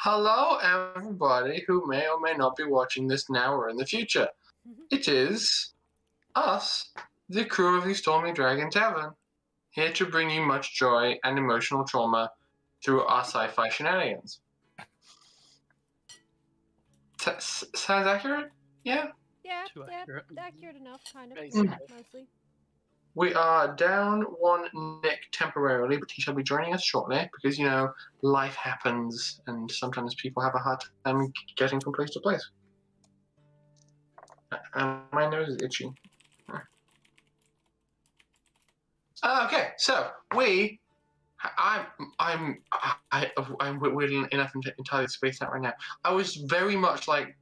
Hello, everybody who may or may not be watching this now or in the future. It is us, the crew of the Stormy Dragon Tavern, here to bring you much joy and emotional trauma through our sci-fi shenanigans. Sounds accurate? Yeah? Yeah, Too yeah, accurate. accurate enough, kind of. Basically. Mostly. We are down one Nick temporarily, but he shall be joining us shortly because, you know, life happens and sometimes people have a hard time getting from place to place. And my nose is itchy. Okay, so I'm weird enough entirely spaced out right now. I was very much like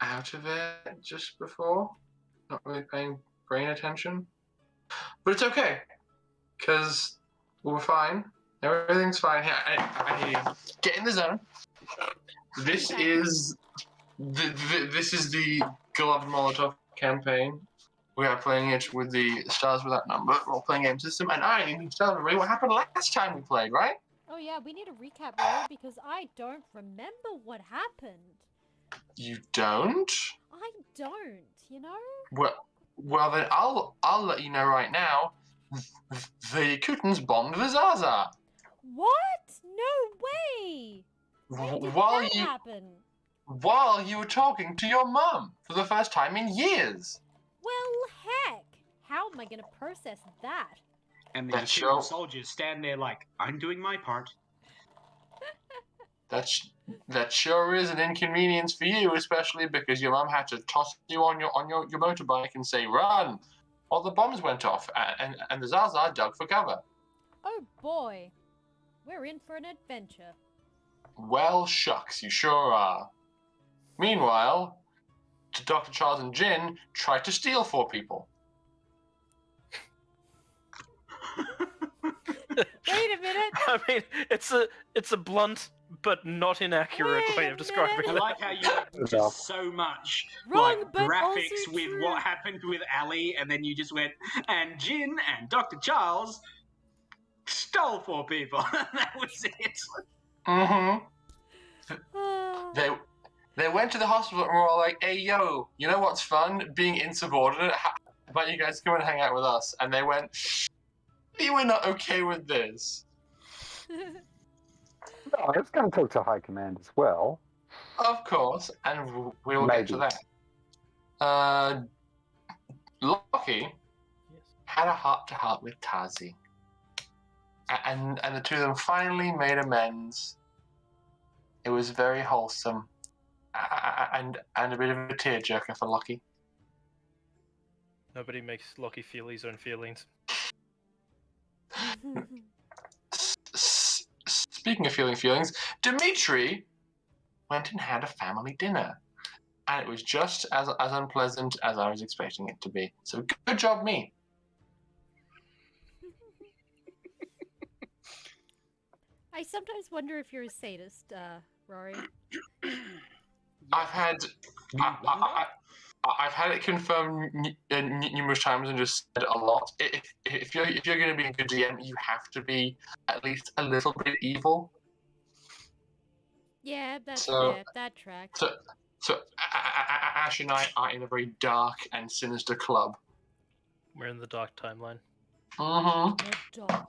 out of it just before, not really paying brain attention. But it's okay, because we're fine. Everything's fine. Here, I hear you. Get in the zone. This is the Beloved Molotov campaign. We are playing it with the Stars Without Number role-playing game system, and I need to tell everybody what happened last time we played, right? Oh yeah, we need a recap, Rory, because I don't remember what happened. You don't? I don't, you know? Well then I'll let you know right now. The Yakootahs bombed the Zaza. What? No way! When did that happen? While you were talking to your mum for the first time in years. Well, heck! How am I gonna process that? And the two soldiers stand there like, I'm doing my part. That sure is an inconvenience for you, especially because your mum had to toss you on your motorbike and say run, while the bombs went off and the Zaza dug for cover. Oh boy, we're in for an adventure. Well, shucks, you sure are. Meanwhile, Dr. Charles and Jin tried to steal 4 people. Wait a minute. I mean, it's a blunt but not inaccurate way of describing it. I like how you just so much Wrong, like but graphics also with true. what happened with Ali, and then you just went, and Jin and Dr. Charles stole 4 people. That was it. Mm-hmm. They went to the hospital and were all like, hey, yo, you know what's fun? Being insubordinate. How about you guys come and hang out with us? And they went, maybe we're not okay with this. No, I was going to talk to High Command as well. Of course, and we'll get to that. Lockie had a heart-to-heart with Tazi. And the two of them finally made amends. It was very wholesome. And a bit of a tearjerker for Lockie. Nobody makes Lockie feel his own feelings. Speaking of feeling feelings, Dimitri went and had a family dinner. And it was just as unpleasant as I was expecting it to be. So good job, me. I sometimes wonder if you're a sadist, Rory. I've had it confirmed numerous times and just said a lot. If you're going to be a good DM, you have to be at least a little bit evil. Yeah, that's fair. That tracks. So Ash and I are in a very dark and sinister club. We're in the dark timeline. Mm-hmm. The dark.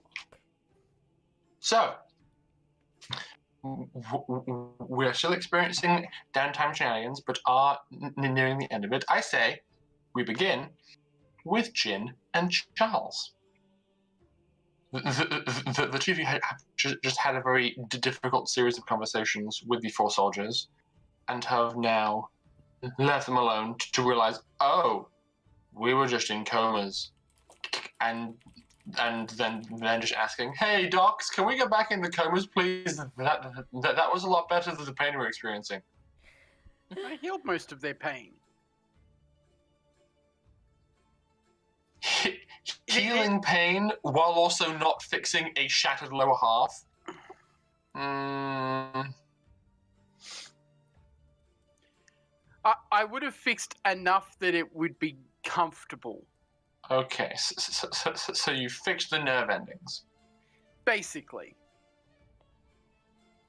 So we're still experiencing downtime shenanigans, but are nearing the end of it. I say we begin with Jin and Charles. The two of you have just had a very difficult series of conversations with the 4 soldiers and have now left them alone to realize, oh, we were just in comas. And then just asking, hey, docs, can we get back in the comas, please? That was a lot better than the pain we were experiencing. I healed most of their pain. Healing pain while also not fixing a shattered lower half? I would have fixed enough that it would be comfortable. Okay, so you fixed the nerve endings. Basically.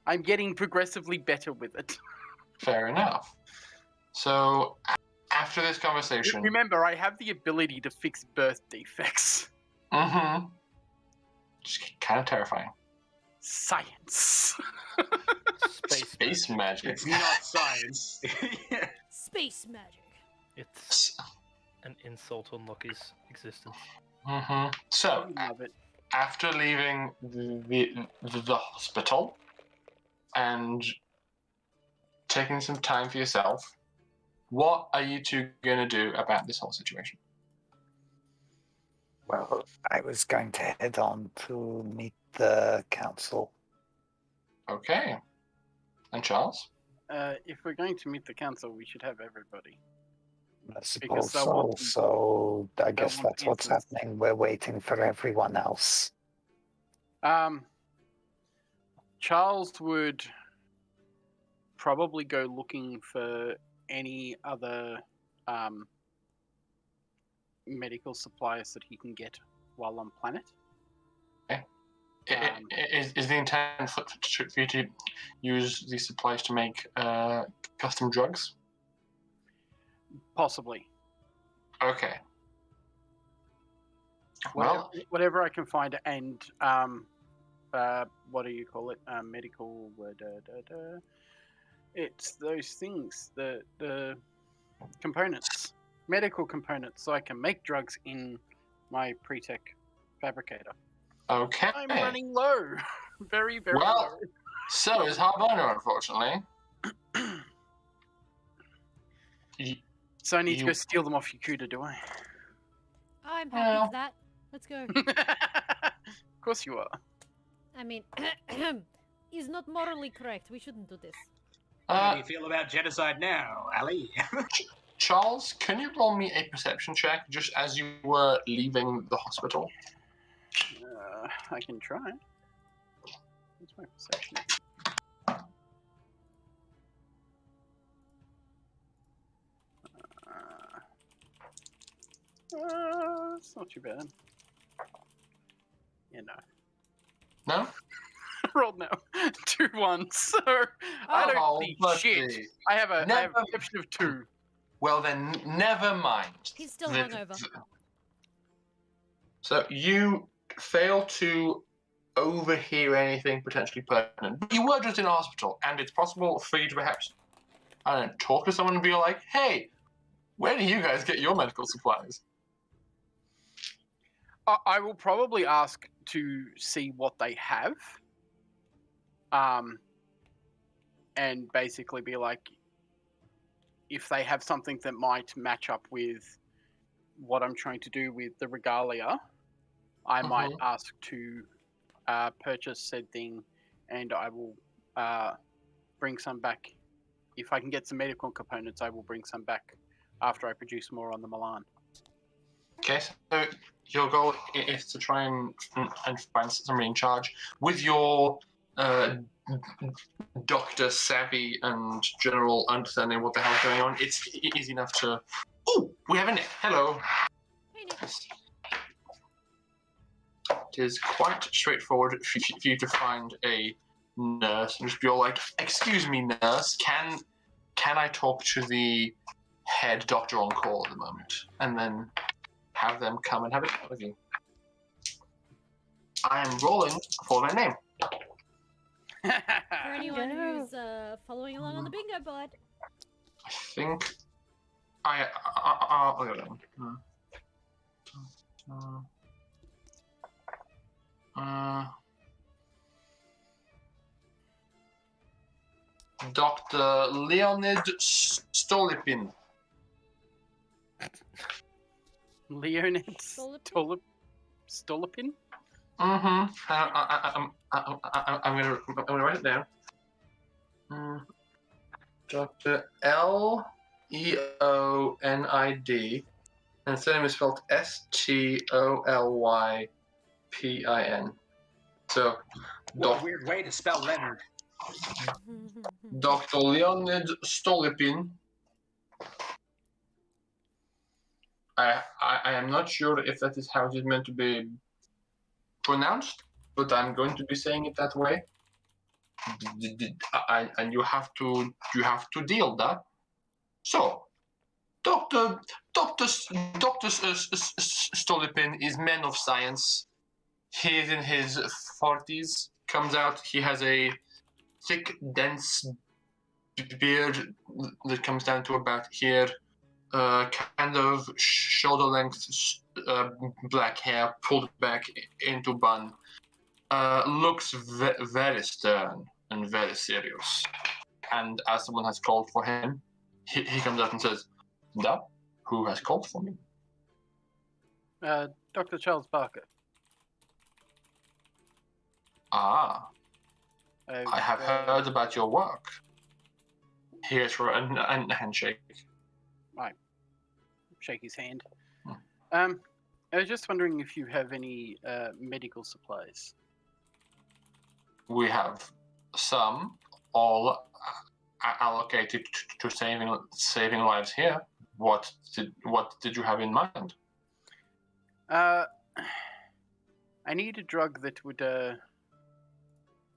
I'm getting progressively better with it. Fair enough. So, after this conversation... Remember, I have the ability to fix birth defects. Mm-hmm. Just kind of terrifying. Science. Space magic. It's not science. Space magic. It's an insult on Loki's existence. Mm-hmm. So, Love it. after leaving the hospital and taking some time for yourself, what are you two going to do about this whole situation? Well, I was going to head on to meet the council. Okay. And Charles? If we're going to meet the council, we should have everybody. I Because suppose they'll so. want- So I guess want that's what's answers. happening. We're waiting for everyone else. Charles would probably go looking for any other medical supplies that he can get while on planet. Is the intent for you to use these supplies to make custom drugs? Possibly. Okay. Well, Whatever I can find, and what do you call it? Medical. It's those things, the components, medical components, so I can make drugs in my pre-tech fabricator. okay. I'm running low, very Well, low. So is Harbona, unfortunately. So I need to go steal them off Yakootah, do I? I'm happy Well. for that. Let's go. Of course you are. I mean, he's not morally correct. We shouldn't do this. How do you feel about genocide now, Ali? Charles, can you roll me a perception check just as you were leaving the hospital? I can try. What's my perception? It's not too bad. Yeah, no. No? Rolled no. 2 1s, so I don't see shit. buddy. I have a Never- perception of 2. Well then, never mind. He's still The- hungover. So you fail to overhear anything potentially pertinent. But you were just in a hospital, and it's possible for you to perhaps, I don't know, talk to someone and be like, hey, where do you guys get your medical supplies? I will probably ask to see what they have. And basically be like, if they have something that might match up with what I'm trying to do with the regalia, I might ask to purchase said thing, and I will bring some back. If I can get some medical components, I will bring some back after I produce more on the Milan. Okay, so your goal is to try and find somebody in charge with your doctor savvy and general understanding of what the hell's going on. It's easy enough to. Oh, we have a Nick. Hello. Hey, Nick. It is quite straightforward for you to find a nurse and just be all like, "Excuse me, nurse, can I talk to the head doctor on call at the moment?" And then have them come and have a chat with you. I am rolling for their name. For anyone who's following along on the bingo board. I think I'll go down. Dr. Leonard Stalin. Leonid Stolipin? Stolipin? I'm gonna write it down. Dr. Leonid, and his surname is spelled Stolypin. So, What a weird way to spell Leonard. Dr. Leonid Stalin. I am not sure if that is how it is meant to be pronounced, but I'm going to be saying it that way. and you have to deal that. So, Doctor Stolipin is man of science. He's in his 40s. Comes out. He has a thick, dense beard that comes down to about here. Kind of shoulder length black hair pulled back into bun. Looks very stern and very serious. And as someone has called for him, he comes out and says, "Da, who has called for me?" Dr. Charles Barker. Ah, I have heard about your work. Here's for a handshake. Shake his hand. Hmm. I was just wondering if you have any medical supplies. We have some, all allocated to saving lives here. What did you have in mind? I need a drug that would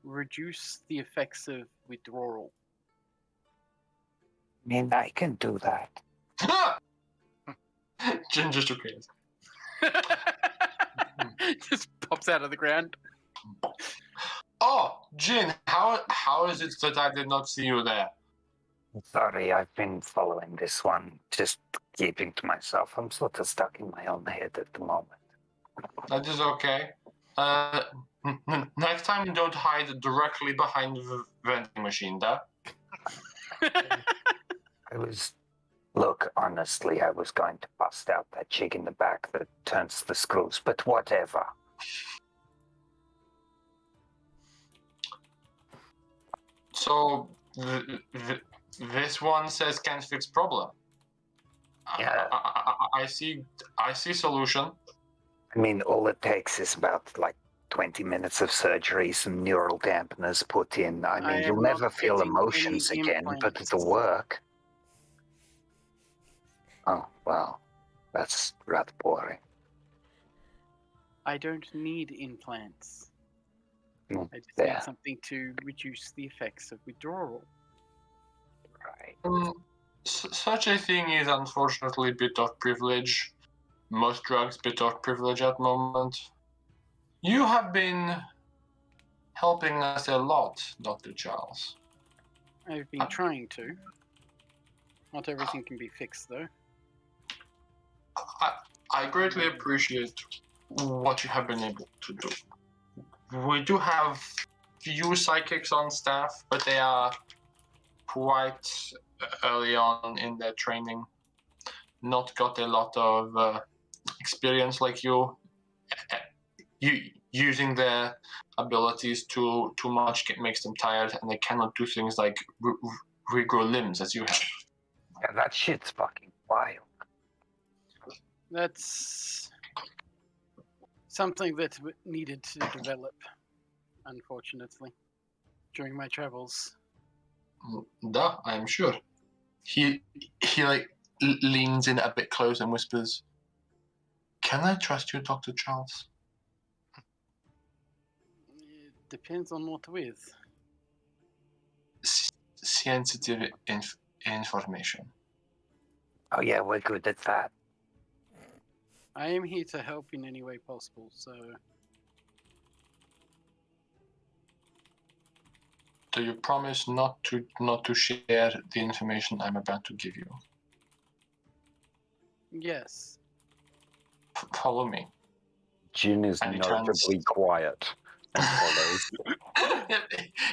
reduce the effects of withdrawal. I mean, I can do that. Jin just took it. Just pops out of the ground. Oh, Jin, how is it that I did not see you there? Sorry, I've been following this one, just keeping to myself. I'm sort of stuck in my own head at the moment. That is okay. Next time, don't hide directly behind the vending machine, da? Look, honestly, I was going to bust out that jig in the back that turns the screws, but whatever. So, this one says can't fix problem. Yeah. I see solution. I mean, all it takes is about, 20 minutes of surgery, some neural dampeners put in. I mean, you'll never feel emotions again, but it'll work. Oh, well, that's rather boring. I don't need implants. Mm, I just there. need something to reduce the effects of withdrawal. Right. Such a thing is unfortunately a bit of privilege. Most drugs bit of privilege at the moment. You have been helping us a lot, Dr. Charles. I've been trying to. Not everything can be fixed, though. I greatly appreciate what you have been able to do. We do have few psychics on staff, but they are quite early on in their training. Not got a lot of experience like you. Using their abilities too much makes them tired, and they cannot do things like regrow limbs as you have. Yeah, that shit's fucking wild. That's something that needed to develop, unfortunately, during my travels. Duh, I am sure. He leans in a bit close and whispers, "Can I trust you, Dr. Charles?" It depends on what with. Sensitive information. Oh, yeah, we're good at that. I am here to help in any way possible, so Do you promise not to share the information I'm about to give you? yes. Follow me. Jin is And he notably quiet and follows.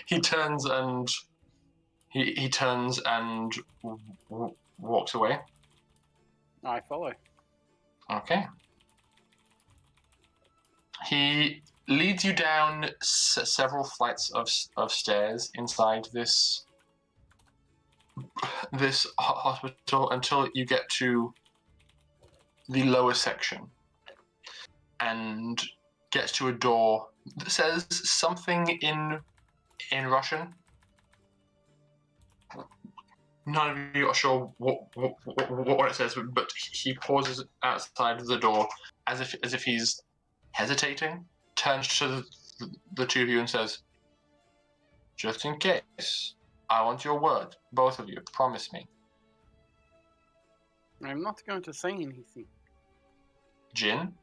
He turns and walks away. I follow. Okay. He leads you down several flights of stairs inside this hospital until you get to the lower section, and gets to a door that says something in Russian. None of you are sure what it says, but he pauses outside of the door as if he's hesitating, turns to the two of you and says, just in case, I want your word, both of you. Promise me. I'm not going to say anything. Jin?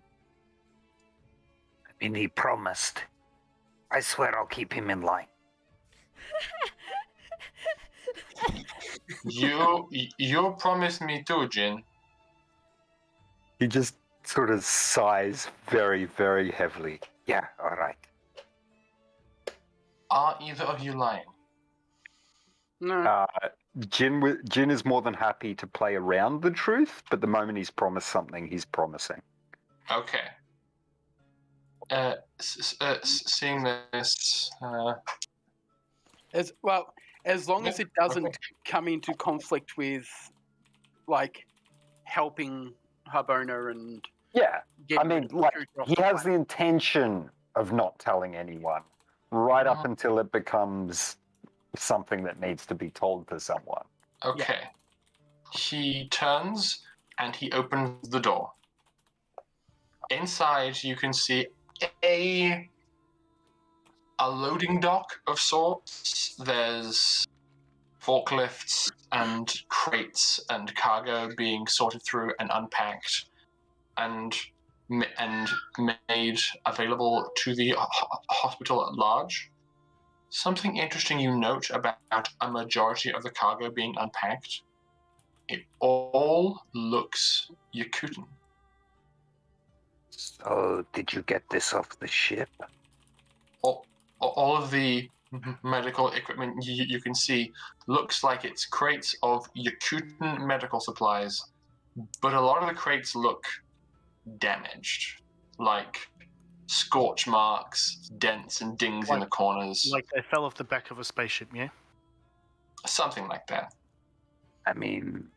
I mean, he promised. I swear I'll keep him in line. You promised me too, Jin. He just sort of sighs very, very heavily. Yeah, all right. Are either of you lying? No. Jin is more than happy to play around the truth, but the moment he's promised something, he's promising. Okay. Seeing this, As long as it doesn't come into conflict with, like, helping Harbona and Yeah, I getting mean, rid of like, Yakootah off he the has the planet. intention of not telling anyone, right up until it becomes something that needs to be told to someone. okay. He turns and he opens the door. Inside, you can see a loading dock of sorts. There's forklifts and crates and cargo being sorted through and unpacked and made available to the hospital at large. Something interesting you note about a majority of the cargo being unpacked, it all looks Yakootan. So, did you get this off the ship? All of the medical equipment you can see looks like it's crates of Yakootan medical supplies, but a lot of the crates look damaged, like scorch marks, dents and dings in the corners. Like they fell off the back of a spaceship, yeah? Something like that. I mean,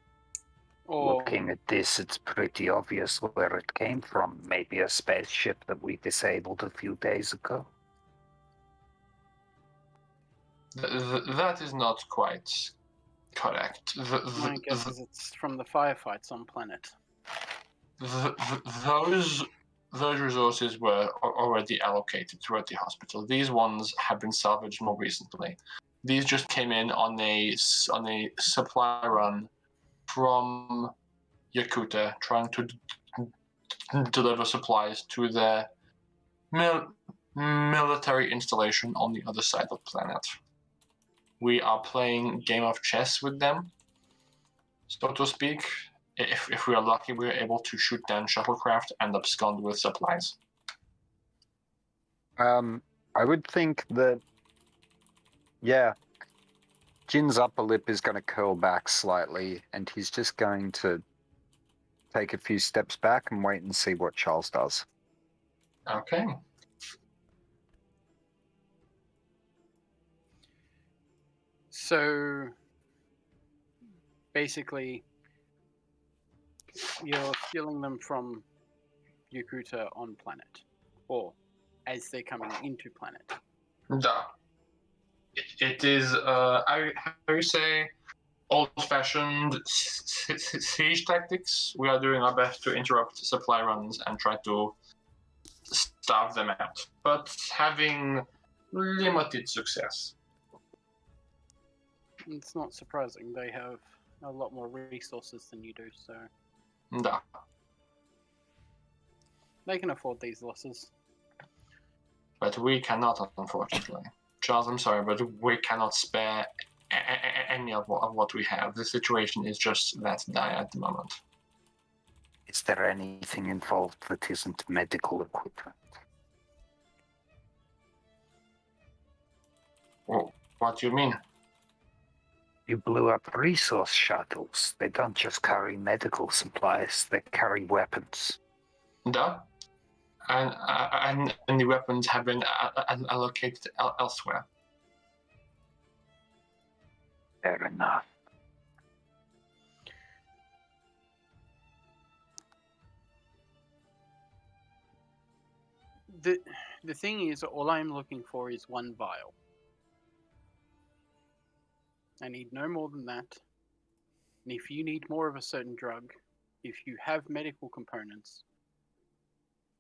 Or looking at this, it's pretty obvious where it came from. Maybe a spaceship that we disabled a few days ago. That is not quite correct. my guess is it's from the firefights on planet. Those resources were already allocated throughout the hospital. These ones have been salvaged more recently. These just came in on a supply run from Yakootah, trying to deliver supplies to their military installation on the other side of the planet. We are playing game of chess with them, so to speak. If we are lucky, we are able to shoot down shuttlecraft and abscond with supplies. I would think that, yeah, Jin's upper lip is going to curl back slightly, and he's just going to take a few steps back and wait and see what Charles does. Okay. So basically, you're stealing them from Yakootah on planet, or as they're coming into planet. Duh. It is, how do you say, old-fashioned siege tactics. We are doing our best to interrupt supply runs and try to starve them out, but having limited success. It's not surprising. They have a lot more resources than you do, so Duh. they can afford these losses. But we cannot, unfortunately. Charles, I'm sorry, but we cannot spare any of what we have. The situation is just that dire at the moment. Is there anything involved that isn't medical equipment? Well, what do you mean? You blew up resource shuttles. They don't just carry medical supplies, they carry weapons. Duh. And the weapons have been allocated elsewhere. Fair enough. The thing is, all I'm looking for is one vial. I need no more than that. And if you need more of a certain drug, if you have medical components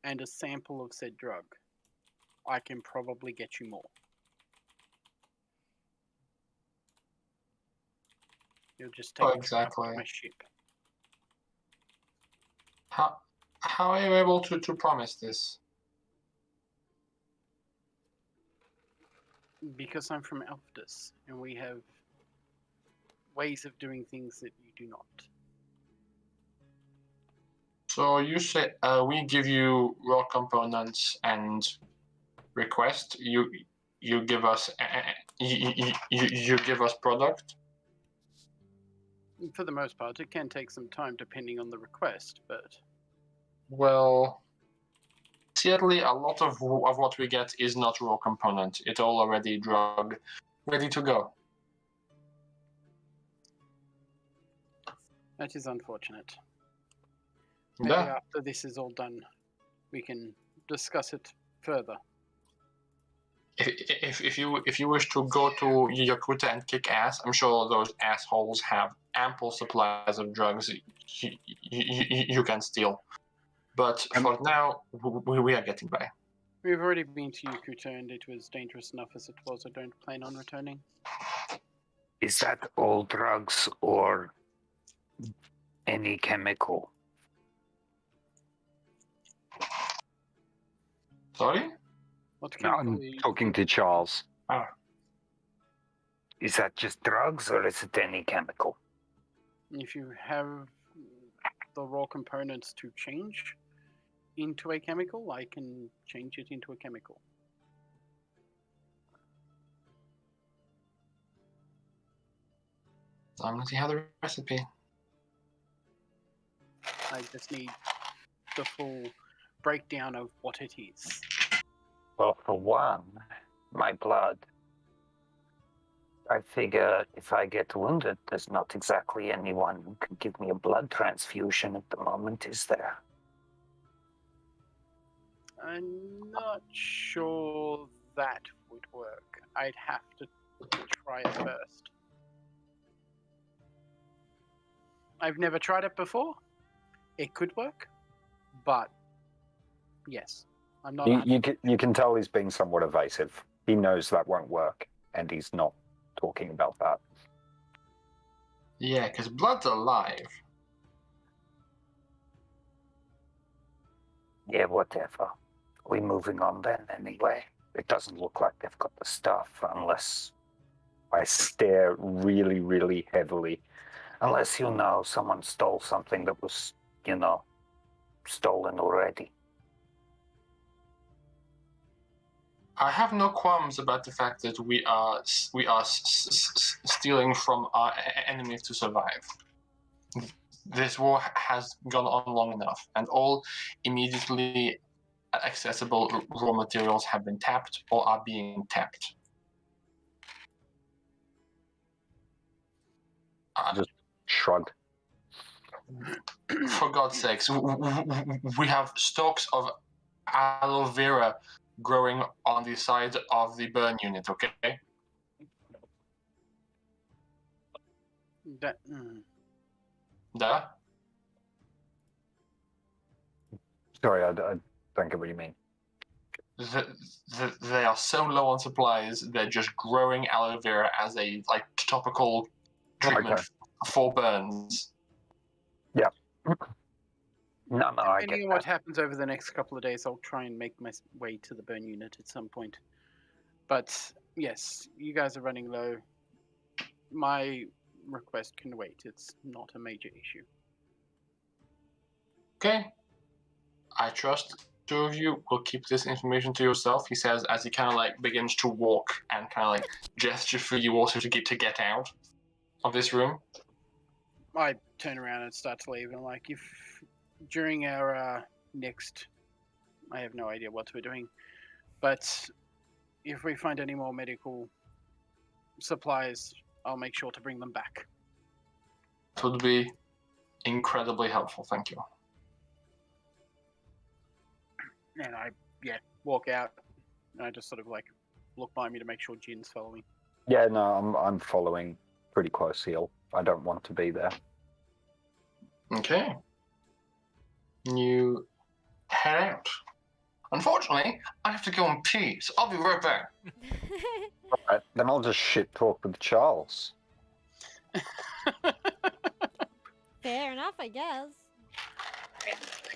and a sample of said drug, I can probably get you more. You'll just take Oh, it exactly. from a ship. How are you able to promise this? Because I'm from Elfdus, and we have ways of doing things that you do not. So you say we give you raw components and request. You give us you give us product. For the most part, it can take some time depending on the request, but Well, sadly, a lot of what we get is not raw component. It's all already drug, ready to go. that is unfortunate. Maybe Yeah. after this is all done, we can discuss it further. If you wish to go to Yakootah and kick ass, I'm sure those assholes have ample supplies of drugs you can steal. But for now, we are getting by. We've already been to Yakootah, and it was dangerous enough as it was. I don't plan on returning. Is that all drugs or any chemical? Sorry? What No, chemical I'm are you talking looking to Charles. Is that just drugs or is it any chemical? for? If you have the raw components to change into a chemical, I can change it into a chemical. I'm going to have the recipe. I just need the full breakdown of what it is. Well, for one, my blood. I figure if I get wounded, there's not exactly anyone who can give me a blood transfusion at the moment, is there? I'm not sure that would work. I'd have to try it first. I've never tried it before. It could work, but yes, I'm not. You can tell he's being somewhat evasive. He knows that won't work, and he's not talking about that. Yeah, because blood's alive. Yeah, whatever. We moving on then anyway. It doesn't look like they've got the stuff unless I stare really, really heavily. unless you know someone stole something that was, stolen already. I have no qualms about the fact that we are stealing from our enemies to survive. This war has gone on long enough, and all immediately accessible raw materials have been tapped or are being tapped. Just shrug. For God's sakes, we have stalks of aloe vera growing on the side of the burn unit, okay? That, Duh? Sorry, I don't get what you mean. They are so low on supplies, they're just growing aloe vera as a topical treatment for burns. Yeah. No, I get depending on what happens over the next couple of days, I'll try and make my way to the burn unit at some point. But yes, you guys are running low. My request can wait. It's not a major issue. Okay. I trust two of you will keep this information to yourself, he says as he kind of begins to walk and kind of gesture for you also to get out of this room. I turn around and start to leave, and if during our next, I have no idea what we're doing, but if we find any more medical supplies, I'll make sure to bring them back. It would be incredibly helpful, thank you. And I, walk out, and I just sort of look behind me to make sure Jin's following. Yeah, no, I'm following pretty close heel. I don't want to be there. Okay. You head out. Unfortunately, I have to go and pee, so I'll be right back. Right, then I'll just shit talk with Charles. Fair enough, I guess. I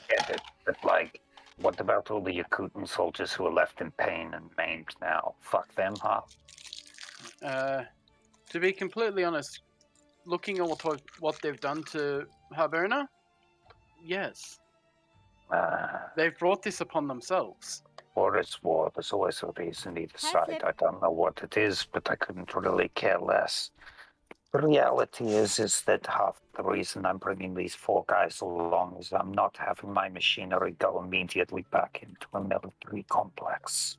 get it, but like, what about all the Yakootan soldiers who are left in pain and maimed now? Fuck them, huh? To be completely honest, looking at what they've done to Harbona, yes, they've brought this upon themselves. War is war. There's always a reason either side. Flip. I don't know what it is, but I couldn't really care less. The reality is that half the reason I'm bringing these 4 guys along is I'm not having my machinery go immediately back into a military complex.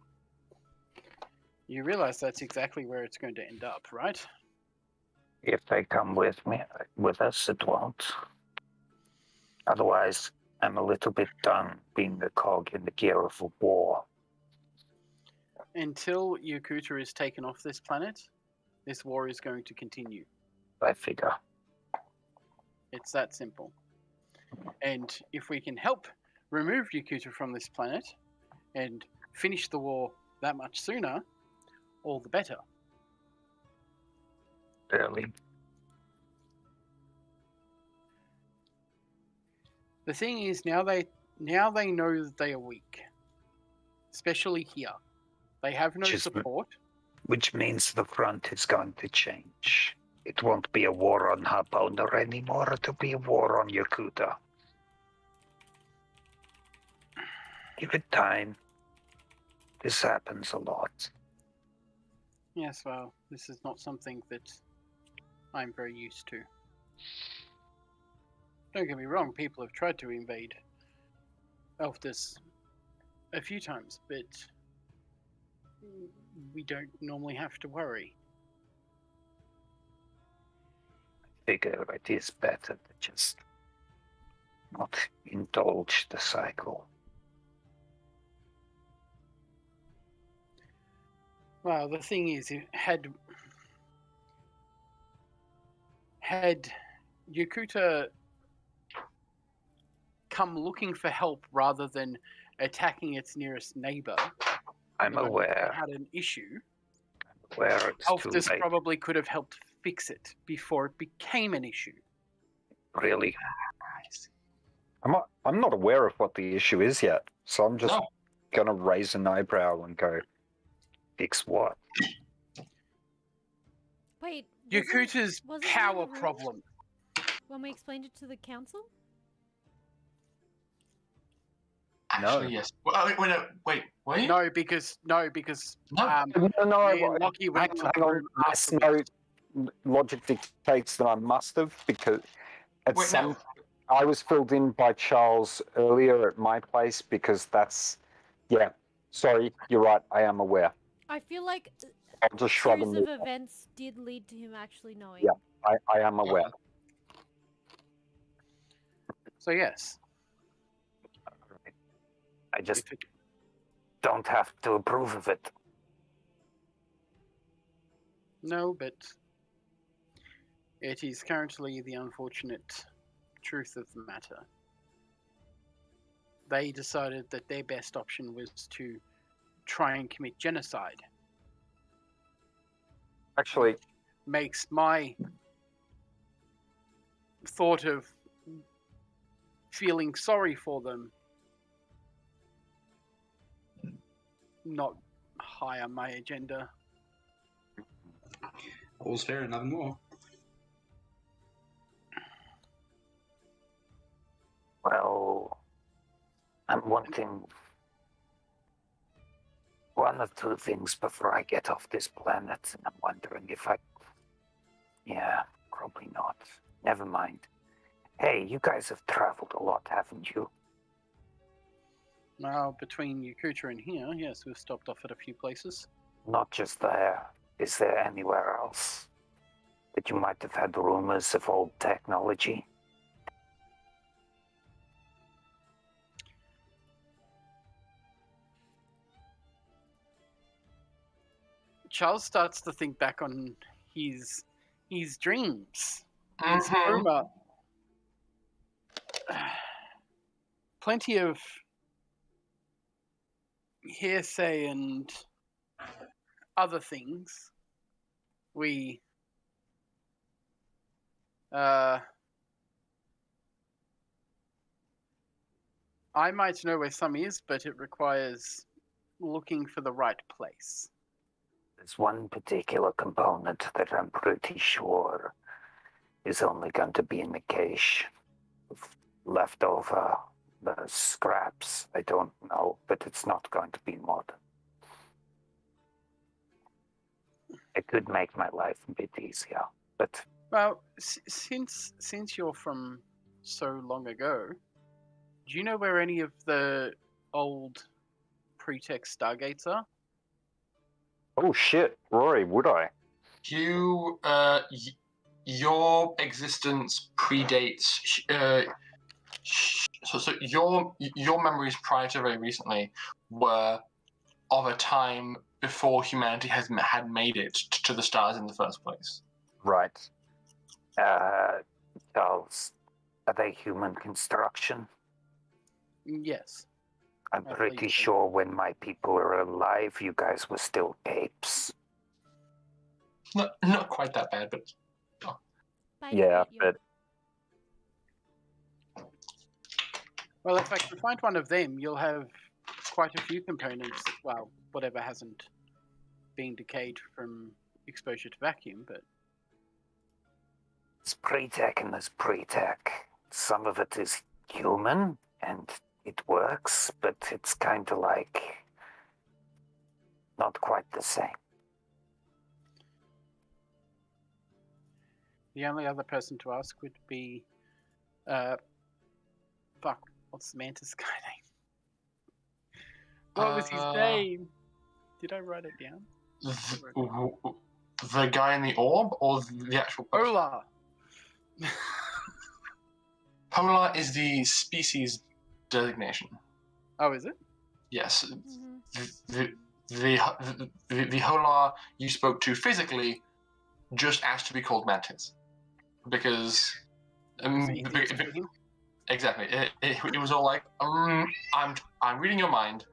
You realize that's exactly where it's going to end up, right? If they come with us, it won't. Otherwise, I'm a little bit done being the cog in the gear of a war. Until Yakootah is taken off this planet, this war is going to continue. I figure. It's that simple. And if we can help remove Yakootah from this planet and finish the war that much sooner, all the better. Really? The thing is, now they know that they are weak, especially here. They have no support. Which means the front is going to change. It won't be a war on Harbona anymore. It'll be a war on Yakootah. Give it time. This happens a lot. Yes, well, this is not something that I'm very used to. Don't get me wrong, people have tried to invade Elfdus a few times, but we don't normally have to worry. I figure it is better to just not indulge the cycle. Well, the thing is, had Yakootah come looking for help rather than attacking its nearest neighbor, I'm aware. had an issue, Where it's too Elfdus late. probably could have helped fix it before it became an issue. Really? I'm not aware of what the issue is yet, so I'm just No. gonna raise an eyebrow and go, Fix what? Wait. Yakootah's wasn't power there a rule problem. when we explained it to the council? Actually, yes. Well, wait, were you? No, because No. me and Lockie went to hang the on. room Yes, afterwards. no, logic dictates that I must have, because at Wait, some no. I was filled in by Charles earlier at my place because that's, yeah. Sorry, you're right. I am aware. I feel like I'll just a shrug series and of move on. events did lead to him actually knowing. Yeah. I am aware. So yes, I just if it, don't have to approve of it. no, but it is currently the unfortunate truth of the matter. They decided that their best option was to try and commit genocide. Actually, Makes my thought of feeling sorry for them not high on my agenda. All's fair and nothing more. Well, I'm wanting one or two things before I get off this planet, and I'm wondering if I... Yeah, probably not. Never mind. Hey, you guys have traveled a lot, haven't you? Now, between Yakootah and here, yes, we've stopped off at a few places. Not just there. Is there anywhere else that you might have had rumors of old technology? Charles starts to think back on his dreams. His Mhm. rumor. Plenty of hearsay and other things. We I might know where some is, but it requires looking for the right place. There's one particular component that I'm pretty sure is only going to be in the cache. Left over the scraps, I don't know, but it's not going to be mod. It could make my life a bit easier, but Well, since you're from so long ago, do you know where any of the old pretext stargates are? Oh shit, Rory, would I? You, your existence predates. So your memories prior to very recently were of a time before humanity had made it to the stars in the first place. Right. Charles, are they human construction? Yes. I'm I pretty believe so. sure when my people were alive, you guys were still apes. Not quite that bad, but Yeah, but Well, if I can find one of them, you'll have quite a few components. Well, whatever hasn't been decayed from exposure to vacuum, but there's pre-tech and there's pre-tech. Some of it is human, and it works, but it's kind of like not quite the same. the only other person to ask would be, what's the mantis guy name? What was his name? Did I write it down? the guy in the orb or the actual person? Ola. Polar is the species designation. Oh, is it? Yes. Mhm. The Holar you spoke to physically just asked to be called Mantis. Because So you think to him? exactly. It was all like, I'm reading your mind.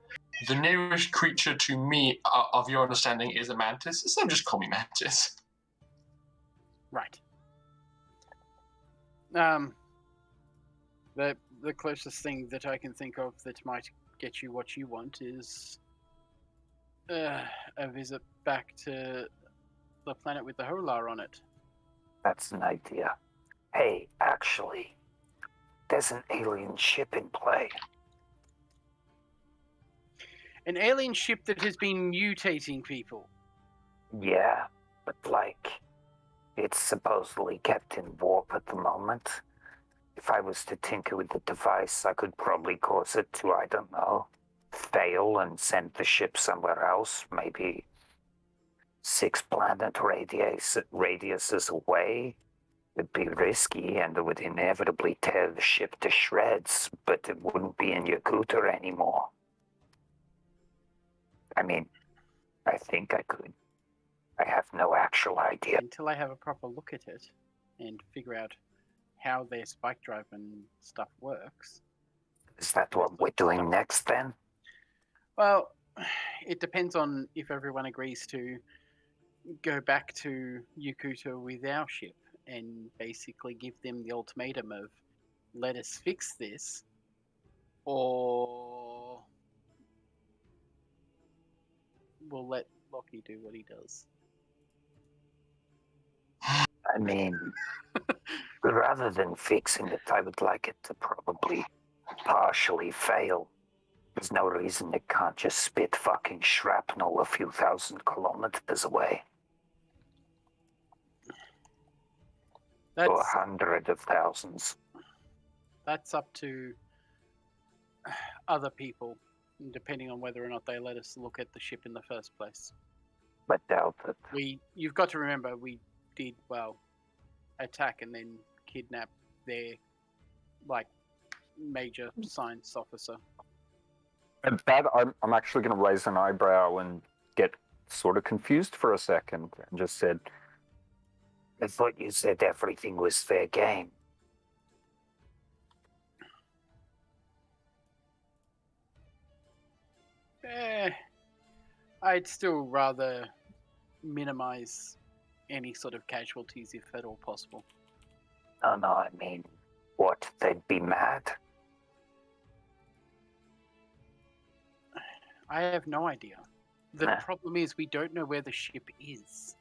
The nearest creature to me of your understanding is a mantis, so just call me Mantis. Right. The closest thing that I can think of that might get you what you want is a visit back to the planet with the Holar on it. That's an idea. Hey, actually, there's an alien ship in play. An alien ship that has been mutating people. Yeah, but like, it's supposedly kept in warp at the moment. If I was to tinker with the device, I could probably cause it to, I don't know, fail and send the ship somewhere else, maybe 6 planet radiuses away. It'd be risky and it would inevitably tear the ship to shreds, but it wouldn't be in Yakootah anymore. I mean, I think I could. I have no actual idea. Until I have a proper look at it and figure out how their spike drive and stuff works. Is that what we're doing next then? Well, it depends on if everyone agrees to go back to Yakootah with our ship and basically give them the ultimatum of let us fix this, or we'll let Lockie do what he does. I mean, rather than fixing it, I would like it to probably partially fail. There's no reason it can't just spit fucking shrapnel a few thousand kilometers away. Or That's 100 of thousands. that's up to other people, depending on whether or not they let us look at the ship in the first place. But doubt it. You've got to remember, we did, attack and then kidnap their, major science officer. At that, I'm actually going to raise an eyebrow and get sort of confused for a second and just said, I thought you said everything was fair game. I'd still rather minimize any sort of casualties if at all possible. No, I mean, what? They'd be mad. I have no idea. The Nah. problem is we don't know where the ship is.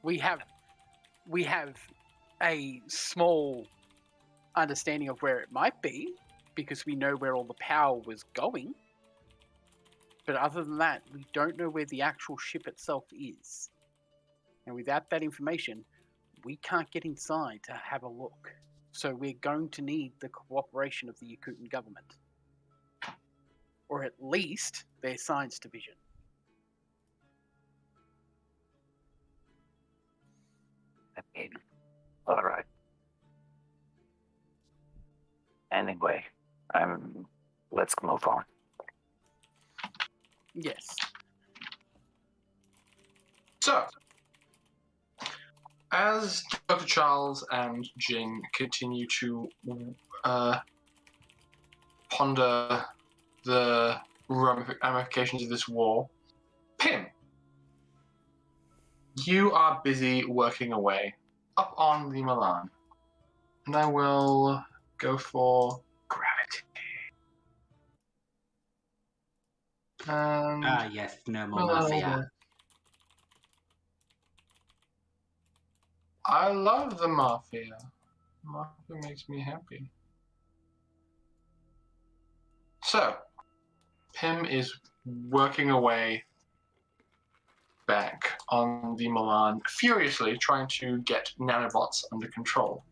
We have a small understanding of where it might be because we know where all the power was going. But other than that, we don't know where the actual ship itself is. And without that information, we can't get inside to have a look. So we're going to need the cooperation of the Yakootah government. Or at least their science division. I mean, all right. Anyway, let's move on. Yes. So, as Dr. Charles and Jin continue to ponder the ramifications of this war, Pim, you are busy working away up on the Milan. And I will go for gravity. And Yes, no more mafia. I love the mafia. Mafia makes me happy. So, Pim is working away back on the Milan, furiously trying to get nanobots under control.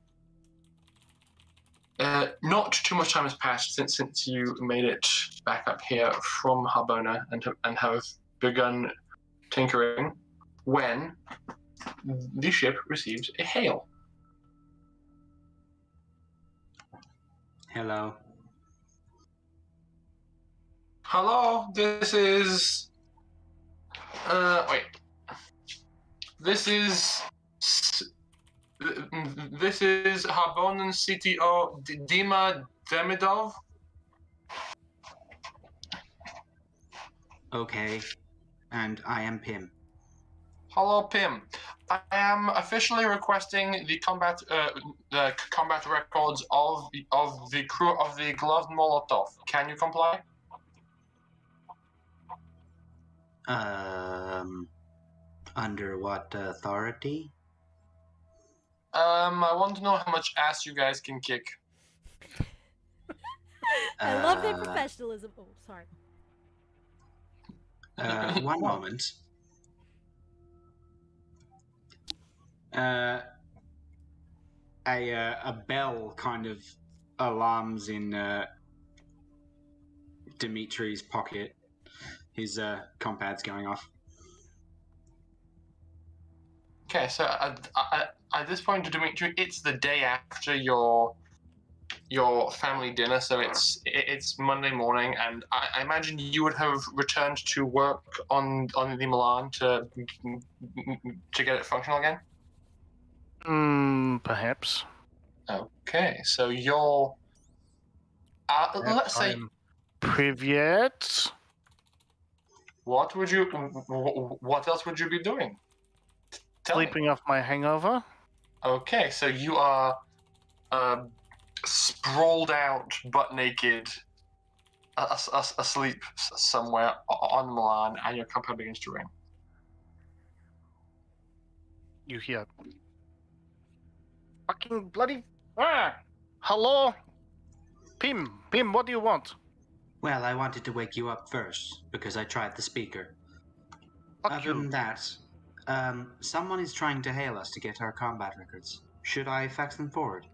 Not too much time has passed since you made it back up here from Harbona and have begun tinkering when the ship receives a hail. Hello. Hello, this is... wait. This is Harbonan CTO Dima Demidov. Okay. And I am Pim. Hello, Pim. I am officially requesting the combat records of the crew of the gloved Molotov. Can you comply? Under what authority? I want to know how much ass you guys can kick. I love their professionalism. Oh, sorry. One moment. A bell kind of alarms in Dimitri's pocket. His compad's going off. Okay, so at this point, Dimitri, it's the day after your family dinner, so it's Monday morning, and I imagine you would have returned to work on the Milan to get it functional again. Perhaps. Okay, so you're let's say Privyet. what else would you be doing? Tell me. Sleeping off my hangover. Okay, so you are sprawled out, butt naked, asleep somewhere on Milan, and your compound begins to ring. You hear. Fucking bloody. Hello? Pim, what do you want? Well, I wanted to wake you up first, because I tried the speaker. Fuck Other you. than that, someone is trying to hail us to get our combat records. Should I fax them forward?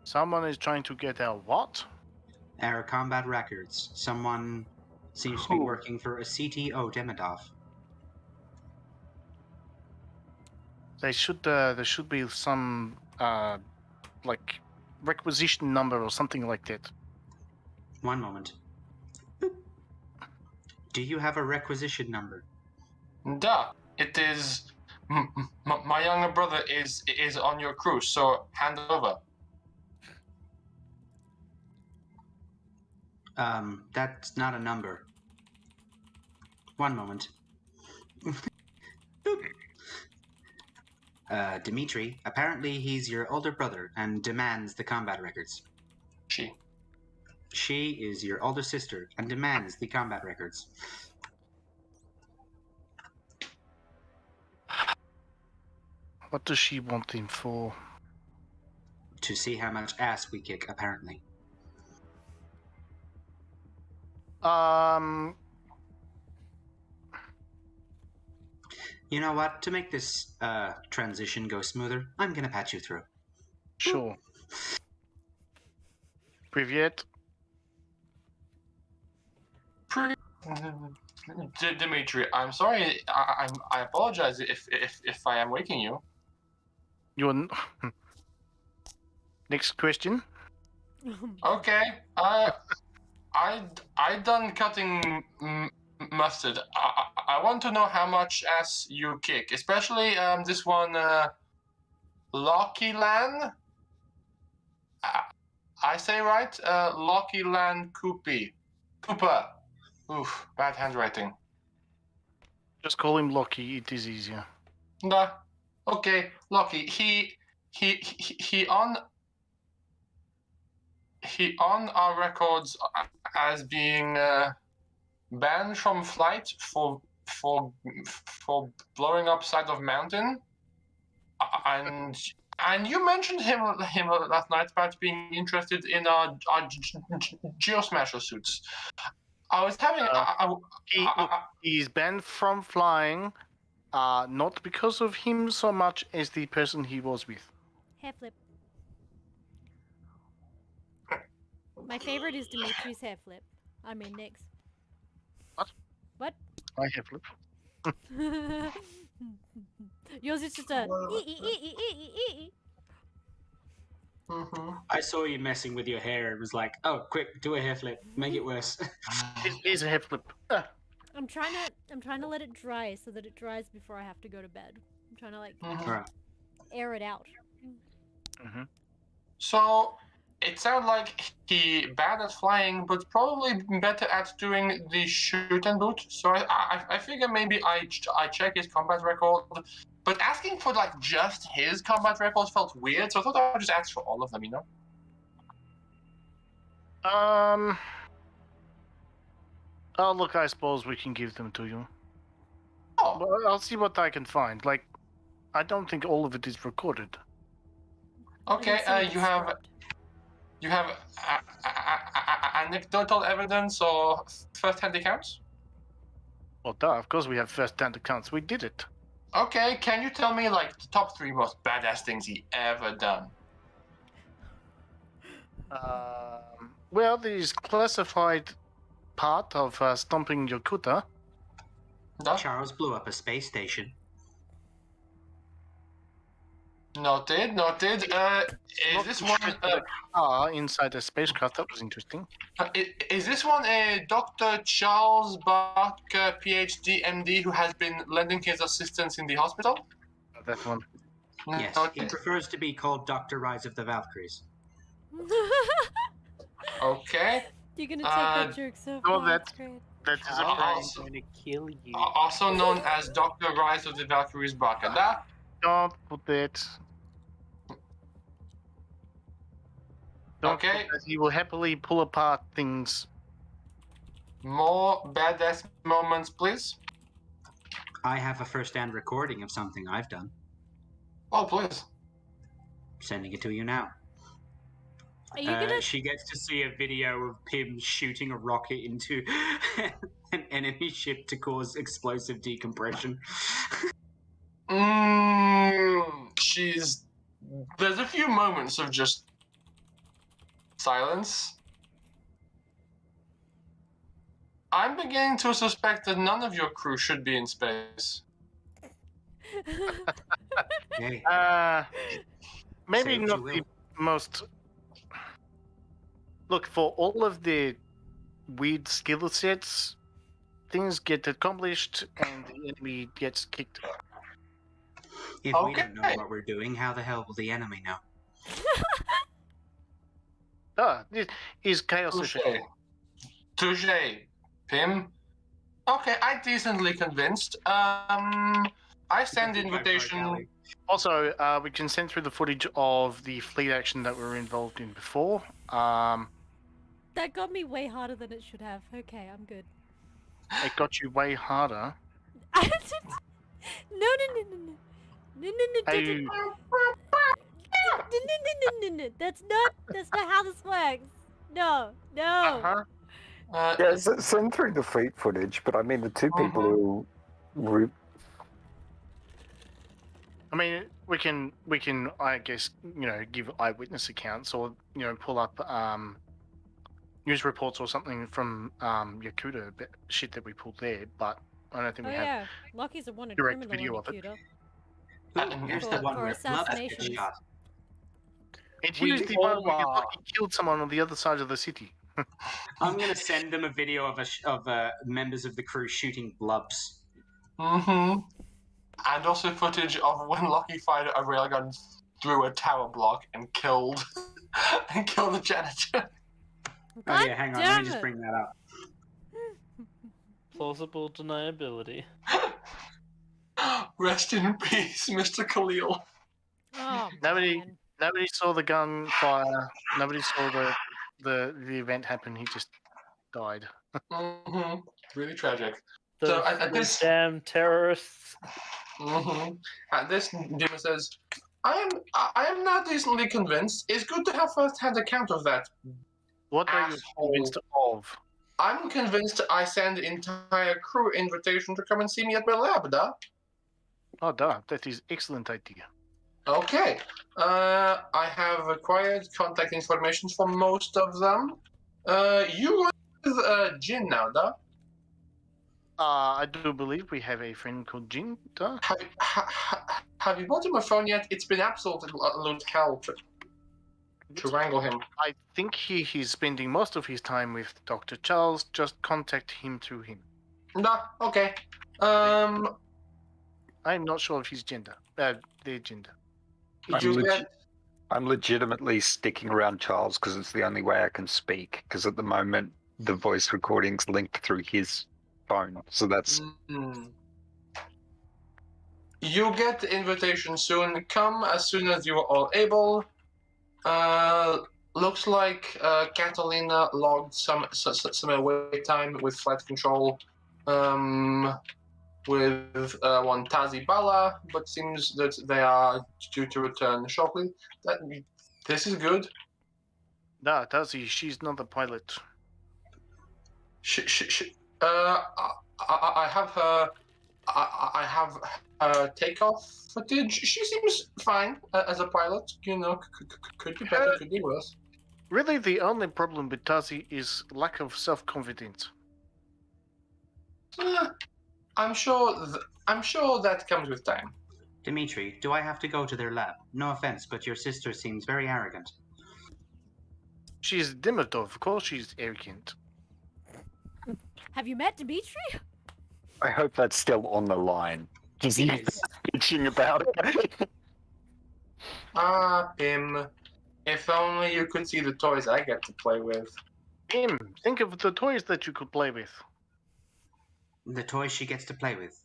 Someone is trying to get our what? Our combat records. Someone seems to be working for a CTO Demidov. There should be some like requisition number or something like that. One moment. Boop. Do you have a requisition number? Duh, it is. My younger brother is on your crew, so hand it over. That's not a number. One moment. Dimitri, apparently he's your older brother and demands the combat records. She. She is your older sister and demands the combat records. What does she want him for? To see how much ass we kick, apparently. You know what? To make this transition go smoother, I'm gonna patch you through. Sure. Привет. Dimitri, I'm sorry. I apologize if I am waking you. Your next question. Okay. I done cutting mustard. I want to know how much ass you kick, especially this one, Locky Lan. I say right? Locky Lan Cooper. Oof, bad handwriting. Just call him Locky. It is easier. Nah. Okay, Locky. He on our records as being banned from flight for blowing up side of mountain, and you mentioned him last night about being interested in our Geosmasher suits. I was having He's banned from flying, not because of him so much as the person he was with. Hair flip. My favorite is Dimitri's hair flip. I mean, Nick's. What? What? My hair flip. Yours is just a. I saw you messing with your hair and was like, oh, quick, do a hair flip. Make it worse. It is a hair flip. I'm trying to let it dry so that it dries before I have to go to bed. I'm trying to like Right. air it out. So it sounds like he bad at flying, but probably better at doing the shoot and boot. So I figure maybe I check his combat record, but asking for like just his combat records felt weird. So I thought I would just ask for all of them, you know. Oh, look, I suppose we can give them to you. Oh, But I'll see what I can find. Like, I don't think all of it is recorded. okay. You have anecdotal evidence or first-hand accounts? Well, duh, of course we have first-hand accounts. We did it. Okay, can you tell me like the top 3 most badass things he ever done? Well, this classified part of stomping Yakootah. No? Charles blew up a space station. Noted. Is this one? Inside a spacecraft. That was interesting. Is this one a Dr. Charles Barker, PhD, MD, who has been lending his assistance in the hospital? That one. Yes, he Noted. prefers to be called Dr. Rise of the Valkyries. Okay. You're gonna take that joke so no, far. that- It's great. That is a Also, I'm gonna kill you. also known as Dr. Rise of the Valkyries Barker. Da? Don't put that. Don't Okay. put that. He will happily pull apart things. More badass moments, please. I have a first-hand recording of something I've done. Oh, please. Sending it to you now. Are you gonna? She gets to see a video of Pim shooting a rocket into an enemy ship to cause explosive decompression. There's a few moments of just silence. I'm beginning to suspect that none of your crew should be in space. Hey, Maybe Say what not you the will. most. Look, for all of the weird skill sets, things get accomplished and the enemy gets kicked. if we don't know Okay. what we're doing, how the hell will the enemy know? This is chaos Touche. effect. Touche, Pim. Okay, I'm decently convinced. I send the Think I've heard invitation. Ellie. Also, we can send through the footage of the fleet action that we were involved in before. That got me way harder than it should have. Okay, I'm good. It got you way harder. No. Hey, No. That's not how this works. No. uh-huh. Yeah, send through the fleet footage, but I mean the two people who... I mean, we can, I guess, give eyewitness accounts or, pull up news reports or something from Yakootah, shit that we pulled there, but I don't think Oh we have yeah, Lockie's a wanted direct criminal video in of it. Yakootah. Ooh, here's the For- one for where Blubs gets assassinations. shot. It We used the one all where are. Lucky killed someone on the other side of the city. I'm going to send them a video of members of the crew shooting Blubs. Mm-hmm. And also footage of when Lucky fired a railgun through a tower block and killed the janitor. Oh yeah, hang on, let me just damn it. bring that up. Plausible deniability. Rest in peace, Mr. Khalil. Oh, Nobody- man. Nobody saw the gun fire. Nobody saw the event happen. He just died. Mm-hmm. Really tragic. Those So at this, damn terrorists. at this, Dima says, I am not decently convinced. It's good to have first-hand account of that. What are you Asshole. convinced of? I'm convinced I send the entire crew invitation to come and see me at my lab, duh. Oh, duh. That is excellent idea. Okay. I have acquired contact information for most of them. You with Jin now, duh? I do believe we have a friend called Jin. Duh. Have you bought him a phone yet? It's been absolute hell to wrangle him. I think he's spending most of his time with Dr. Charles. Just contact him through him. Nah, okay. I'm not sure of his gender. Their gender. I'm legitimately sticking around Charles because it's the only way I can speak. Because at the moment, the voice recording's linked through his phone. So that's... You'll get the invitation soon. Come as soon as you are all able. Looks like Catalina logged some away time with flight control. With one Tazi Bala, but seems that they are due to return shortly. This is good. Nah, Tazi, she's not the pilot. I have her. I have her takeoff footage. She seems fine as a pilot. Could be better, could be worse. Really, the only problem with Tazi is lack of self-confidence. I'm sure that comes with time. Dimitri, do I have to go to their lab? No offense, but your sister seems very arrogant. She's Demetov, of course she's arrogant. Have you met Dimitri? I hope that's still on the line. Just you bitching about it. Pim. If only you could see the toys I get to play with. Tim, think of the toys that you could play with. The toys she gets to play with.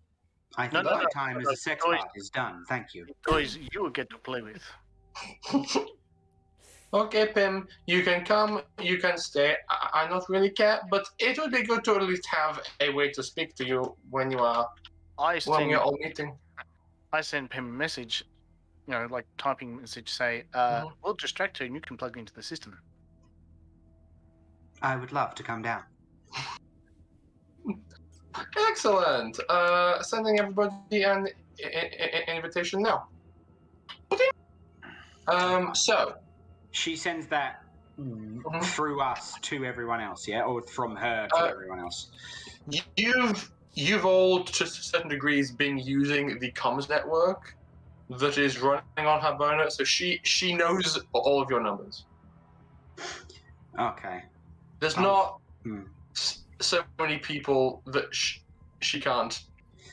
I No, think no, my no, time as no, a sex toys. bot is done. Thank you. Toys you will get to play with. Okay, Pim, you can come, you can stay. I don't really care, but it would be good to at least have a way to speak to you when you're all meeting. I send Pim a message, like typing message, say, we'll distract her and you can plug into the system. I would love to come down. Excellent. Sending everybody an invitation now. So She sends that through us to everyone else, yeah? Or from her to everyone else? you've all, to certain degrees, been using the comms network that is running on Harbona, so she knows all of your numbers. Okay. There's not so many people that she can't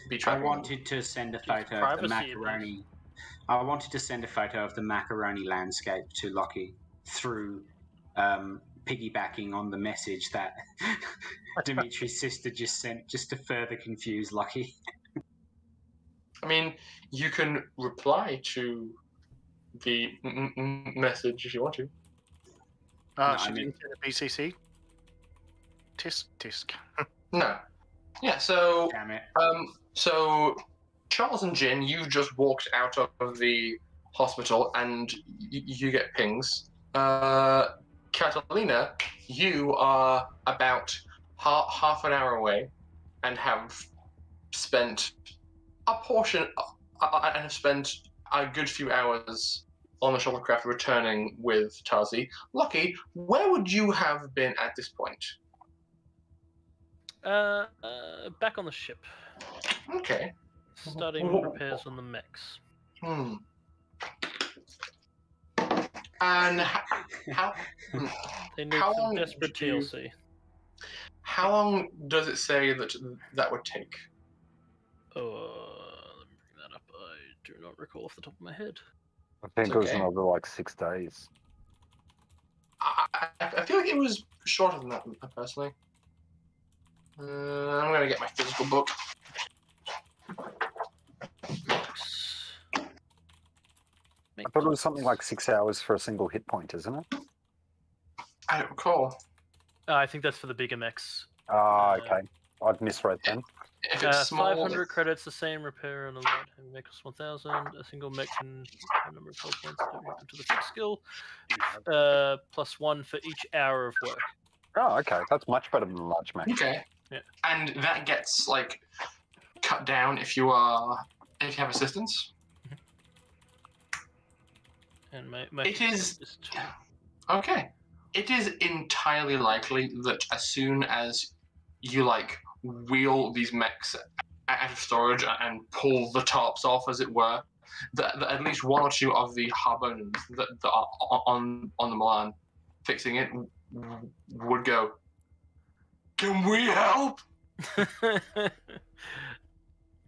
be I tracking. wanted to send a photo of the macaroni. I wanted to send a photo of the macaroni landscape to Lockie through piggybacking on the message that Dimitri's sister just sent, just to further confuse Lockie. I mean, you can reply to the message if you want to. She didn't get a BCC. Tisk. No. Yeah. So. Damn it. So Charles and Jin, you just walked out of the hospital and you get pings. Catalina, you are about half an hour away and have spent a portion and have spent a good few hours on the shuttlecraft returning with Tazi. Lucky, where would you have been at this point? Back on the ship. Okay. Starting repairs on the mechs. And how They need how some long desperate did you- TLC. how long does it say that would take? Let me bring that up. I do not recall off the top of my head. I think It's it was okay. another like 6 days. I feel like it was shorter than that, personally. I'm gonna get my physical book. I thought it was something like 6 hours for a single hit point, isn't it? I don't recall. I think that's for the bigger mechs. Ah, okay. I'd misread then. If it's small, 500 credits, the same repair on a light heavy mech costs 1,000. A single mech can have a number of hull points to the fixed skill. +1 for each hour of work. Oh, okay. That's much better than the large mech. Okay. Yeah. And that gets like cut down if you have assistance. And my It is- is 2. Okay. It is entirely likely that as soon as you like wheel these mechs out of storage and pull the tops off, as it were, that at least one or two of the Harbonans that are on the Milan fixing it would go, "Can we help?"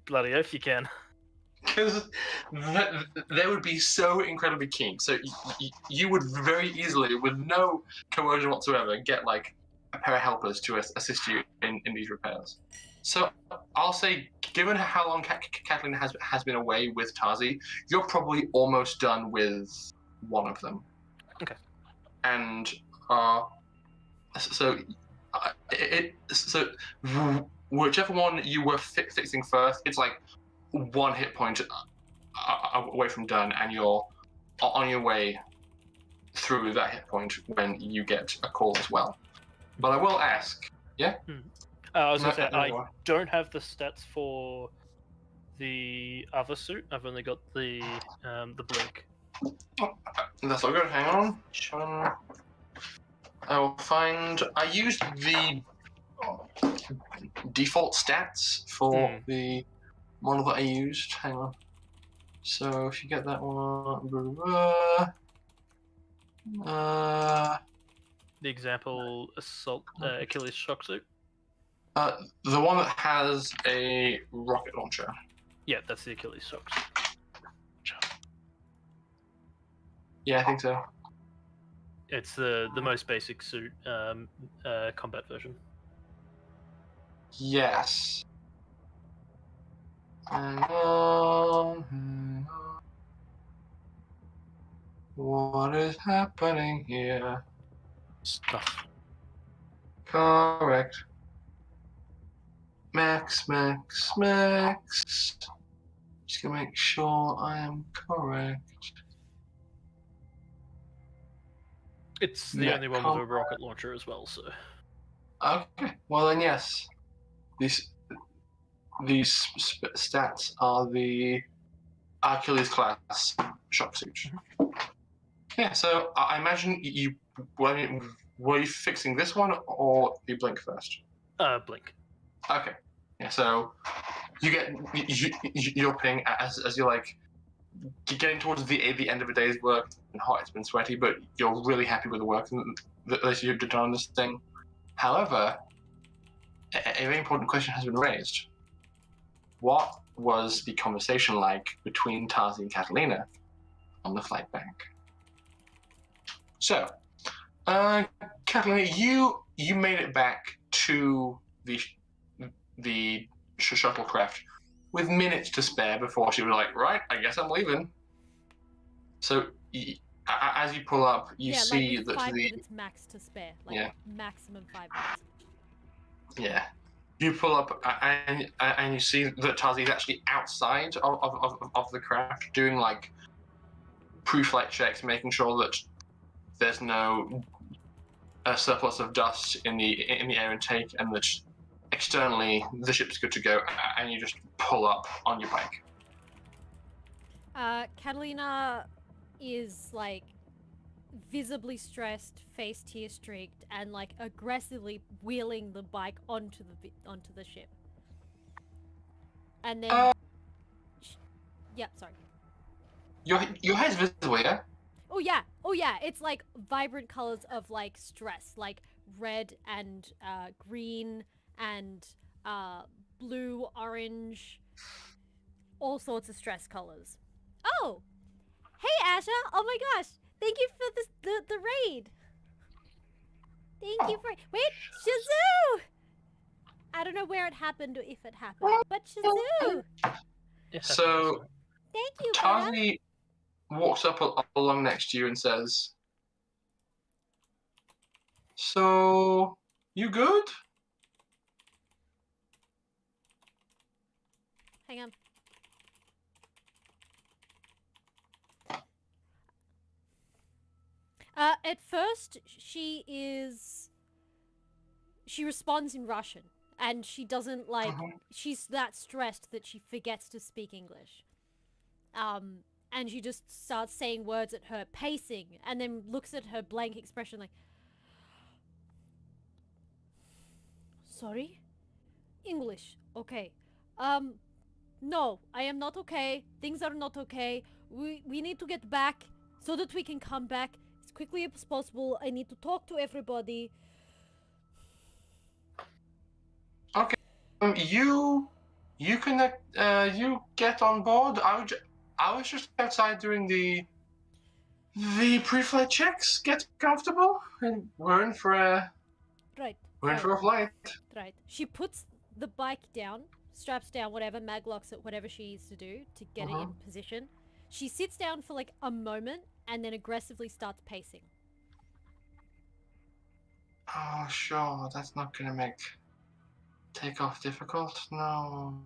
Bloody oath you can. Because they would be so incredibly keen. So you would very easily, with no coercion whatsoever, get like a pair of helpers to assist you in these repairs. So I'll say, given how long Kathleen has been away with Tazi, you're probably almost done with one of them. Okay. And so whichever one you were fixing first, it's like 1 hit point away from done, and you're on your way through that hit point when you get a call as well. But I will ask, yeah? I was going to say, I No. don't have the stats for the other suit. I've only got the blink. That's all good. Hang on. I will find. I used the default stats for the model that I used. Hang on. So if you get that one, The example assault Achilles shock suit. the one that has a rocket launcher. Yeah, that's the Achilles shock suit. Yeah, I think so. It's the most basic suit, combat version. Yes. Hang on. What is happening here? Stuff. Correct. Max. Just gonna make sure I am correct. It's the only one with a rocket launcher as well, so. Okay, well then yes. These stats are the Achilles class shock suit. Yeah, so I imagine you were you fixing this one or the blink first? Blink. Okay. Yeah, so you get your ping as you're like getting towards the end of a day's work. And hot, it's been sweaty, but you're really happy with the work that you've done on this thing. However, a very important question has been raised. What was the conversation like between Tazi and Catalina on the flight back? So, Catalina, you made it back to the shuttlecraft with minutes to spare before she was like, right, I guess I'm leaving. So as you pull up, you see like that 5 minutes max to spare. Like maximum 5 minutes. Yeah. You pull up and you see that Tazi is actually outside of the craft doing like pre-flight checks, making sure that there's no surplus of dust in the air intake, and that externally the ship's good to go. And you just pull up on your bike. Catalina is like visibly stressed, face tear streaked, and like aggressively wheeling the bike onto the ship. And then, sorry. Your head's visible, yeah? Oh yeah. It's like vibrant colors of like stress, like red and green and blue, orange, all sorts of stress colors. Oh, hey Asha! Oh my gosh! Thank you for the raid. Thank you for wait, Shazoo! I don't know where it happened or if it happened, but Shazoo! So, thank you, Tazi walks up along next to you and says, "So, you good?" Hang on. At first, she responds in Russian, and she doesn't like, she's that stressed that she forgets to speak English. And she just starts saying words at her, pacing, and then looks at her blank expression like, sorry? English, okay. No, I am not okay. Things are not okay. We need to get back so that we can come back as quickly as possible. I need to talk to everybody. Okay. You get on board. I was just outside doing the pre-flight checks. Get comfortable, and we're in for a flight. Right. She puts the bike down, straps down, whatever, mag locks it, whatever she needs to do to get it in position. She sits down for like a moment and then aggressively starts pacing. Oh, sure. That's not gonna make takeoff difficult. No.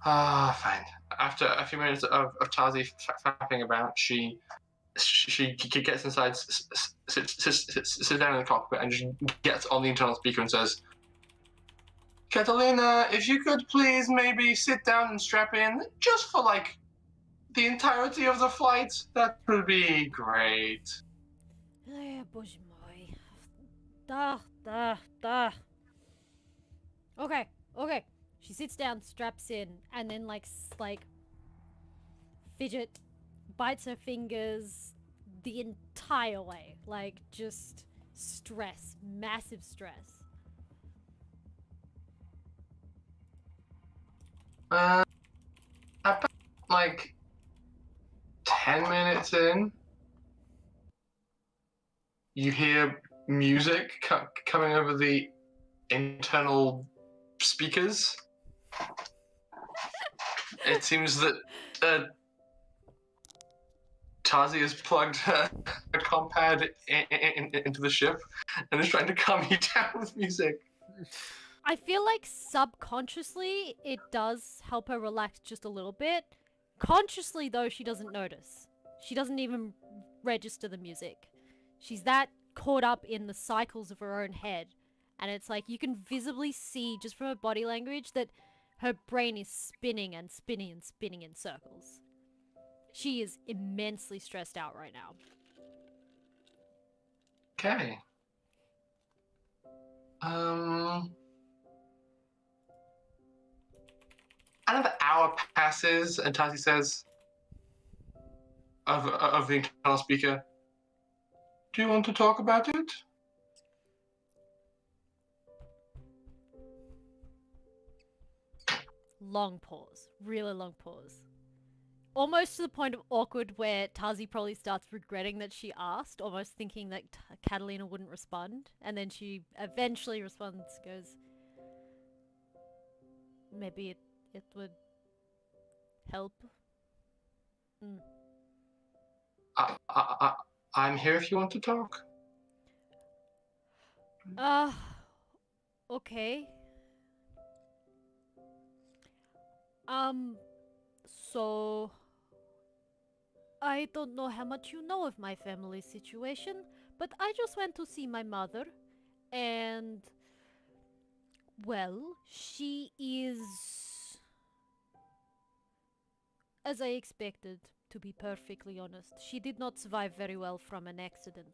Fine. After a few minutes of Tazi fapping about, she gets inside, sits down in the cockpit, and just gets on the internal speaker and says, "Catalina, if you could please maybe sit down and strap in, just for like the entirety of the flight, that would be great." Боже мой. Да. Okay. She sits down, straps in, and then like fidget, bites her fingers the entire way. Like just stress, massive stress. About like 10 minutes in, you hear music coming over the internal speakers. It seems that Tazi has plugged a compad into the ship and is trying to calm you down with music. I feel like subconsciously it does help her relax just a little bit. Consciously though, she doesn't notice. She doesn't even register the music. She's that caught up in the cycles of her own head. And it's like you can visibly see just from her body language that her brain is spinning and spinning and spinning in circles. She is immensely stressed out right now. Okay. Another hour passes, and Tazi says, of the internal speaker, "Do you want to talk about it?" Long pause. Really long pause. Almost to the point of awkward where Tazi probably starts regretting that she asked, almost thinking that Catalina wouldn't respond. And then she eventually responds, goes, maybe it would help. I'm here if you want to talk. Okay. So I don't know how much you know of my family situation, but I just went to see my mother, and well, she is, as I expected, to be perfectly honest. She did not survive very well from an accident.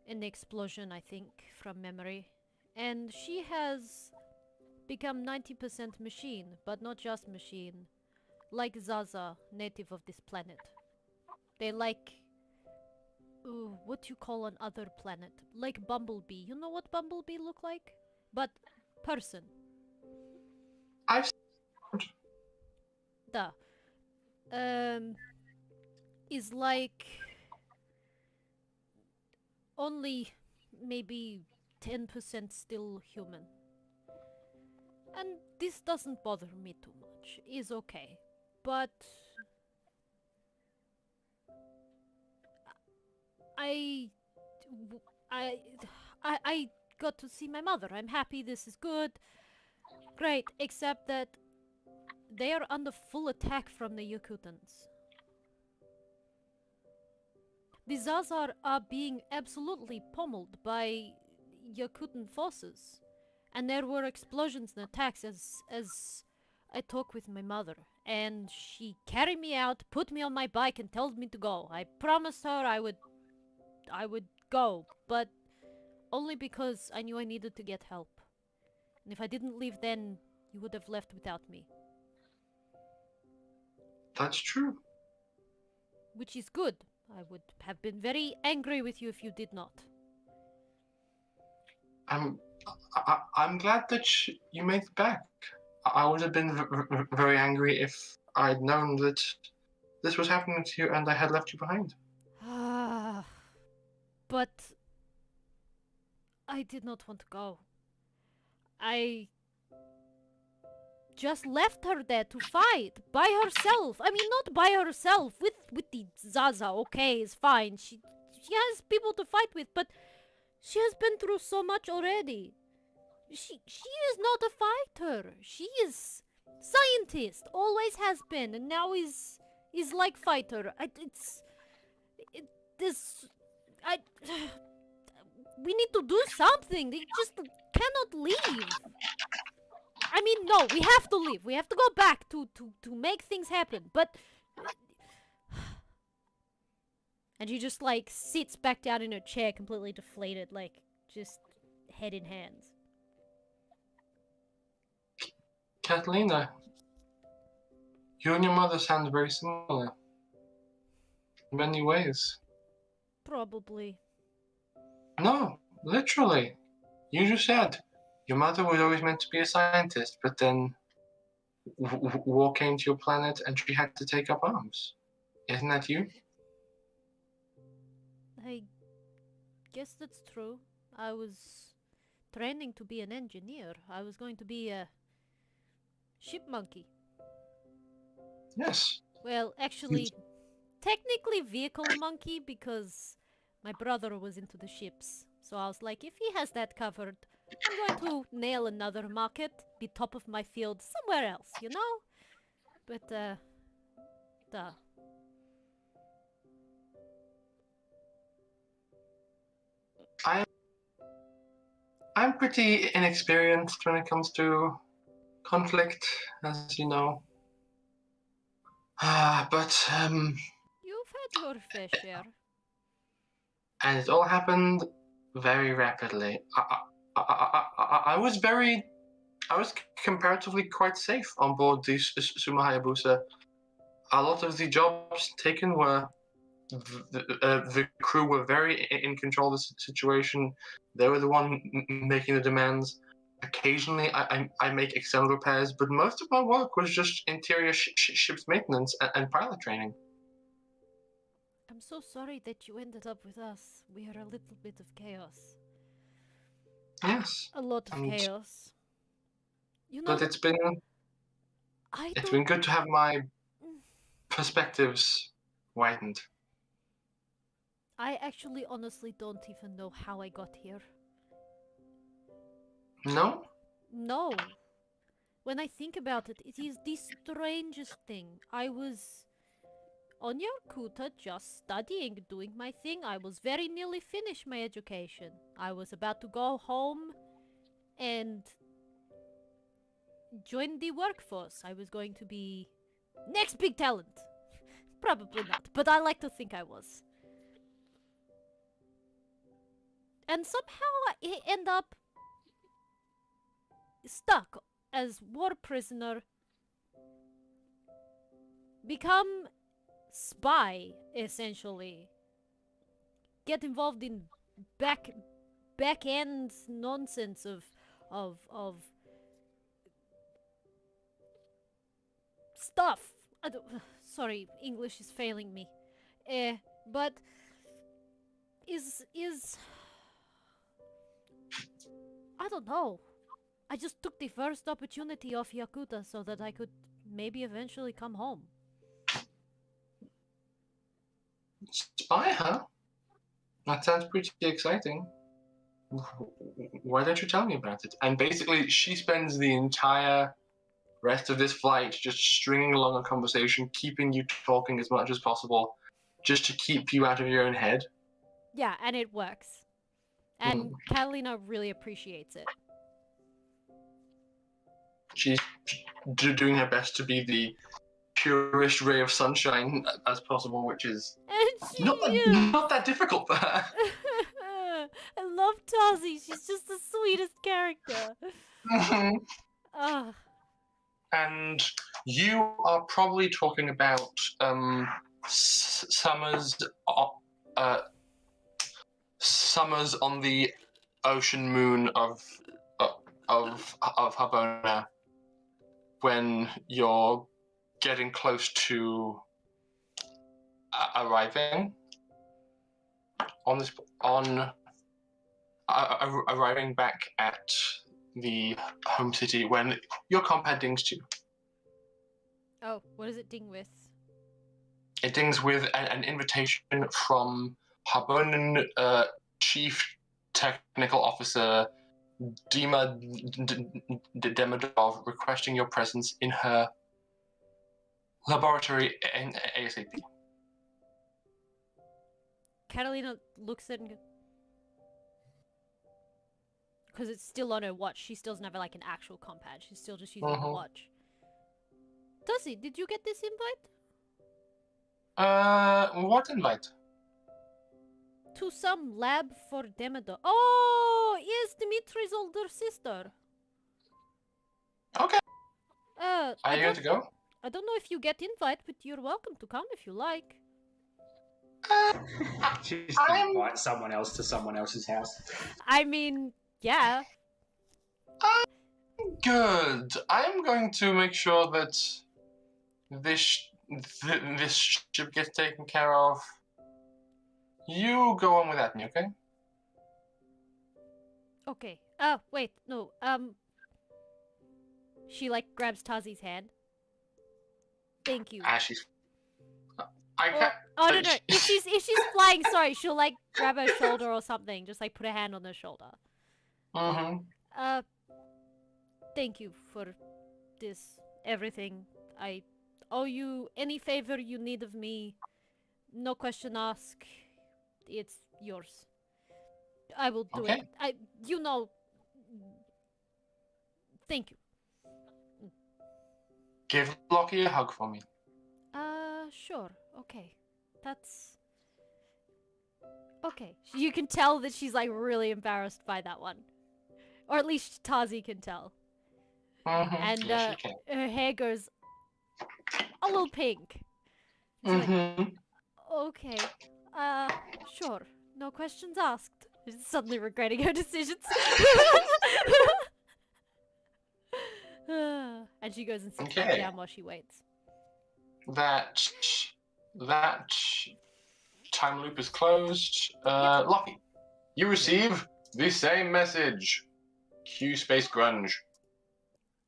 An explosion, I think, from memory. And she has become 90% machine, but not just machine. Like Zaza, native of this planet. They like... what you call an other planet. Like Bumblebee. You know what Bumblebee look like? But person. I've Duh. Is like... only maybe 10% still human. And this doesn't bother me too much. It's okay. But I got to see my mother. I'm happy, this is good. Great, except that they are under full attack from the Yakootans. The Zazar are being absolutely pummeled by Yakootan forces. And there were explosions and attacks as I talked with my mother. And she carried me out, put me on my bike and told me to go. I promised her I would go, but only because I knew I needed to get help. And if I didn't leave then, you would have left without me. That's true. Which is good. I would have been very angry with you if you did not. I'm glad that you made it back. I would have been very angry if I'd known that this was happening to you and I had left you behind. But I did not want to go. I just left her there to fight by herself. I mean, not by herself, with the Zaza. Okay, it's fine. She has people to fight with, but she has been through so much already. She is not a fighter. She is scientist, always has been, and now is like fighter. We need to do something. They just cannot leave. I mean, no, we have to leave. We have to go back to make things happen. But... and she just, like, sits back down in her chair completely deflated, like, just head in hands. Catalina, you and your mother sound very similar. In many ways. Probably. No, literally. You just said your mother was always meant to be a scientist, but then war came to your planet and she had to take up arms. Isn't that you? I guess that's true. I was training to be an engineer. I was going to be a ship monkey. Yes. Well, actually, technically vehicle monkey, because my brother was into the ships. So I was like, if he has that covered, I'm going to nail another market, be top of my field somewhere else, you know? But, duh. I'm pretty inexperienced when it comes to conflict, as you know. But You've had your fair share. And it all happened very rapidly. I was comparatively quite safe on board the Suma Hayabusa. A lot of the jobs taken were the crew were very in control of the situation. They were the one making the demands. Occasionally, I make external repairs, but most of my work was just interior ship's maintenance and pilot training. I'm so sorry that you ended up with us. We are a little bit of chaos. Yes. A lot of chaos. You know, But it's been good to have my perspectives widened. I actually honestly don't even know how I got here. No? No. When I think about it, it is the strangest thing. I was on Yakootah just studying, doing my thing. I was very nearly finished my education. I was about to go home and join the workforce. I was going to be next big talent. Probably not, but I like to think I was. And somehow I end up stuck as war prisoner, become spy essentially, get involved in back end nonsense of stuff. Sorry, English is failing me. But is I don't know. I just took the first opportunity off Yakootah so that I could maybe eventually come home. Spy, huh? That sounds pretty exciting. Why don't you tell me about it? And basically, she spends the entire rest of this flight just stringing along a conversation, keeping you talking as much as possible, just to keep you out of your own head. Yeah, and it works. And Catalina really appreciates it. She's doing her best to be the purest ray of sunshine as possible, which is not that difficult for her. I love Tazi. She's just the sweetest character. And you are probably talking about summers on the ocean moon of Harbona, when you're getting close to arriving arriving back at the home city when your compad dings too. Oh, what does it ding with? It dings with an invitation from Harbonan Chief Technical Officer Dima Demidov requesting your presence in her laboratory ASAP. Catalina looks at it and goes, because it's still on her watch. She still doesn't have like an actual compad. She's still just using the watch. Dusty, did you get this invite? What invite? To some lab for Demidov. Oh, yes, Dimitri's older sister. Okay. Are you going to go? I don't know if you get invite, but you're welcome to come if you like. She's gonna invite someone else to someone else's house. I mean, yeah. Good. I'm going to make sure that this ship gets taken care of. You go on without me, okay? Okay. Wait, no. She like grabs Tazi's hand. Thank you. She's. I can't. Oh no! If she's flying, sorry, she'll like grab her shoulder or something. Just like put a hand on her shoulder. Thank you for this everything. I owe you any favor you need of me. No question asked. It's yours. I will do it. Thank you. Give Lockie a hug for me. Sure. Okay. That's... Okay. You can tell that she's like really embarrassed by that one. Or at least Tazi can tell. And yes, her hair goes a little pink. Like, okay. Sure. No questions asked. She's suddenly regretting her decisions. And she goes and sits back down while she waits. That time loop is closed. Lockie, you receive the same message. Q space grunge.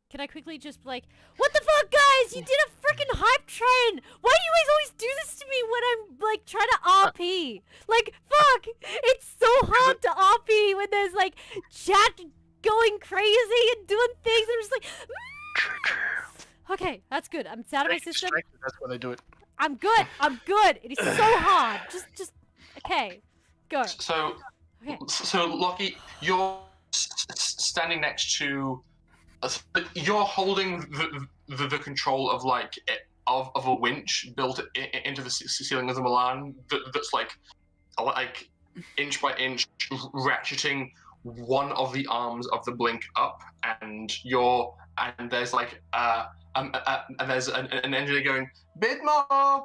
Can I quickly just be like, what the fuck, guys? You did a freaking hype train! Why do you guys always do this to me when I'm, like, trying to RP? Like, fuck! It's so hard to RP when there's, like, chat going crazy and doing things, and I'm just like, Okay, that's good. I'm out of my system. That's why they do it. I'm good. I'm good. It is so hard. Just, okay. Go. So, Okay. so Lockie, you're standing next to. You're holding the control of like of a winch built into the ceiling of the Milan that's like inch by inch ratcheting one of the arms of the blink up, and there's like and there's an engineer going bit more.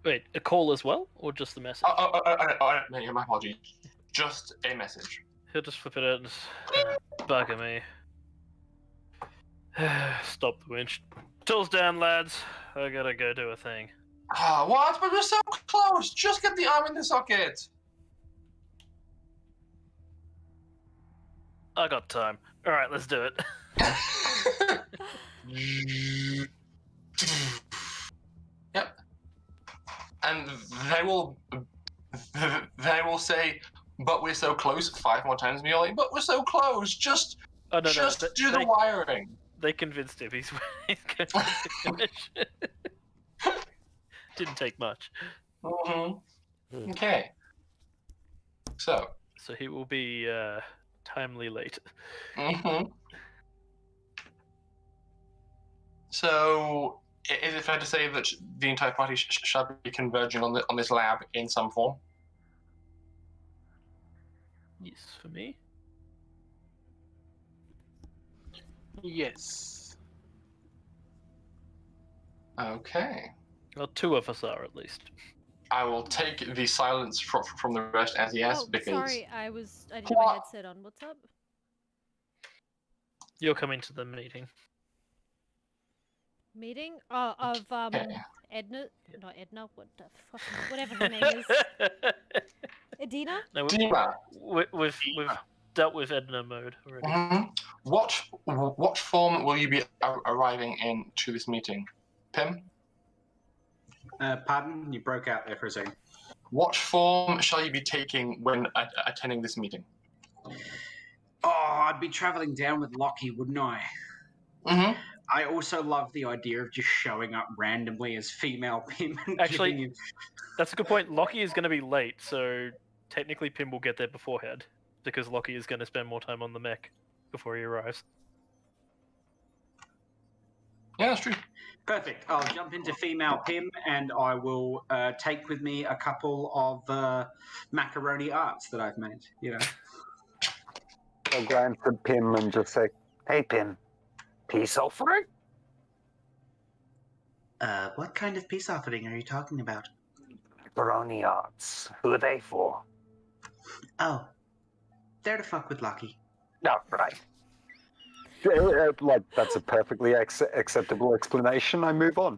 Wait, a call as well, or just the message? No, my apologies. Just a message. He'll just flip it out and bugger me. Stop the winch. Tools down, lads. I gotta go do a thing. What? But we're so close. Just get the arm in the socket. I got time. Alright, let's do it. Yep. And they will say, "But we're so close." 5 more times, Muley. But we're so close. Just do the wiring. They convinced him. He's going to finish. Didn't take much. Mm-hmm. Okay. So he will be timely late. Mm-hmm. So, is it fair to say that the entire party shall be converging on this lab in some form? Yes, for me. Yes. Okay. Well, 2 of us are at least. I will take the silence from the rest as yes, because... Sorry, I didn't have my headset on. What's up? You're coming to the meeting. Meeting? Of Okay. Edna? Not Edna, what the fuck? Whatever her name is. Edina? No, Dima. We've dealt with Edna mode already. Mm-hmm. What form will you be arriving in to this meeting? Pim? Pardon? You broke out there for a second. What form shall you be taking when attending this meeting? Oh, I'd be travelling down with Lockie, wouldn't I? Mm-hmm. I also love the idea of just showing up randomly as female Pim. And Actually, giving you... that's a good point. Lockie is going to be late, so technically Pim will get there beforehand, because Lockie is going to spend more time on the mech before he arrives. Yeah, that's true. Perfect. I'll jump into female Pim, and I will take with me a couple of macaroni arts that I've made. You know. I'll go into Pim and just say, Hey, Pim. Peace offering? What kind of peace offering are you talking about? Macaroni arts. Who are they for? Oh, they're to fuck with Lockie. No, right. like, that's a perfectly acceptable explanation. I move on.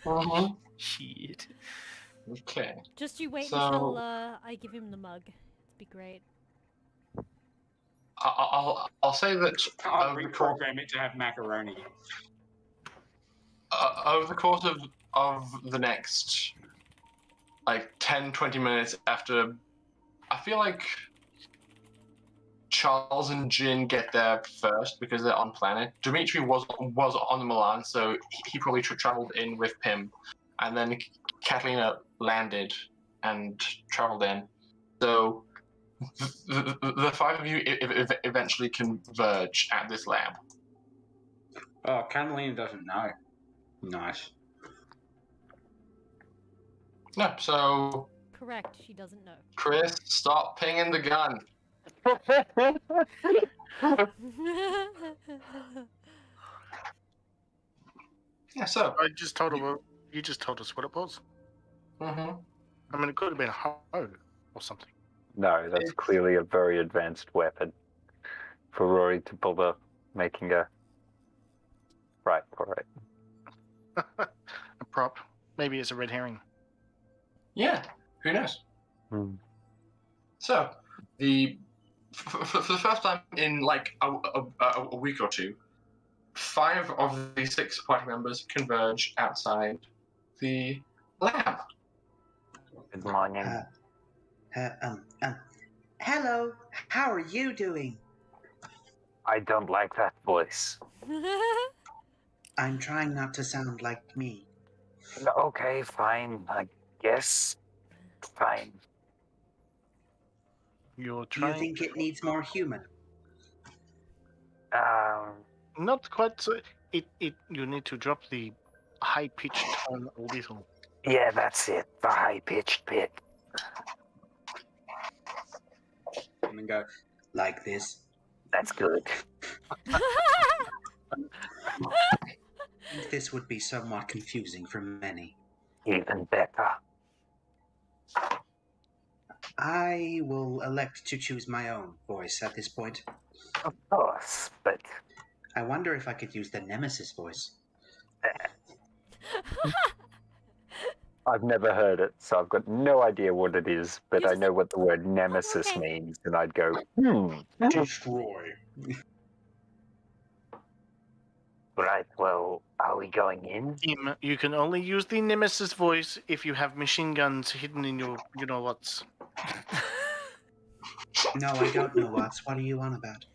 Mm-hmm. Shit. Okay. Just you wait So- until I give him the mug. It'd be great. I'll say that I'll over the course, reprogram it to have macaroni. over the course of the next like 10-20 minutes after, I feel like Charles and Jin get there first because they're on planet. Dimitri was on the Milan, so he probably traveled in with Pim, and then Catalina landed and traveled in. So the 5 of you eventually converge at this lab. Oh, Catalina doesn't know. Nice. No, so Correct, she doesn't know. Chris, stop pinging the gun. Yeah, so. I just told him. You just told us what it was. Mm-hmm. I mean, it could have been a hoe or something. No, that's clearly a very advanced weapon for Rory to bother making a... Right, alright. A prop. Maybe it's a red herring. Yeah, who knows? So, for the first time in like a week or two, 5 of the 6 party members converge outside the lab. Good morning. Hello, how are you doing? I don't like that voice. I'm trying not to sound like me. Okay, fine. I guess. Fine. You're Do you trying. think it needs more human? Not quite. So you need to drop the high pitched tone a little. Yeah, that's it. The high-pitched bit. And then go, like this. That's good. This would be somewhat confusing for many. Even better. I will elect to choose my own voice at this point. Of course, but I wonder if I could use the Nemesis voice. I've never heard it, so I've got no idea what it is, but I know what the word nemesis okay. means, and I'd go, Destroy. right, well, are we going in? You can only use the nemesis voice if you have machine guns hidden in your, you know what's. No, I don't know what are you on about?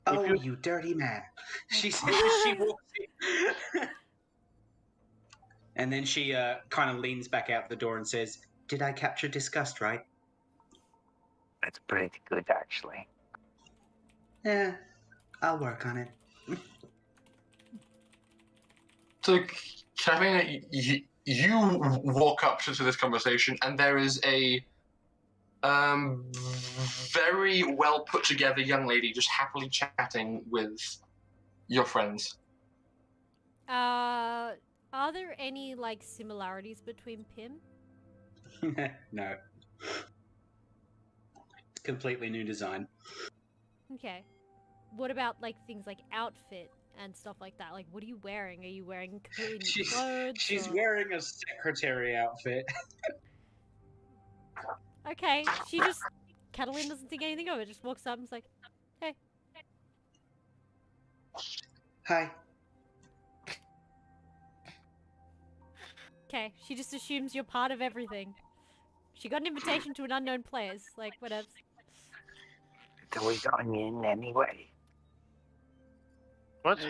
Oh, you dirty man. She says she walks in. And then she kind of leans back out the door and says, "Did I capture disgust right?" That's pretty good, actually. Yeah, I'll work on it. So, Kevin, you walk up to this conversation, and there is a very well put together young lady just happily chatting with your friends. Are there any like similarities between Pim? No. Completely new design. Okay. What about like things like outfit and stuff like that? Like, what are you wearing? Are you wearing completely new clothes? She's or- wearing a secretary outfit. Okay, she just Catalina doesn't think anything of it. Just walks up and's like, "Hey." Hi. Okay, she just assumes you're part of everything. She got an invitation to an unknown place. Like, whatever. Are we going in anyway? What?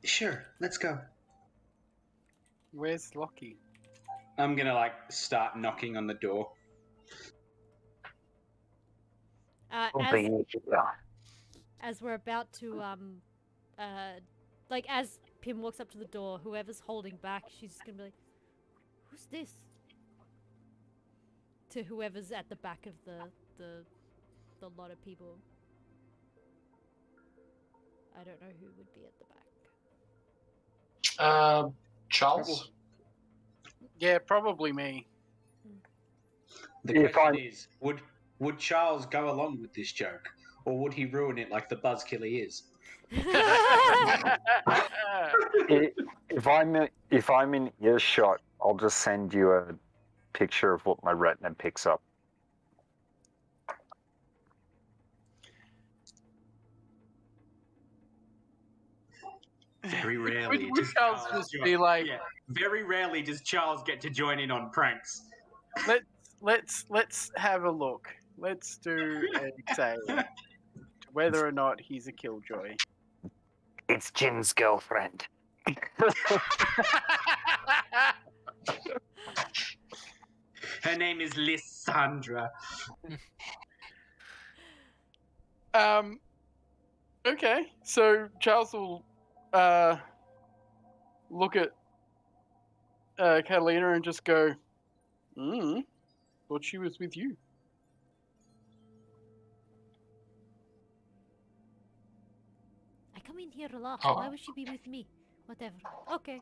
Sure, let's go. Where's Lockie? I'm gonna like start knocking on the door. As we're about to like as Pim walks up to the door, whoever's holding back, she's just gonna be like, "Who's this?" To whoever's at the back of the lot of people. I don't know who would be at the back. Charles? Yeah, probably me. The question is, would Charles go along with this joke, or would he ruin it like the buzzkill he is? if I'm in earshot, I'll just send you a picture of what my retina picks up. Very rarely Would Charles just be like, very rarely does Charles get to join in on pranks. let's have a look. Let's do a say whether or not he's a killjoy. It's Jin's girlfriend. Her name is Lissandra. Okay, so Charles will look at Catalina and just go, thought she was with you. I come in here a lot. Oh. Why would she be with me? Whatever. Okay.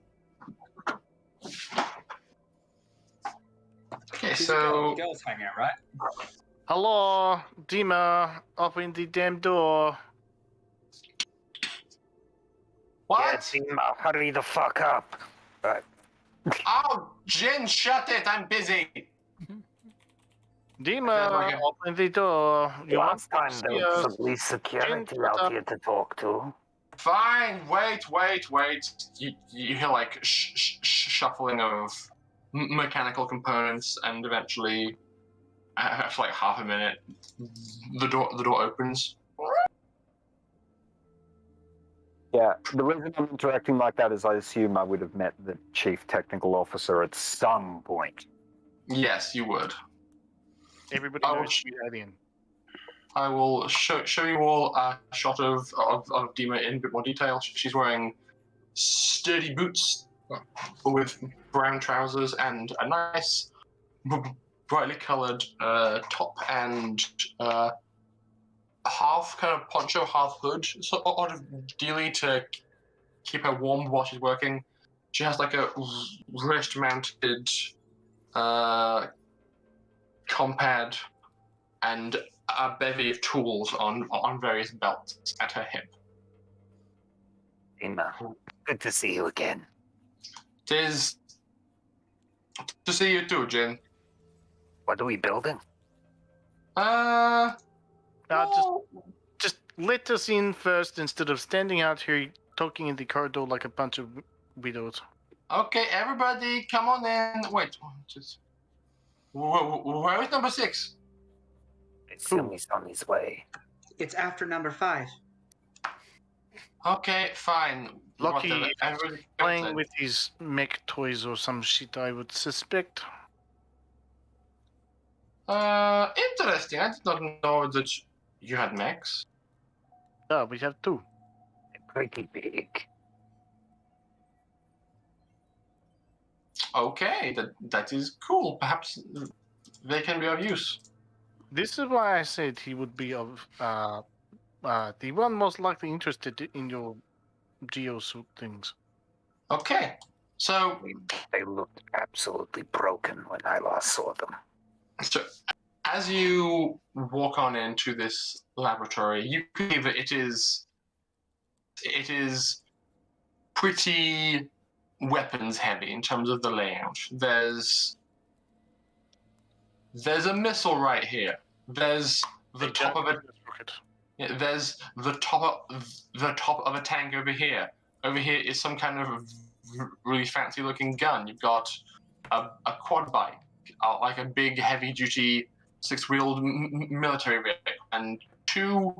Okay, so Girls hang out, right? Hello, Dima, open the damn door. what? Yeah, Dima, hurry the fuck up. Oh, Jin, shut it! I'm busy. Dima, open the door. You want Last time to there see was us? at least security Jin, shut out up. here to talk to. Fine. Wait. You hear like shuffling of mechanical components, and eventually, after like half a minute, the door opens. Yeah, the reason I'm interacting like that is I assume I would have met the chief technical officer at some point. Yes, you would. Everybody I will knows you alien. I will show you all a shot of Dima in a bit more detail. She's wearing sturdy boots with brown trousers and a nice, brightly coloured top and half kind of poncho, half hood sort of dealy to keep her warm while she's working. She has like a wrist-mounted compad and a bevy of tools on various belts at her hip. Emma, good to see you again. Tis to see you too, Jin. What are we building? Just let us in first instead of standing out here talking in the corridor like a bunch of widows. Okay, everybody, come on in. Wait, where is number 6? I assume he's on his way. It's after number 5. Okay, fine. Lucky Everybody playing with his mech toys or some shit, I would suspect. Interesting. I did not know that you had mechs. Yeah, we have 2. Pretty big. Okay, that is cool. Perhaps they can be of use. This is why I said he would be of the one most likely interested in your geosuit things. Okay, so They looked absolutely broken when I last saw them. So, as you walk on into this laboratory, you can see that it is pretty weapons heavy in terms of the layout. There's a missile right here. There's the top of a there's the top of a tank over here. Over here is some kind of really fancy looking gun. You've got a quad bike. Like a big heavy-duty 6-wheeled military vehicle, and 2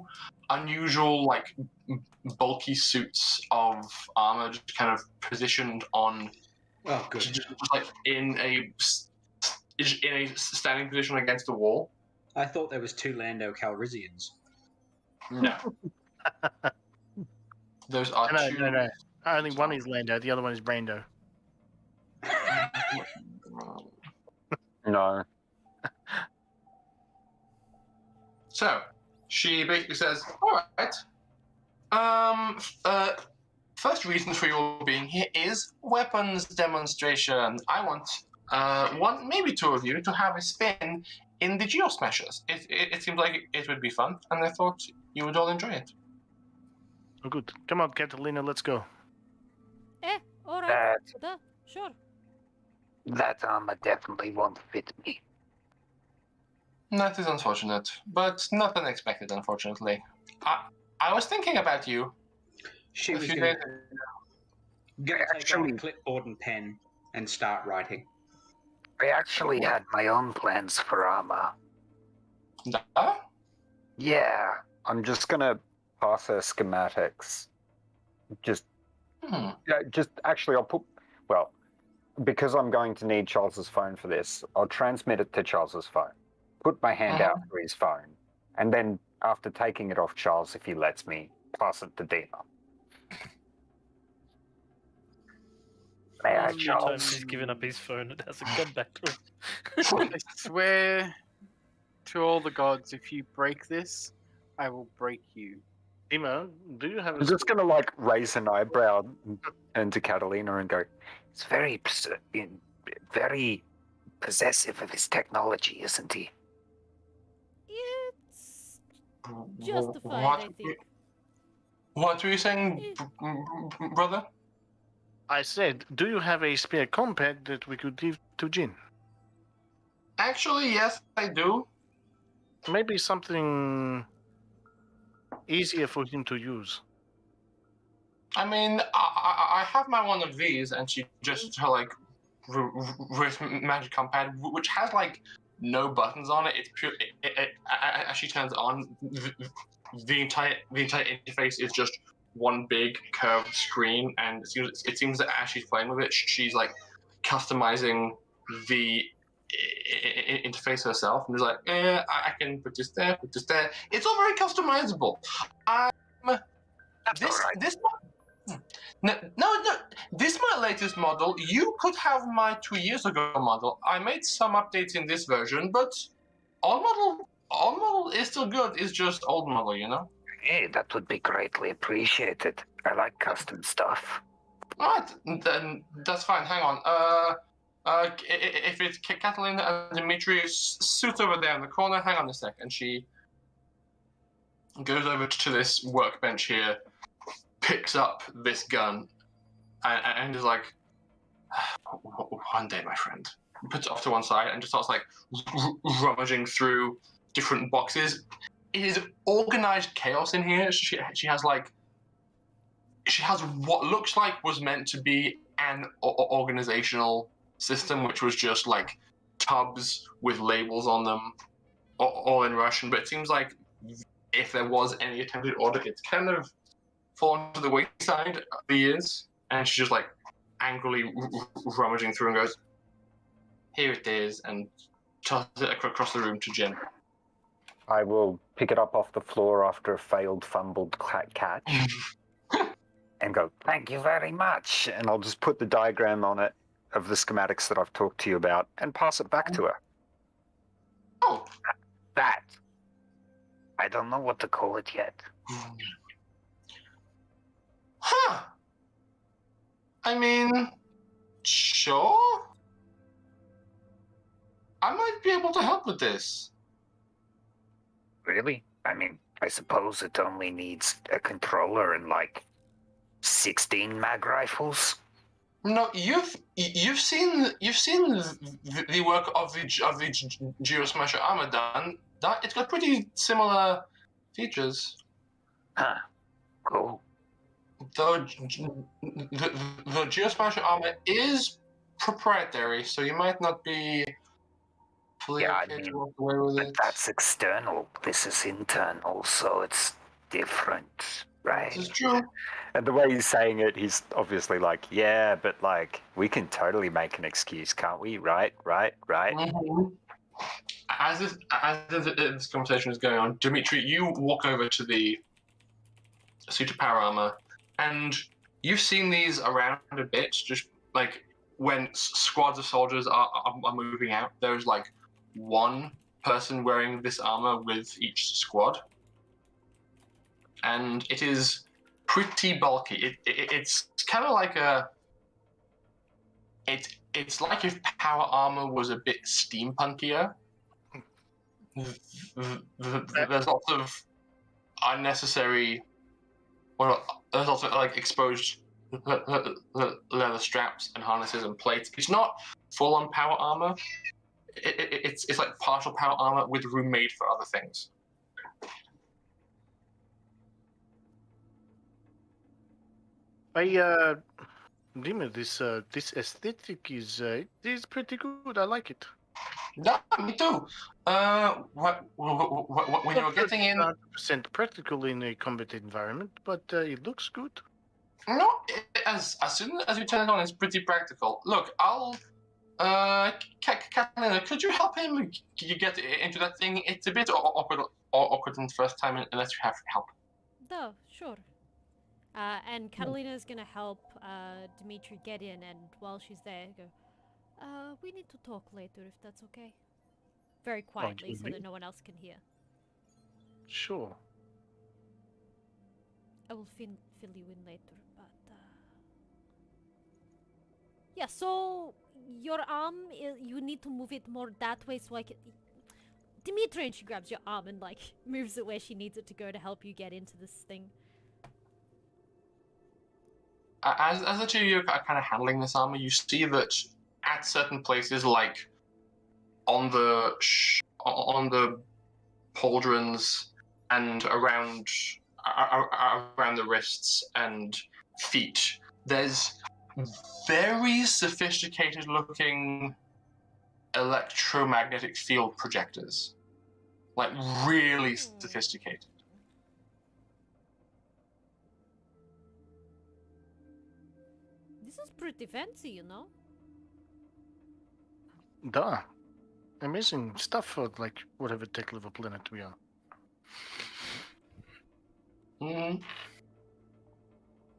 unusual, like, bulky suits of armor just kind of positioned on, just like in a standing position against the wall. I thought there was 2 Lando Calrissians. No. Those are No, 2... no. Only one is Lando, the other one is Brando. No. So, she basically says, all right, first reason for you being here is weapons demonstration. I want one, maybe 2 of you to have a spin in the Geosmashers. It seems like it would be fun, and I thought you would all enjoy it. Oh, good. Come on, Catalina, let's go. All right. Sure. That armor definitely won't fit me. That is unfortunate, but not unexpected, unfortunately. I was thinking about you. She was going to take out a clipboard and pen and start writing. I actually had my own plans for armor. No? Yeah. I'm just gonna pass her schematics. Actually, I'll put, well, because I'm going to need Charles's phone for this, I'll transmit it to Charles's phone. Put my hand out for his phone. And then, after taking it off Charles, if he lets me, pass it to Dima. May I, Charles? He's given up his phone, it hasn't gone back to him. I swear to all the gods, if you break this, I will break you. Dima, do you have I'm just gonna, raise an eyebrow and to Catalina and go, He's very possessive of his technology, isn't he? It's justified, I think. What were you saying, brother? I said, do you have a spare compad that we could give to Jin? Actually, yes, I do. Maybe something easier for him to use. I mean, I have my one of these, and she just her like wrist magic compad, which has like no buttons on it. It's pure. As she turns on, the entire interface is just one big curved screen, and it seems that as she's playing with it, she's like customizing the interface herself, and is like, I can put this there, put this there. It's all very customizable. This no, this my latest model. You could have my 2 years ago model. I made some updates in this version, but old model is still good. It's just old model, you know. Hey, that would be greatly appreciated. I like custom stuff. Right, then that's fine. Hang on. If it's Catalina and Demetrius, suit over there in the corner. Hang on a sec, and she goes over to this workbench here, picks up this gun, and is like, one day, my friend. Puts it off to one side and just starts like rummaging through different boxes. It is organized chaos in here. She has what looks like was meant to be an organizational system, which was just like tubs with labels on them, all in Russian. But it seems like if there was any attempted order, it's kind of fallen to the wayside of the years. And she's just like angrily rummaging through and goes, "Here it is," and tosses it across the room to Jim. I will pick it up off the floor after a failed fumbled catch and go, "Thank you very much." And I'll just put the diagram on it of the schematics that I've talked to you about and pass it back to her. Oh, That. I don't know what to call it yet. Huh. I mean, sure. I might be able to help with this. Really? I mean, I suppose it only needs a controller and like 16 mag rifles. No, you've seen the work of the Geosmasher armor done. It's got pretty similar features. Huh. Cool. Though the Geosmasher armor is proprietary, so you might not be fully okay to walk away with it. That's external. This is internal, so it's different, right? This is true. And the way he's saying it, he's obviously like, yeah, but like, we can totally make an excuse, can't we? Right? Mm-hmm. As this conversation is going on, Dimitri, you walk over to the suit of power armor, and you've seen these around a bit, just like when squads of soldiers are moving out, there's like one person wearing this armor with each squad. And it is pretty bulky. It's kind of like it's like if power armor was a bit steampunkier. There's lots of unnecessary, there's lots of like exposed leather straps and harnesses and plates. It's not full-on power armor. It's like partial power armor with room made for other things. Dimmer, this aesthetic is pretty good. I like it. Yeah, me too. When you were getting in, 100% practical in a combat environment, but it looks good. No, as soon as you turn it on, it's pretty practical. Look, I'll. Catalina, could you help him get into that thing? It's a bit awkward in the first time unless you have help. No, sure. And Catalina is gonna help Dimitri get in, and while she's there, go, we need to talk later if that's okay. Very quietly so that no one else can hear. Sure. I will fill you in later, but yeah, so your arm, you need to move it more that way so I can... Dimitri, and she grabs your arm and like moves it where she needs it to go to help you get into this thing. as the two of you are kind of handling this armor, you see that at certain places, like on the pauldrons and around the wrists and feet, there's very sophisticated looking electromagnetic field projectors, like really sophisticated. This is pretty fancy, you know? Duh. Amazing stuff for, like, whatever tech level planet we are.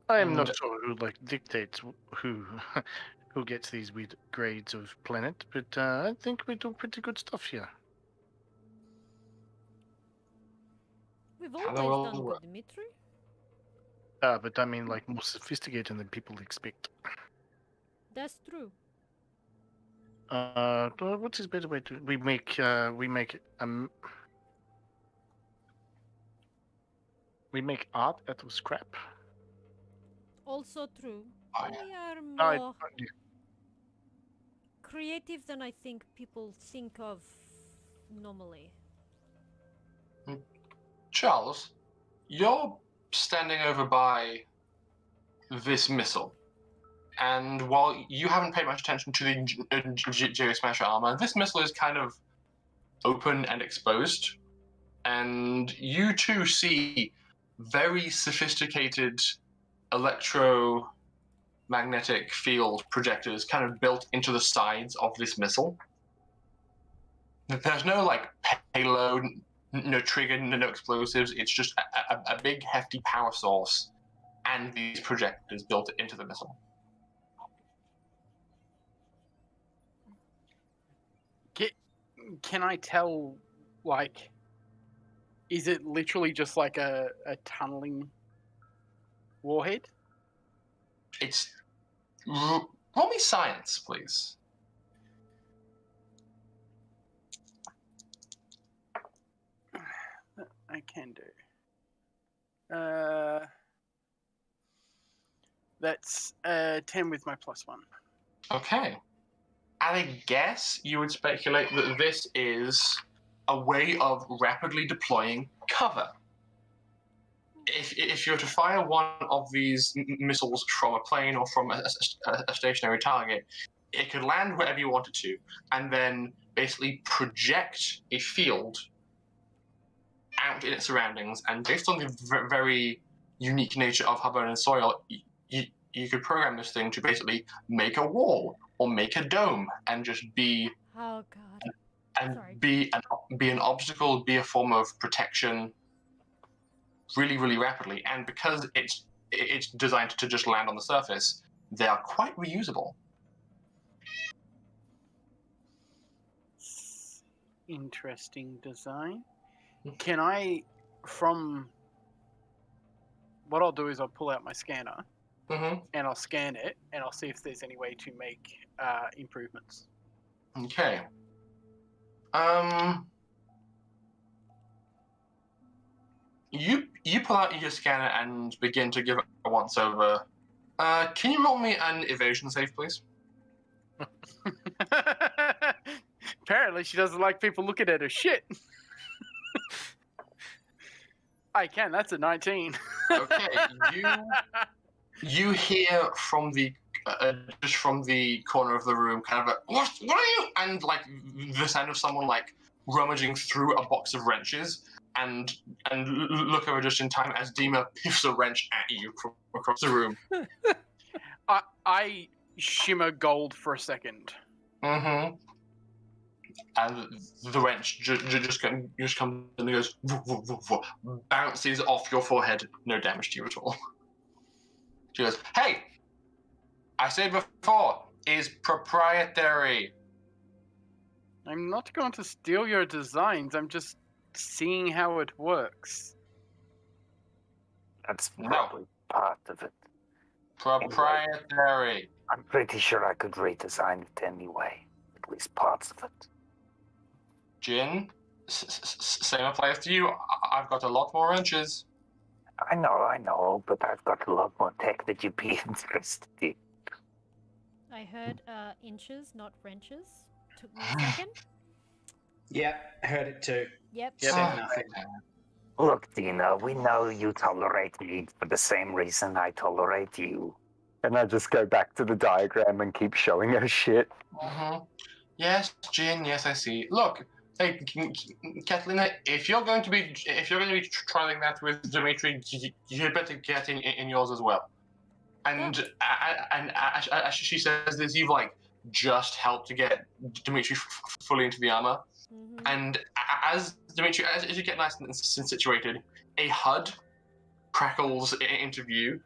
I am not sure who, like, dictates who who gets these weird grades of planet, but I think we do pretty good stuff here. We've always done good, Dimitri. But I mean, like, more sophisticated than people expect. That's true. What's his better way to? We make art out of scrap. Also true. Oh, yeah. We are more creative than I think people think of normally. Charles, you're standing over by this missile, and while you haven't paid much attention to the Geosmasher armor, this missile is kind of open and exposed, and you too see very sophisticated electromagnetic field projectors kind of built into the sides of this missile. There's no like payload, no trigger, no explosives. It's just a big hefty power source and these projectors built into the missile. Can I tell, like, is it literally just like a tunneling warhead? It's... Roll me science, please. I can do. That's 10 with my +1. Okay. At a guess, you would speculate that this is a way of rapidly deploying cover. If you were to fire one of these missiles from a plane or from a stationary target, it could land wherever you want it to, and then basically project a field out in its surroundings. And based on the very unique nature of Harbonan soil, you could program this thing to basically make a wall or make a dome and just be be an obstacle, be a form of protection really, really rapidly. And because it's designed to just land on the surface, they are quite reusable. Interesting design. Can I, from what I'll do is I'll pull out my scanner and I'll scan it and I'll see if there's any way to make improvements. Okay. You pull out your scanner and begin to give it a once over. Can you roll me an evasion save, please? Apparently she doesn't like people looking at her shit. I can, that's a 19. Okay, you hear from the just from the corner of the room kind of a, what are you? And like the sound of someone like rummaging through a box of wrenches, and look over just in time as Dima piffs a wrench at you from across the room. I shimmer gold for a second. Mm-hmm. And the wrench just comes and it goes, bounces off your forehead. No damage to you at all. She goes, hey, I said before, is proprietary. I'm not going to steal your designs. I'm just seeing how it works. That's probably part of it. Proprietary. Anyway, I'm pretty sure I could redesign it anyway. At least parts of it. Jin, same applies to you. I've got a lot more wrenches. I know, but I've got a lot more tech that you'd be interested in. I heard inches, not wrenches. Took me a second. Yep, heard it too. Yep. Said nothing. Look, Dina, we know you tolerate me for the same reason I tolerate you. And I just go back to the diagram and keep showing her shit. Yes, Jin. Yes, I see. Look, hey, Catalina, if you're going to be trying that with Dimitri, you better get in yours as well. And as she says this, you've like just helped to get Dimitri fully into the armor. And as Dimitri, as you get nice and situated, a HUD crackles into view,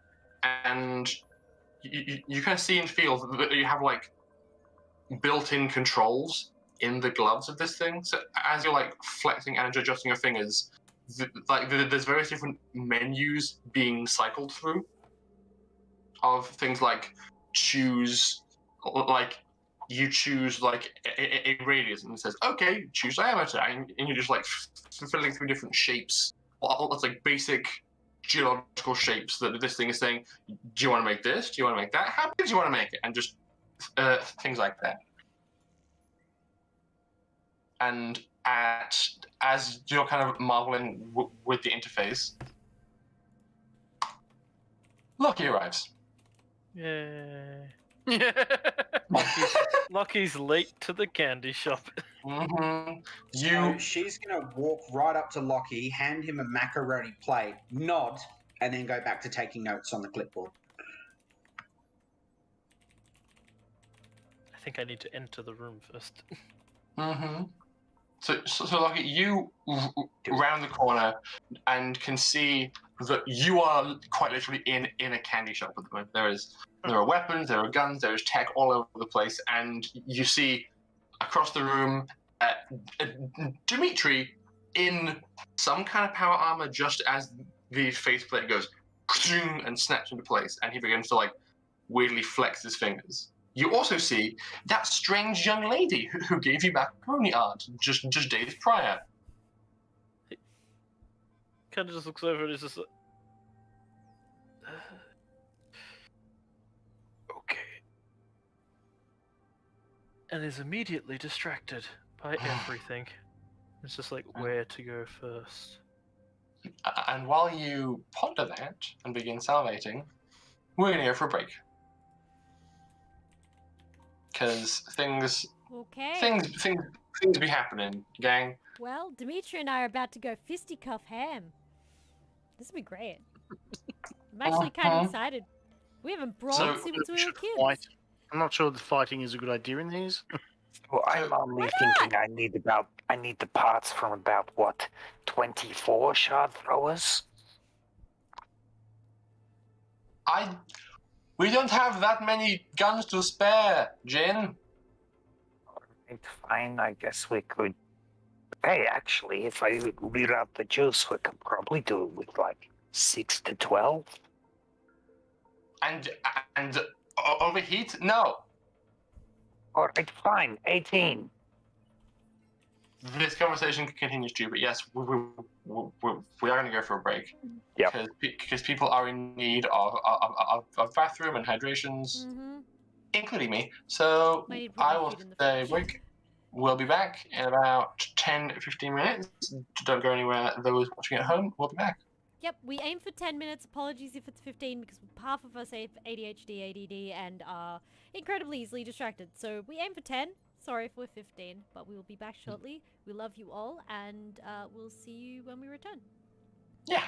and you kind of see and feel that you have like built-in controls in the gloves of this thing. So as you're like flexing and adjusting your fingers, there's various different menus being cycled through of things like choose, like you choose like a radius, and it says, okay, choose diameter, and you're just like filling through different shapes. That's like basic geological shapes that this thing is saying, do you want to make this? Do you want to make that? How big do you want to make it? And just things like that. And as you're kind of marveling with the interface, Lucky arrives. Yeah. Lucky's late to the candy shop. So she's going to walk right up to Lockie, hand him a macaroni plate, nod, and then go back to taking notes on the clipboard. I think I need to enter the room first. So Lucky, you round the corner and can see that you are quite literally in a candy shop at the moment. There are weapons, there are guns, there is tech all over the place, and you see across the room Dimitri in some kind of power armor, just as the faceplate goes and snaps into place, and he begins to like weirdly flex his fingers. You also see that strange young lady who gave you macaroni art just days prior. Kind of just looks over and is just like, okay. And is immediately distracted by everything. It's just like where to go first. And while you ponder that and begin salivating, we're going to go for a break. Because things be happening, gang. Well, Dimitri and I are about to go fisticuff ham. This will be great. I'm actually kind of excited. We haven't brawled since we were kids. I'm not sure the fighting is a good idea in these. Well, I'm only thinking I need the parts from about, 24 shard throwers? We don't have that many guns to spare, Jin. Alright, fine, I guess we could... Hey, actually, if I read out the juice, we could probably do it with, 6 to 12. And overheat? No. Alright, fine, 18. This conversation continues too, but yes, we are going to go for a break. Yeah. Because people are in need of bathroom and hydrations, including me. So I will say break. We'll be back in about 10-15 minutes. Don't go anywhere. Those watching at home, we'll be back. Yep, we aim for 10 minutes. Apologies if it's 15 because half of us have ADHD, ADD, and are incredibly easily distracted. So we aim for 10. Sorry if we're 15, but we will be back shortly. We love you all, and we'll see you when we return. Yeah.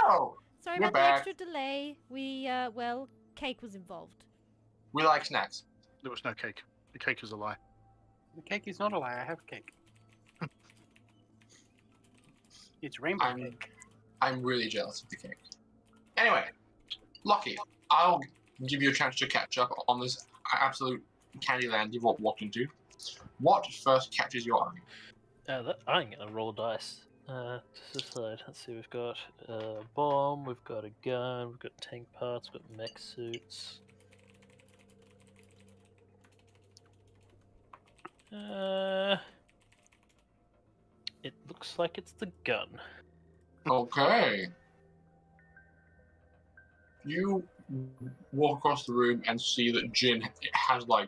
Oh, Sorry we're about back. the extra delay. We, well, cake was involved. We like snacks. There was no cake. The cake is a lie. The cake is not a lie. I have cake. It's rainbow cake. I'm really jealous of the cake. Anyway, Lucky, I'll give you a chance to catch up on this absolute Candyland you've walked into. What first catches your eye? I'm gonna roll dice. To decide. Let's see. We've got a bomb. We've got a gun. We've got tank parts. We've got mech suits. It looks like it's the gun. Okay. You walk across the room and see that Jin has a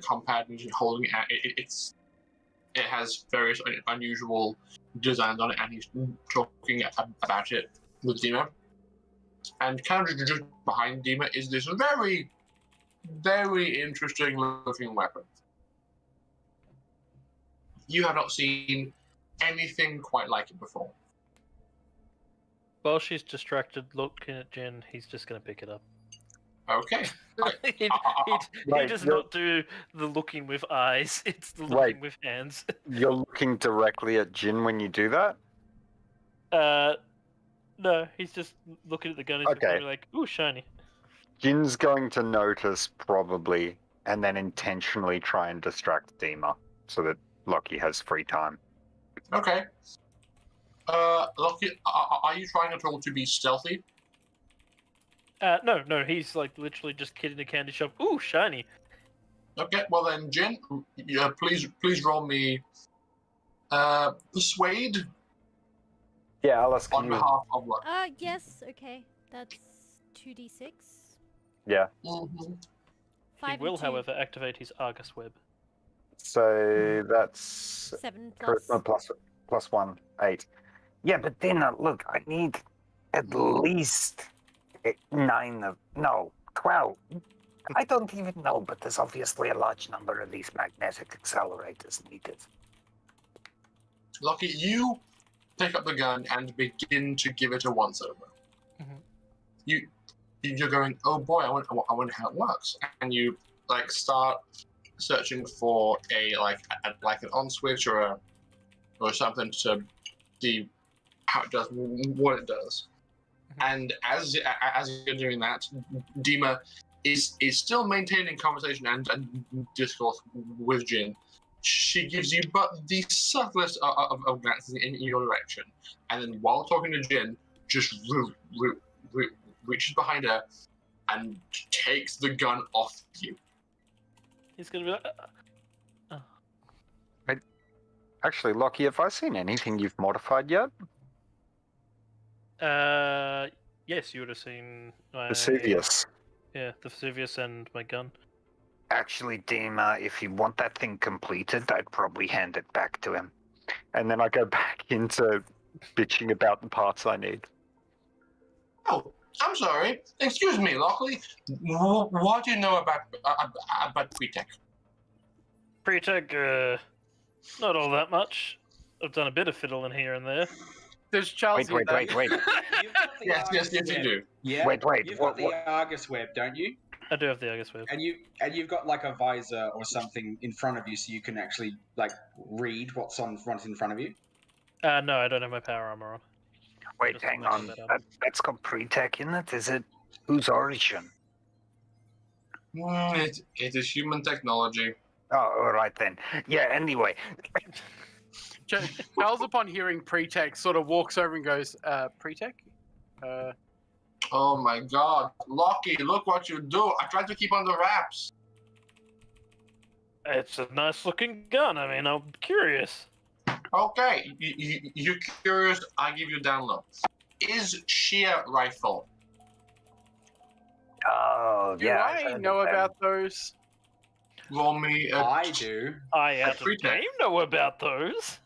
compad and he's holding it. It has various unusual designs on it, and he's talking about it with Dima. And kind of just behind Dima is this very, very interesting looking weapon. You have not seen anything quite like it before. While she's distracted looking at Jen, he's just gonna pick it up. Okay. he does not do the looking with eyes, it's the looking with hands. You're looking directly at Jin when you do that? No, he's just looking at the gun. He's probably like, ooh, shiny. Jin's going to notice probably, and then intentionally try and distract Dima so that Lockie has free time. Okay. Lockie, are you trying at all to be stealthy? No, he's like literally just kidding the candy shop. Ooh, shiny. Okay, well then, Jin, please roll me persuade. Yeah, Alice, can on behalf of what? Yes, okay. That's 2d6. Yeah. Mm-hmm. He will, however, activate his Argus web. So that's 7 plus. Charisma plus 1, 8. Yeah, but then look, I need at least 12. I don't even know, but there's obviously a large number of these magnetic accelerators needed. Lockie, you pick up the gun and begin to give it a once-over. Mm-hmm. You're going, oh boy, I wonder how it works, and you start searching for an on switch or something to see how it does what it does. And as you're doing that, Dima is still maintaining conversation and discourse with Jin. She gives you but the subtlest of glances in your direction, and then while talking to Jin, just reaches behind her and takes the gun off you. He's gonna be like, Actually, Lockie, have I seen anything you've modified yet? Yes, you would have seen my... Vesuvius. Yeah, the Vesuvius and my gun. Actually, Dima, if you want that thing completed, I'd probably hand it back to him. And then I go back into bitching about the parts I need. Oh, I'm sorry. Excuse me, Lockley. What do you know about Pretech? Pretech, not all that much. I've done a bit of fiddling here and there. There's Charles. Wait. Yes, you do. Yeah. Wait. You've got the Argus web, don't you? I do have the Argus web. And you've got like a visor or something in front of you, so you can actually read what's in front of you. No, I don't have my power armor on. Wait, Just hang mention on. that That's got pre-tech in it? Is it? Whose origin? It is human technology. Oh, all right then. Yeah, anyway. Charles, upon hearing Pretech, sort of walks over and goes, Pretech? Oh my god. Lockie, look what you do. I tried to keep under wraps. It's a nice looking gun. I mean, I'm curious. Okay, you're curious, I give you a download. Is sheer rifle? Oh, Do yeah. I know about those? Roll me I do. I out of Pretech. game know about those.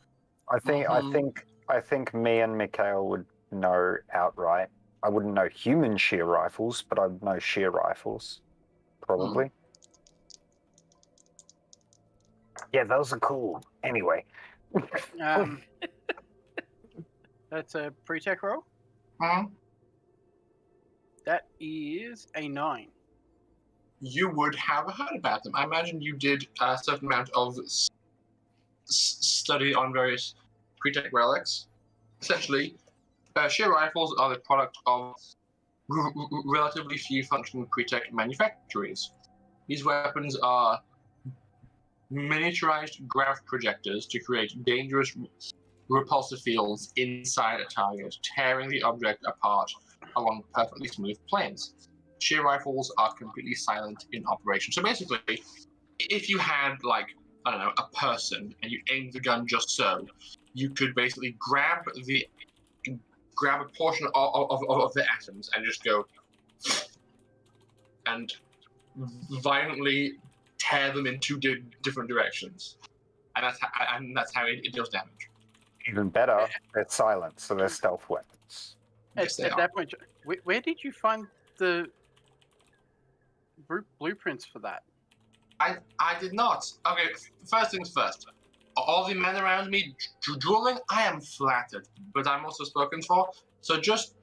I think me and Mikhail would know outright. I wouldn't know human shear rifles, but I'd know shear rifles. Probably. Yeah, those are cool. Anyway. That's a pre-tech roll. Hmm? That is a 9. You would have heard about them. I imagine you did a certain amount of study on various pre-tech relics. Essentially, shear rifles are the product of relatively few functional pre-tech manufactories. These weapons are miniaturized grav projectors to create dangerous repulsive fields inside a target, tearing the object apart along perfectly smooth planes. Shear rifles are completely silent in operation. So basically, if you had, like, I don't know, a person and you aimed the gun just so, you could basically grab a portion of the atoms and just go and violently tear them in two different directions. And that's how it deals damage. Even better, they're silent, so they're stealth weapons. Yes, they At are. that point, where did you find the blueprints for that? I did not. Okay, first things first. All the men around me drooling, I am flattered, but I'm also spoken for. So just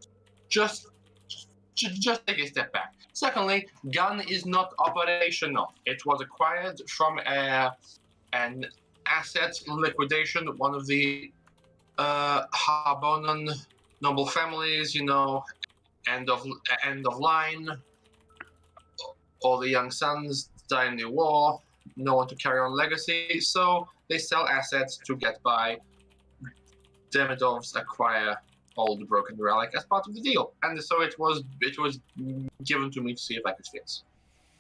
take a step back. Secondly, gun is not operational. It was acquired from an asset liquidation. One of the Harbonan noble families, you know, end of line. All the young sons die in the war. No one to carry on legacy, so they sell assets to get by. Demidovs acquire old broken relic as part of the deal, and so it was given to me to see if I could fix.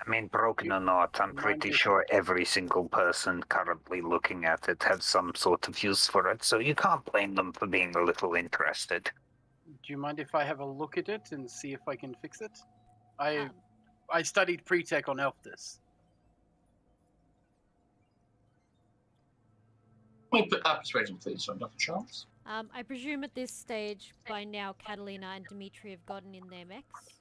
I mean, broken or not, I'm pretty sure every single person currently looking at it has some sort of use for it, so you can't blame them for being a little interested. Do you mind if I have a look at it and see if I can fix it? I studied pre-tech on Elftis. Let me put persuasion, please, on Dr. Charles. I presume at this stage, by now, Catalina and Dimitri have gotten in their mechs.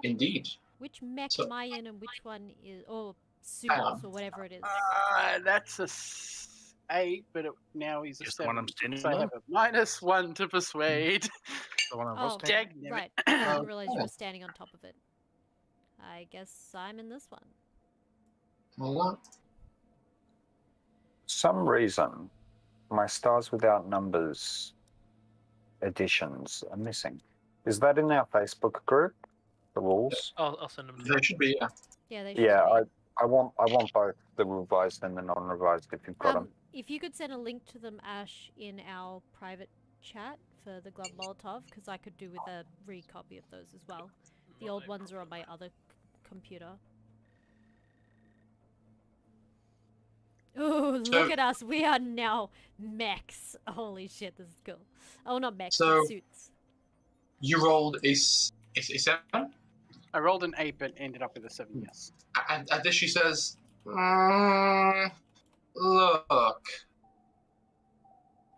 Indeed. Which mech am I in and which one is... or suits, or whatever it is. That's a 8, but now he's a Just 7. the one I'm standing So I have a -1 to persuade. The one I was Oh, standing. right. I didn't realize you were standing on top of it. I guess I'm in this one. What? Some reason, my Stars Without Numbers editions are missing. Is that in our Facebook group? The rules? I'll send them to They you. should be, yeah. Yeah, they should Yeah, be. I want both the revised and the non-revised if you've got them. If you could send a link to them, Ash, in our private chat for the Glove Molotov, because I could do with a recopy of those as well. The old ones are on my other computer. Ooh, look at us. We are now mechs. Holy shit, this is cool. Oh, not mechs, but suits. You rolled a 7? I rolled an 8, but ended up with a 7, yes. And then she says, look,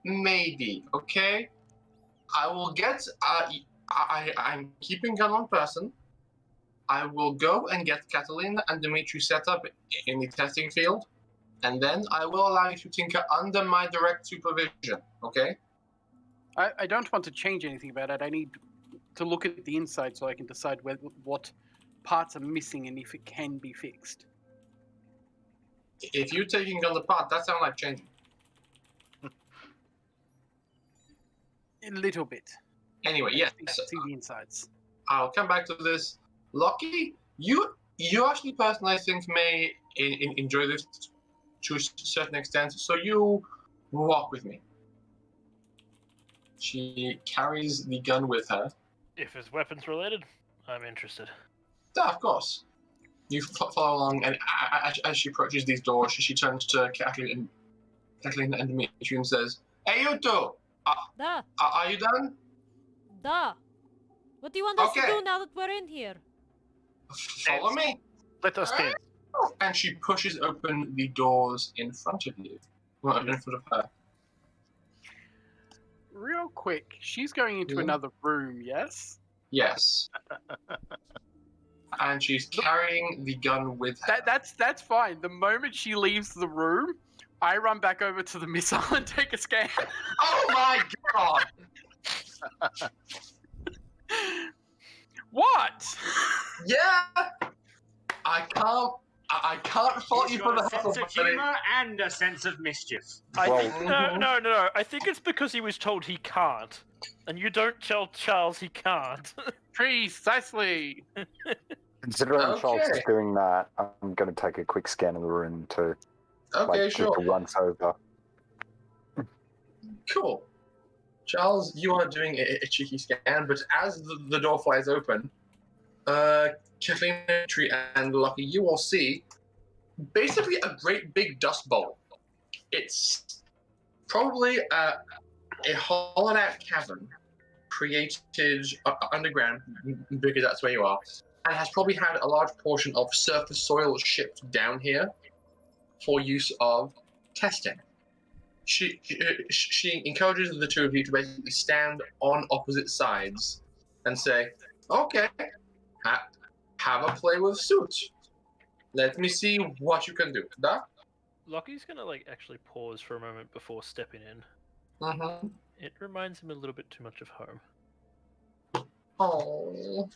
maybe, okay? I will get, I'm keeping gun on person. I will go and get Catalina and Dimitri set up in the testing field, and then I will allow you to tinker under my direct supervision, okay? I don't want to change anything about it. I need to look at the inside so I can decide what parts are missing and if it can be fixed. If you're taking gun apart, that sounds like changing. A little bit. Anyway, yes. See the insides. I'll come back to this. Lucky, you actually personally I think may enjoy this to a certain extent, so you walk with me. She carries the gun with her. If it's weapons related, I'm interested. Yeah, of course. You follow along, and as she approaches these doors, she turns to Kathleen and Dimitri and says, "Hey, you two! Are you done? What do you want us to do now that we're in here? Follow me. Let us dance." And she pushes open the doors in front of you. Well, in front of her. Real quick, she's going into another room, yes? Yes. And she's carrying the gun with her. That's fine. The moment she leaves the room, I run back over to the missile and take a scan. Oh my god! What? Yeah. I can't fault He's you for got the a sense hustle, of buddy. humor and a sense of mischief. I Well, think no. I think it's because he was told he can't, and you don't tell Charles he can't. Precisely. Considering Charles is Okay. doing that, I'm going to take a quick scan of the room to Okay, just sure. a once over. Cool. Charles, you are doing a cheeky scan, but as the door flies open, Kathleen, Tree, and Lucky, you will see basically a great big dust bowl. It's probably a hollowed-out cavern created underground, because that's where you are, and has probably had a large portion of surface soil shipped down here for use of testing. She encourages the two of you to basically stand on opposite sides and say, okay, have a play with suit. Let me see what you can do. Da? Lockie's gonna actually pause for a moment before stepping in. Mm-hmm. It reminds him a little bit too much of home. Oh.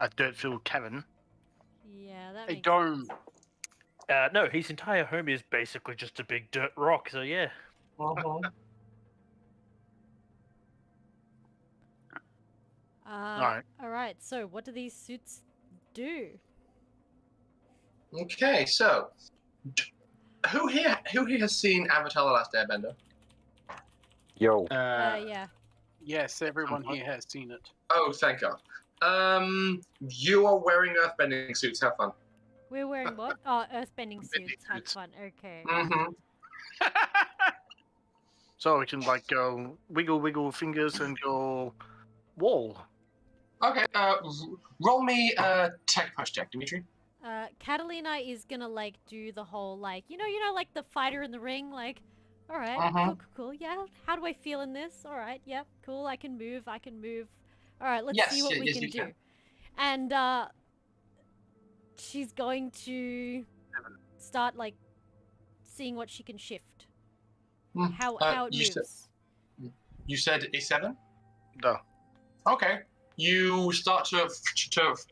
A dirt-filled cavern. Yeah, that A makes dome. sense. No, his entire home is basically just a big dirt rock. So yeah. Uh-huh. All right. So, what do these suits do? Okay, so who here has seen Avatar: The Last Airbender? Yo, Yeah. Yes, everyone here has seen it. Oh, thank God. You are wearing earthbending suits. Have fun. We're wearing what? Oh, earthbending suits. Have suits. fun. Okay. Mm-hmm. So we can go wiggle fingers and go wall. Okay. Roll me tech punch check, Dimitri. Catalina is gonna do the whole you know the fighter in the ring all right, cool. Yeah, how do I feel in this? All right, yep, cool. I can move. All right, let's see what we can do. And she's going to start seeing what she can shift. How it moves. You said a 7? No. Okay. You start to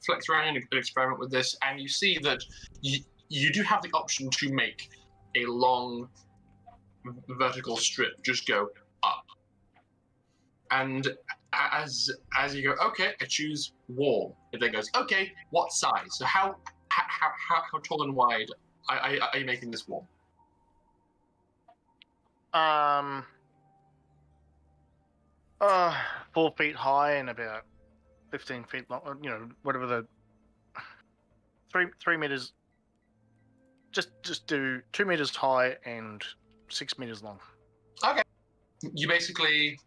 flex around and experiment with this, and you see that you do have the option to make a long vertical strip just go up. And as you go, okay, I choose wall. It then goes, okay, what size? So how tall and wide are you making this wall? 4 feet high and about 15 feet long. You know, whatever the 3 meters. Just do 2 meters high and 6 meters long. Okay. You basically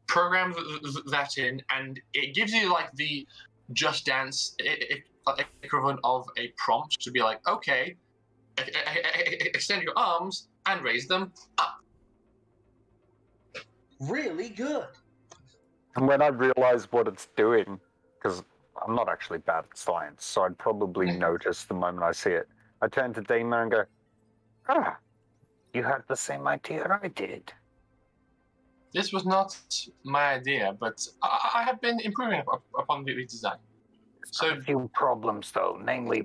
program that in, and it gives you the Just Dance equivalent of a prompt to be okay, extend your arms and raise them up. Really good. and when I realize what it's doing, because I'm not actually bad at science, so I'd probably notice the moment I see it, I turn to Dima and go, Ah, you had the same idea I did. This was not my idea, but I have been improving upon the design. So A few problems, though, namely,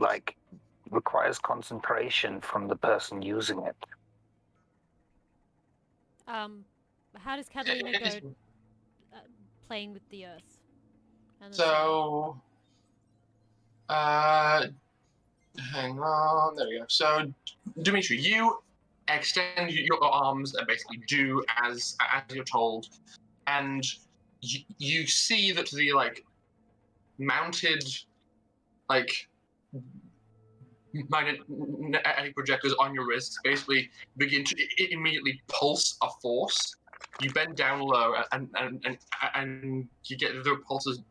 requires concentration from the person using it. How does Catalina go playing with the earth? And the So, hang on, there we go. So, Dimitri, you extend your arms and basically do as you're told, and you see that the mounted magnetic projectors on your wrists basically begin to immediately pulse a force. You bend down low and you get the pulses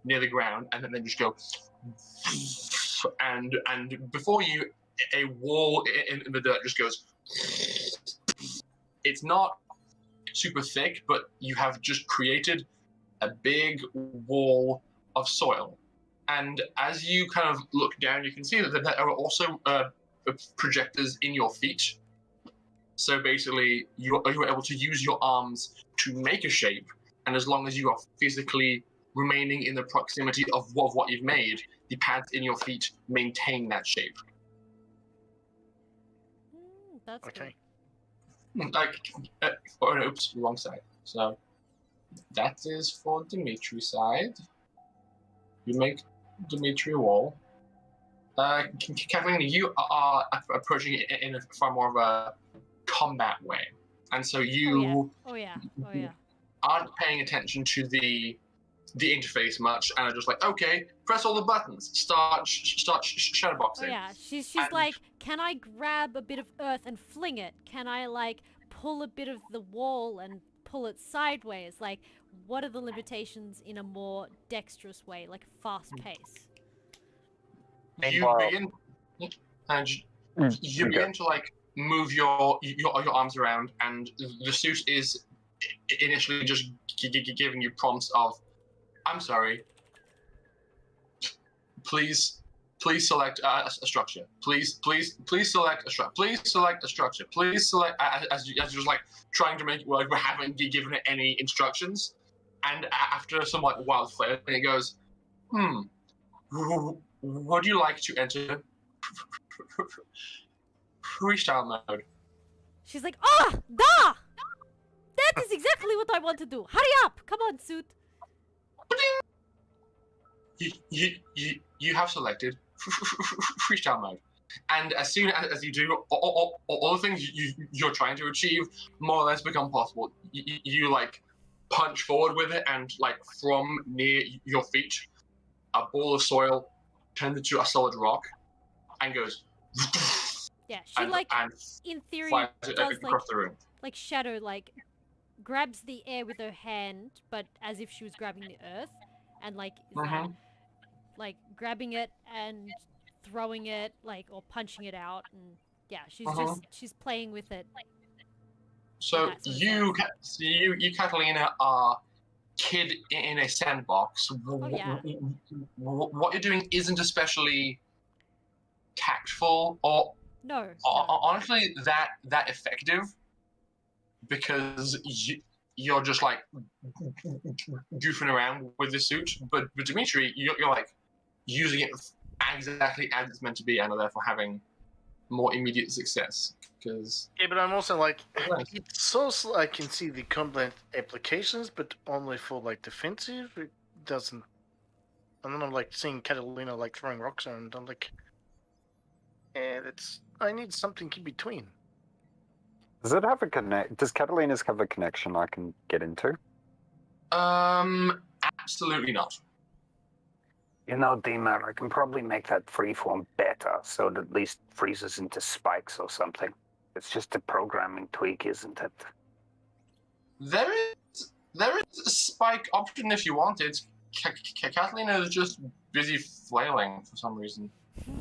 near the ground, and then just go, and before you, a wall in the dirt just goes. It's not super thick, but you have just created a big wall of soil. And as you kind of look down, you can see that there are also projectors in your feet. So basically, you're able to use your arms to make a shape, and as long as you are physically remaining in the proximity of what you've made, the pads in your feet maintain that shape. That's Okay. Oops, wrong side. So that is for Dimitri's side. You make Dimitri a wall. Kathleen, you are approaching it in a far more of a combat way, and so you Oh yeah. aren't paying attention to the interface much, and are just like, okay, press all the buttons, start shadowboxing. Oh yeah. She's like, can I grab a bit of earth and fling it? Can I like pull a bit of the wall and pull it sideways? Like, what are the limitations in a more dexterous way, like fast pace? You begin to like move your arms around, and the suit is initially just giving you prompts of, I'm sorry, please select a structure. Please select a structure. Please select a structure. Please select, as you're just like trying to make it work, but haven't given it any instructions. And after some like wild flare, it goes, would you like to enter freestyle mode? She's like, da! That is exactly what I want to do. Hurry up! Come on, suit. You have selected freestyle mode, and as soon as you do, all the things you're trying to achieve more or less become possible. You like punch forward with it, and like from near your feet, a ball of soil turns into a solid rock and goes. Yeah, she in theory does like shadow, like grabs the air with her hand, but as if she was grabbing the earth, and like like grabbing it and throwing it, like, or punching it out, and yeah, she's playing with it. So you Catalina, are kid in a sandbox. Oh yeah. What you're doing isn't especially tactful or honestly that effective, because you're just like goofing around with the suit, but Dimitri, you're like using it exactly as it's meant to be, and are therefore having more immediate success. Because but I'm also like, it's so I can see the combat applications, but only for like defensive. It doesn't. And then I'm like seeing Catalina like throwing rocks around. I'm like, I need something in between. Does it have a connect? Does Catalina's have a connection I can get into? Absolutely not. You know, Deemer, I can probably make that freeform better, so it at least freezes into spikes or something. It's just a programming tweak, isn't it? There is a spike option if you want it. Catalina is just busy flailing for some reason.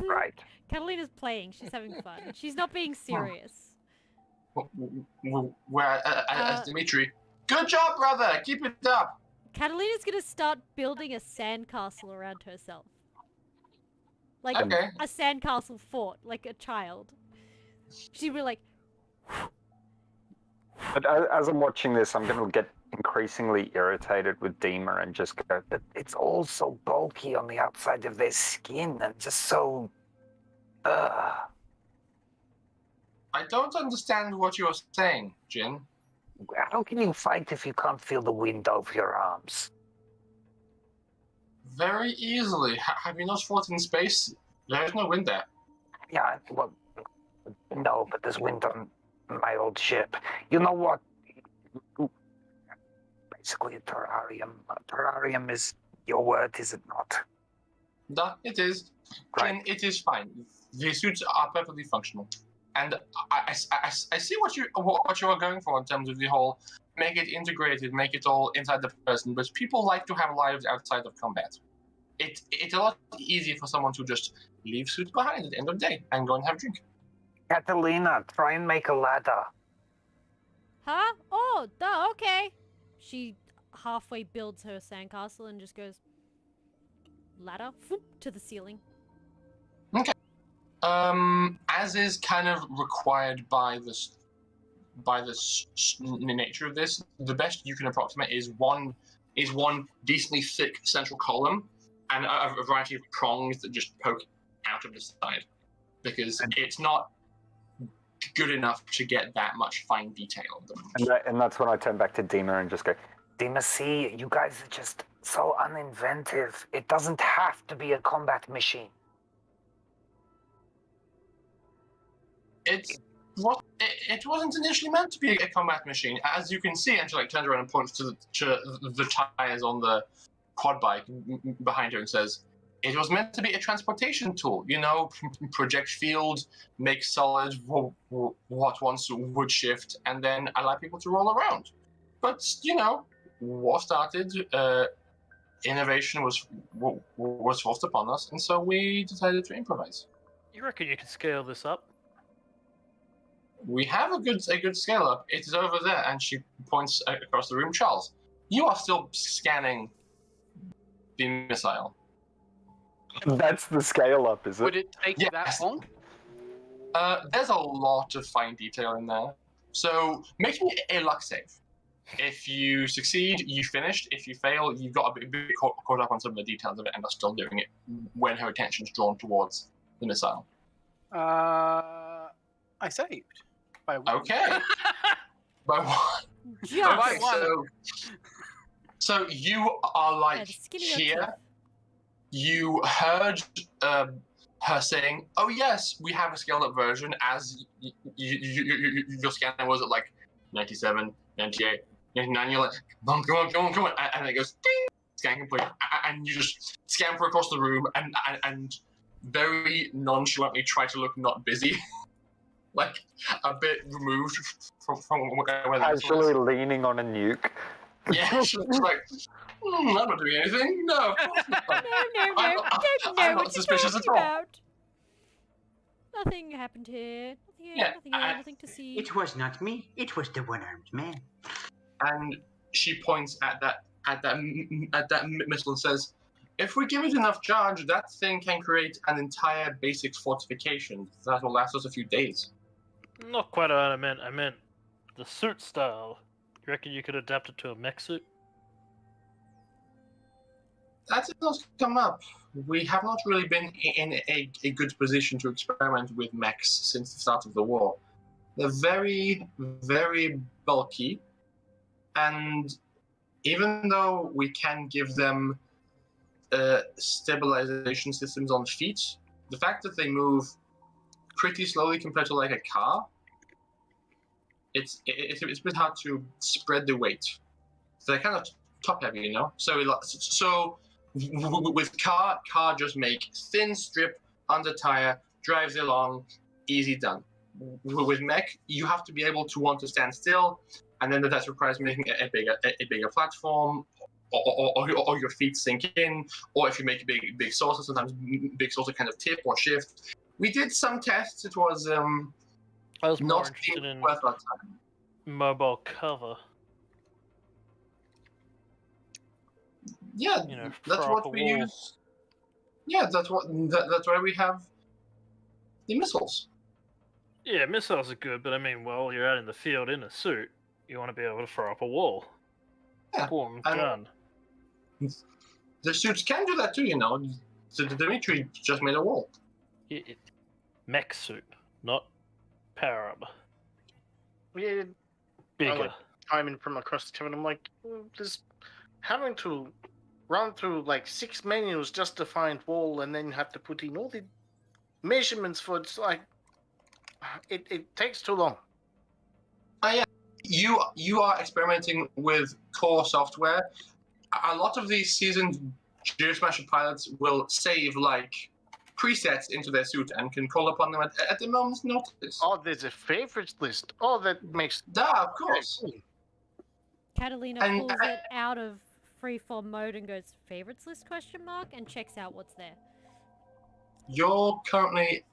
Right. Catalina's playing. She's having fun. She's not being serious. Whereas Dimitri, good job, brother. Keep it up. Catalina's gonna start building a sandcastle around herself. Like a sandcastle fort, like a child. She'd be like... But as I'm watching this, I'm going to get increasingly irritated with Deemer and just go, but it's all so bulky on the outside of their skin and just so... I don't understand what you're saying, Jin. How can you fight if you can't feel the wind over your arms? Very easily. Have you not fought in space? There's no wind there. Yeah, well, no, but there's wind on my old ship. You know what? Basically a terrarium. A terrarium is your word, is it not? No, it is. Right. It is fine. The suits are perfectly functional. And I see what you are going for in terms of the whole make it integrated, make it all inside the person. But people like to have lives outside of combat. It's a lot easier for someone to just leave suits behind at the end of the day and go and have a drink. Catalina, try and make a ladder. Huh? Oh, duh, okay. She halfway builds her sandcastle and just goes ladder to the ceiling. Okay. As is kind of required by by the nature of this, the best you can approximate is one decently thick central column and a variety of prongs that just poke out of the side, because it's not good enough to get that much fine detail. And that's when I turn back to Dima and just go, Dima, see, you guys are just so uninventive. It doesn't have to be a combat machine. It wasn't initially meant to be a combat machine, as you can see. And she turns around and points to the tires on the quad bike behind her and says, "It was meant to be a transportation tool. Project field, make solid what once would shift, and then allow people to roll around. But war started. Innovation was forced upon us, and so we decided to improvise." You reckon you could scale this up? We have a good scale up. It is over there, and she points across the room. Charles, you are still scanning the missile. that's the scale up, is it? Would it take that long? There's a lot of fine detail in there. So make me a luck save. If you succeed, you finished. If you fail, you've got a bit caught up on some of the details of it and are still doing it when her attention's drawn towards the missile. I saved. By one. Okay. By one. Just. Okay, so you are here. You heard her saying, "Oh yes, we have a scaled-up version." As your scanner was at 97, 98, 99. You're like, "Come on!" And it goes, "Ding!" Scan complete, and you just scamper across the room and very nonchalantly try to look not busy. A bit removed from where the Actually leaning on a nuke. Yeah, she's like, I'm not doing anything. No, of course not. No, I'm what not suspicious at all. about. Nothing happened here. Nothing to see. It was not me. It was the one-armed man. And she points at that missile and says, "If we give it enough charge, that thing can create an entire basic fortification that will last us a few days." Not quite what I meant. I meant the suit style. You reckon you could adapt it to a mech suit? That did not come up. We have not really been in a good position to experiment with mechs since the start of the war. They're very, very bulky, and even though we can give them stabilization systems on feet, the fact that they move pretty slowly compared to a car, it's a bit hard to spread the weight. So they're kind of top heavy, So with car just make thin strip under tire, drives along, easy done. With mech, you have to be able to want to stand still, and then that requires making a bigger platform, or your feet sink in, or if you make a big saucer, sometimes big saucer kind of tip or shift. We did some tests. It was I was more not interested in worth our time. mobile cover. Yeah, that's what we use. Yeah, that's why we have the missiles. Yeah, missiles are good, but you're out in the field in a suit. You want to be able to throw up a wall. Yeah, boom, done. The suits can do that too, So Dimitri just made a wall. Mech suit, not power armor. Yeah, Bigger. I'm in from across the table, and I'm like, just having to run through 6 menus just to find wall, and then have to put in all the measurements for it takes too long. Yeah. You are experimenting with core software. A lot of these seasoned Geosmasher pilots will save presets into their suit and can call upon them at the moment's notice. Oh, there's a favorites list. Oh, that makes... of course. Catalina pulls it out of freeform mode and goes, "Favorites list?" ? And checks out what's there. You're currently,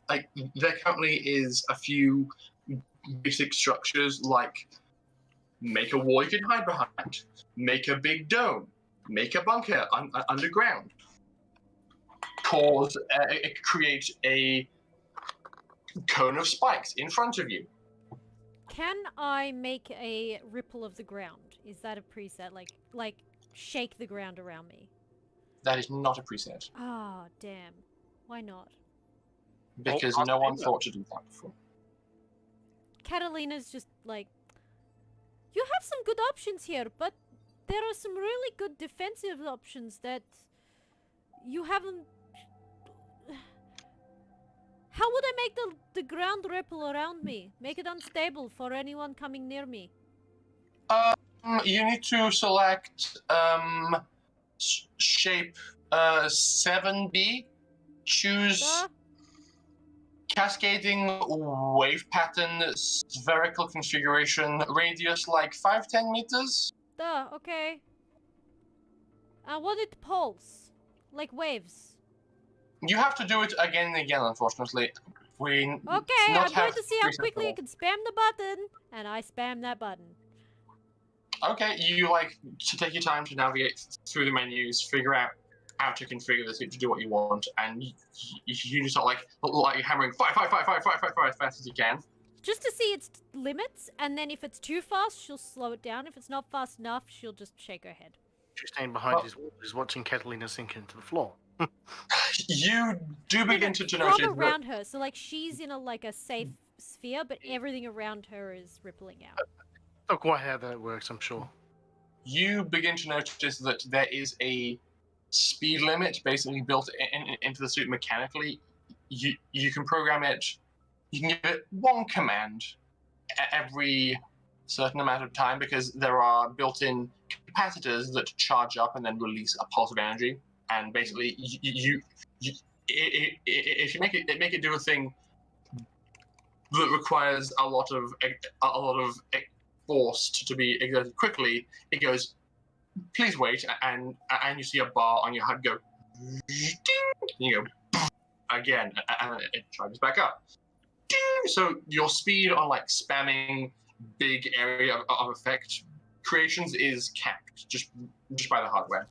there currently is a few basic structures make a wall you can hide behind, make a big dome, make a bunker underground, create a cone of spikes in front of you. Can I make a ripple of the ground? Is that a preset? Like shake the ground around me? That is not a preset. Ah, damn. Why not? Because Well, no one I'll thought to do that before. Catalina's just like, you have some good options here, but there are some really good defensive options that you haven't. How would I make the ground ripple around me? Make it unstable for anyone coming near me. You need to select shape 7B. Choose Duh. cascading wave pattern, spherical configuration, radius like 5-10 meters. Duh, okay. I want it to pulse. Like waves. You have to do it again and again, unfortunately. Okay, I'm going to see how quickly I can spam the button. And I spam that button. Okay, you like to take your time to navigate through the menus, figure out how to configure the suit to do what you want, and you just like hammering fire as fast as you can. Just to see its limits, and then if it's too fast, she'll slow it down. If it's not fast enough, she'll just shake her head. She's standing behind his wall, is watching Catalina sink into the floor. You do begin to notice from around her, so like she's in a safe sphere, but everything around her is rippling out. Not quite how that works, I'm sure. You begin to notice that there is a speed limit basically built into the suit mechanically. You can program it. You can give it one command every certain amount of time because there are built-in capacitors that charge up and then release a pulse of energy. And basically, if you make it do a thing that requires a lot of force to be exerted quickly, it goes, please wait, and you see a bar on your HUD go, ding, and you go again, and it charges back up. Ding! So your speed on like spamming big area of effect creations is capped just by the hardware.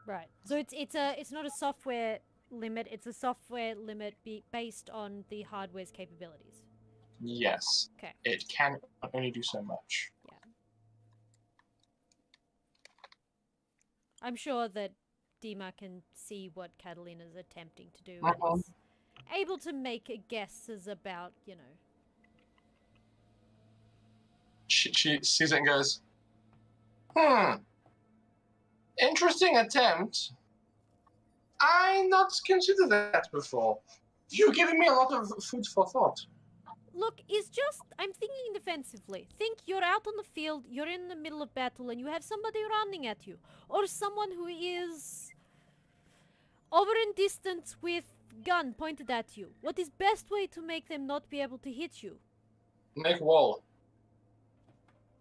Right. So it's not a software limit. It's a software limit based on the hardware's capabilities. Yes. Okay. It can only do so much. Yeah. I'm sure that Dima can see what Catalina's attempting to do and is able to make guesses about, She sees it and goes, interesting attempt. I not considered that before. You're giving me a lot of food for thought. Look, I'm thinking defensively. Think you're out on the field, you're in the middle of battle, and you have somebody running at you. Or someone who is over in distance with gun pointed at you. What is best way to make them not be able to hit you? Make wall.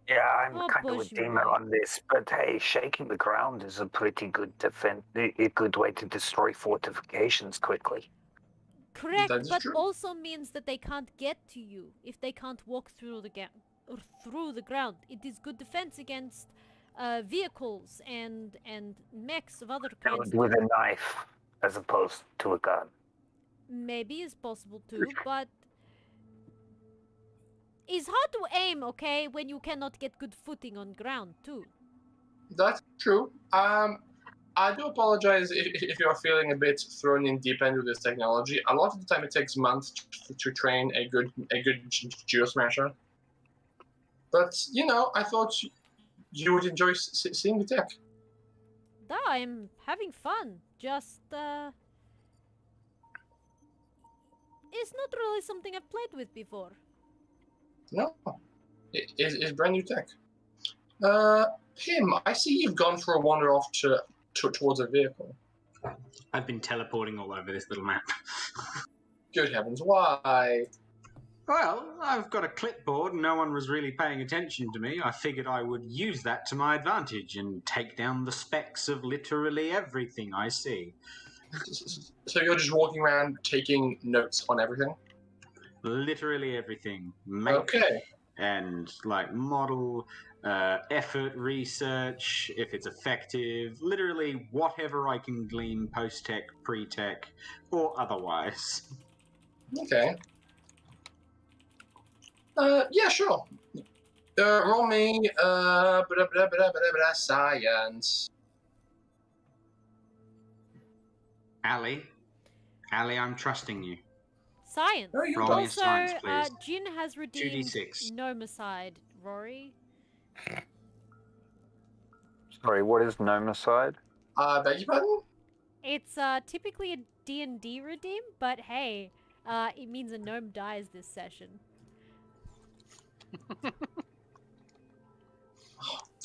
Yeah, I'm kind of with Dima on this, but hey, shaking the ground is a pretty good a good way to destroy fortifications quickly. Correct, but true. Also means that they can't get to you if they can't walk through the ground. It is good defense against vehicles and mechs of other kinds. With a knife as opposed to a gun. Maybe is possible too, but it's hard to aim, okay, when you cannot get good footing on ground too. That's true. I do apologize if you're feeling a bit thrown in deep end with this technology. A lot of the time it takes months to train a good geosmasher. But, I thought you would enjoy seeing the tech. I'm having fun. Just, it's not really something I've played with before. No. It's brand new tech. Pim, I see you've gone for a wander off towards a vehicle. I've been teleporting all over this little map. Good heavens, why? Well, I've got a clipboard and no one was really paying attention to me. I figured I would use that to my advantage and take down the specs of literally everything I see. So you're just walking around taking notes on everything? Literally everything. Okay. And, model, effort, research, if it's effective, literally whatever I can glean post-tech, pre-tech, or otherwise. Okay. Yeah, sure. Roll me science. Ali, I'm trusting you. Science. Oh, you Roll me a Also, science, please. Jin has redeemed 2d6. Nomicide. Rory? Sorry, what is nomicide? Beg your pardon? It's typically a D&D redeem, but hey, it means a gnome dies this session.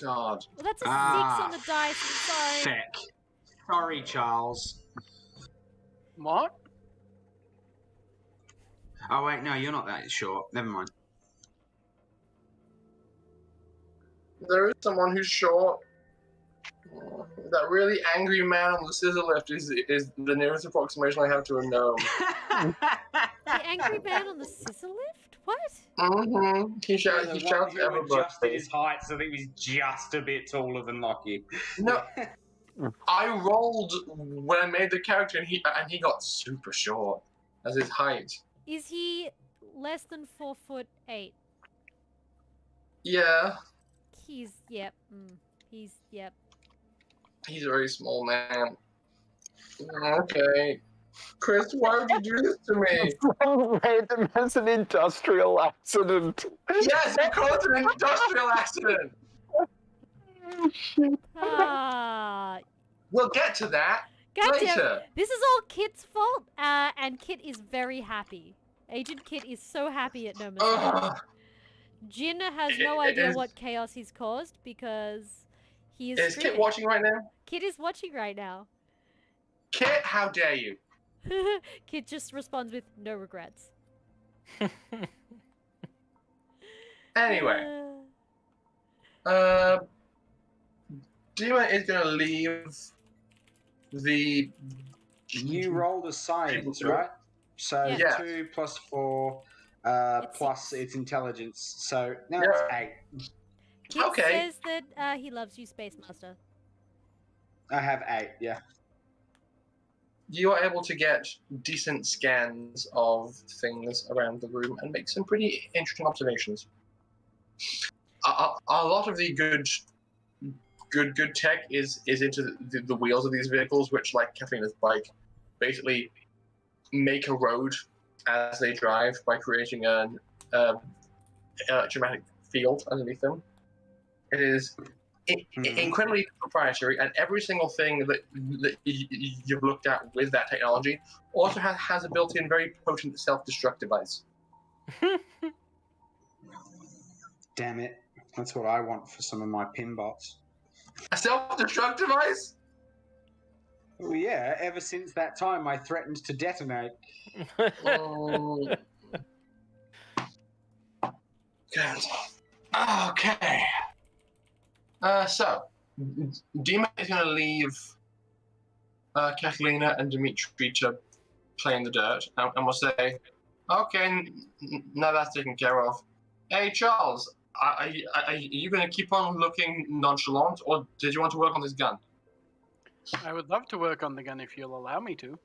God. Well, that's a 6 on the dice. I'm sorry. Feck. Sorry, Charles. What? Oh, wait, no, you're not that short. Never mind. There is someone who's short. That really angry man on the scissor lift is the nearest approximation I have to a gnome. The angry man on the scissor lift? What? Mm-hmm. He shouts at adjusted everybody. his height so that he was just a bit taller than Lockie. No, I rolled when I made the character, and he got super short as his height. Is he less than 4'8"? Yeah, He's yep. He's yep. he's a very small man. Okay, Chris, why would you do this to me? Made them as an industrial accident. Yes, it caused an industrial accident. Ah, We'll get to that goddamn! later. This is all Kit's fault, and Kit is very happy. Agent Kit is so happy at Nomicide. Ugh. Jin has no It idea is- what chaos he's caused because he is. Is Kit screaming. watching right now? Kit is watching right now. Kit, how dare you? Kit just responds with no regrets. Anyway, Dima is going to leave the. You rolled a science, right? So Yeah. 2 plus 4 plus its intelligence. So now Yeah. it's 8. Kit Okay. says that he loves you, Space Master. I have 8, yeah. You are able to get decent scans of things around the room and make some pretty interesting observations. A lot of the good tech is into the wheels of these vehicles, which, like Kathleen's bike, basically make a road as they drive by creating an electromagnetic field underneath them. It is incredibly proprietary, and every single thing that you've looked at with that technology also has a built-in very potent self-destruct device. Damn it. That's what I want for some of my pin bots. A self-destruct device? Oh yeah, ever since that time I threatened to detonate. Oh. Good. Okay. So, Dima is going to leave Catalina and Dimitri to play in the dirt, and we'll say, okay, now that's taken care of. Hey, Charles, are you going to keep on looking nonchalant, or did you want to work on this gun? I would love to work on the gun if you'll allow me to.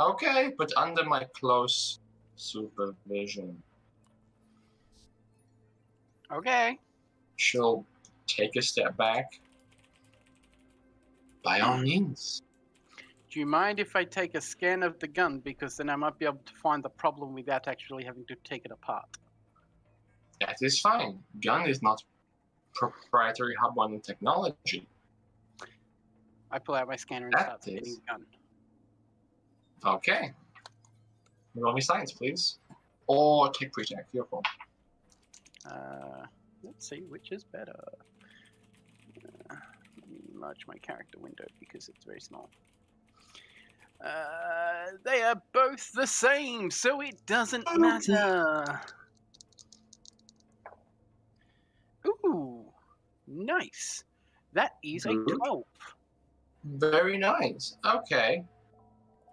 Okay, but under my close supervision. Okay. She'll take a step back. By all means. Do you mind if I take a scan of the gun? Because then I might be able to find the problem without actually having to take it apart. That is fine. Gun is not proprietary Harbonan technology. I pull out my scanner and That start scanning is- the gun. Okay. Roll me science, please. Or take pre-tech, your call. Let's see which is better. Let me enlarge my character window because it's very small. They are both the same, so it doesn't matter. Ooh, nice. That is a Good. 12. Very nice. Okay.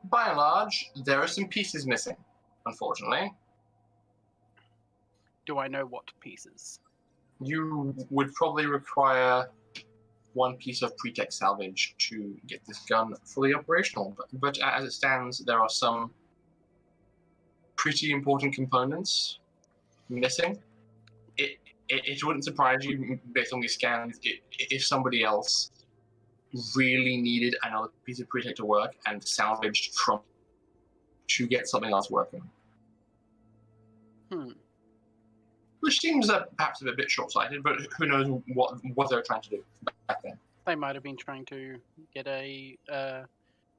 By and large, there are some pieces missing, unfortunately. Do I know what pieces? You would probably require one piece of pre-tech salvage to get this gun fully operational. But as it stands, there are some pretty important components missing. it wouldn't surprise you, based on these scans, if somebody else really needed another piece of pre-tech to work and salvaged from to get something else working. Which seems perhaps a bit short-sighted, but who knows what they were trying to do back then. They might have been trying to get a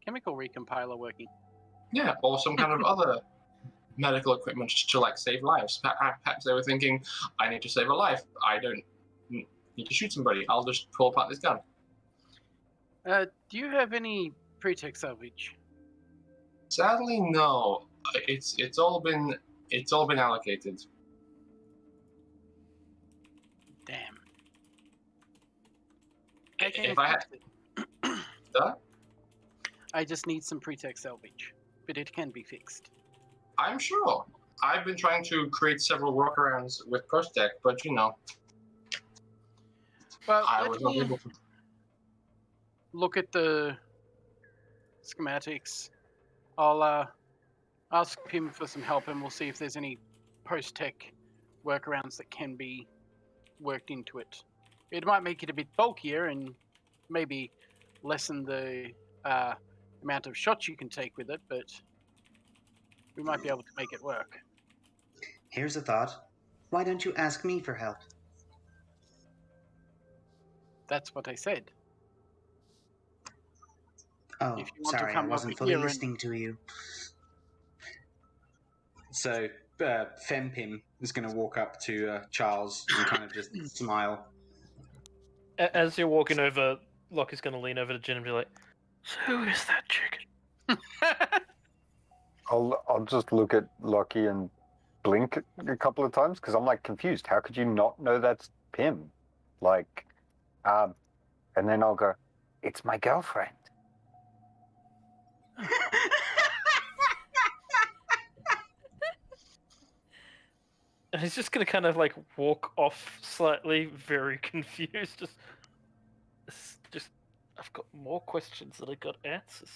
chemical recompiler working. Yeah, or some kind of other medical equipment to like save lives. Perhaps they were thinking, I need to save a life. I don't need to shoot somebody. I'll just pull apart this gun. Do you have any pre-tech salvage? Sadly, no. It's all been allocated. Damn. If I had, I just need some pre-tech salvage, but it can be fixed. I'm sure. I've been trying to create several workarounds with post-tech, but you know, well, I was not able to. Look at the schematics. I'll ask Pim for some help, and we'll see if there's any post-tech workarounds that can be worked into it. It might make it a bit bulkier and maybe lessen the amount of shots you can take with it, but we might be able to make it work. Here's a thought. Why don't you ask me for help? That's what I said. Oh, If you want to sorry, I come wasn't over fully here and- listening to you. So, Fempim is going to walk up to Charles and kind of just smile. As you're walking over, Lockie's going to lean over to Jen and be like, "So who is that chicken?" I'll just look at Lockie and blink a couple of times because I'm like confused. How could you not know that's Pim? Like, and then I'll go, "It's my girlfriend." And he's just going to kind of like walk off slightly, very confused. Just, I've got more questions than I got answers.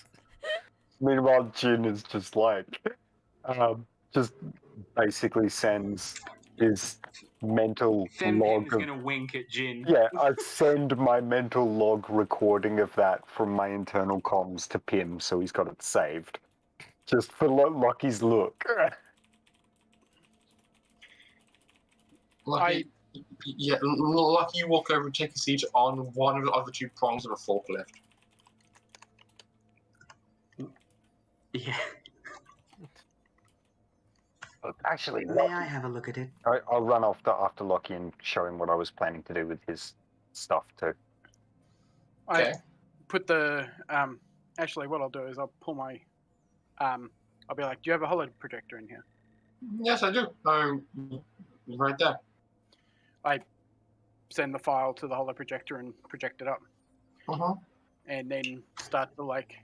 Meanwhile, Jin is just like, just basically sends his mental Fempim's log of... going to wink at Jin. Yeah, I send my mental log recording of that from my internal comms to Pim, so he's got it saved. Just for Lockie's look. Lucky, Lucky, you walk over and take a seat on one of the other two prongs of a forklift. Yeah. Actually, May I have a look at it? I'll run after Lockie and show him what I was planning to do with his stuff too. Okay. I put the actually what I'll do is I'll pull my I'll be like, do you have a holo projector in here? Yes, I do. Right there. I send the file to the holo projector and project it up. And then start to like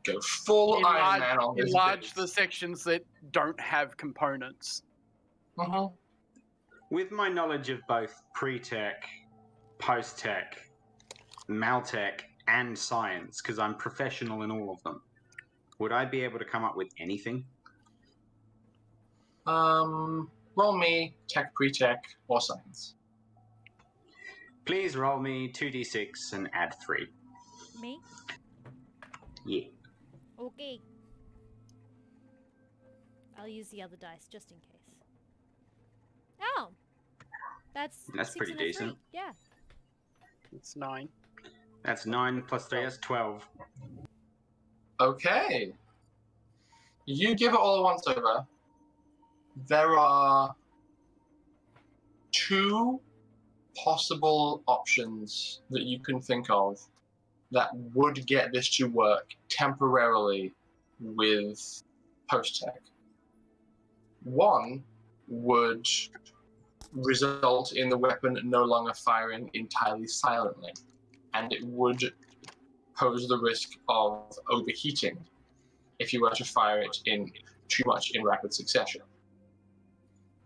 go full Iron Man on this. Enlarge the sections that don't have components. With my knowledge of both pre-tech, post-tech, maltech, and science, because I'm professional in all of them, would I be able to come up with anything? Roll me tech, pre-tech, or science. Please roll me 2d6 and add 3. Me? Yeah. Okay. I'll use the other dice just in case. Oh! That's That's 6 pretty and a 3. decent. Yeah. It's 9. That's 9 plus 3, that's 12. Okay. You give it all a once over. There are 2 possible options that you can think of that would get this to work temporarily with post-tech. One would result in the weapon no longer firing entirely silently, and it would pose the risk of overheating if you were to fire it in too much in rapid succession.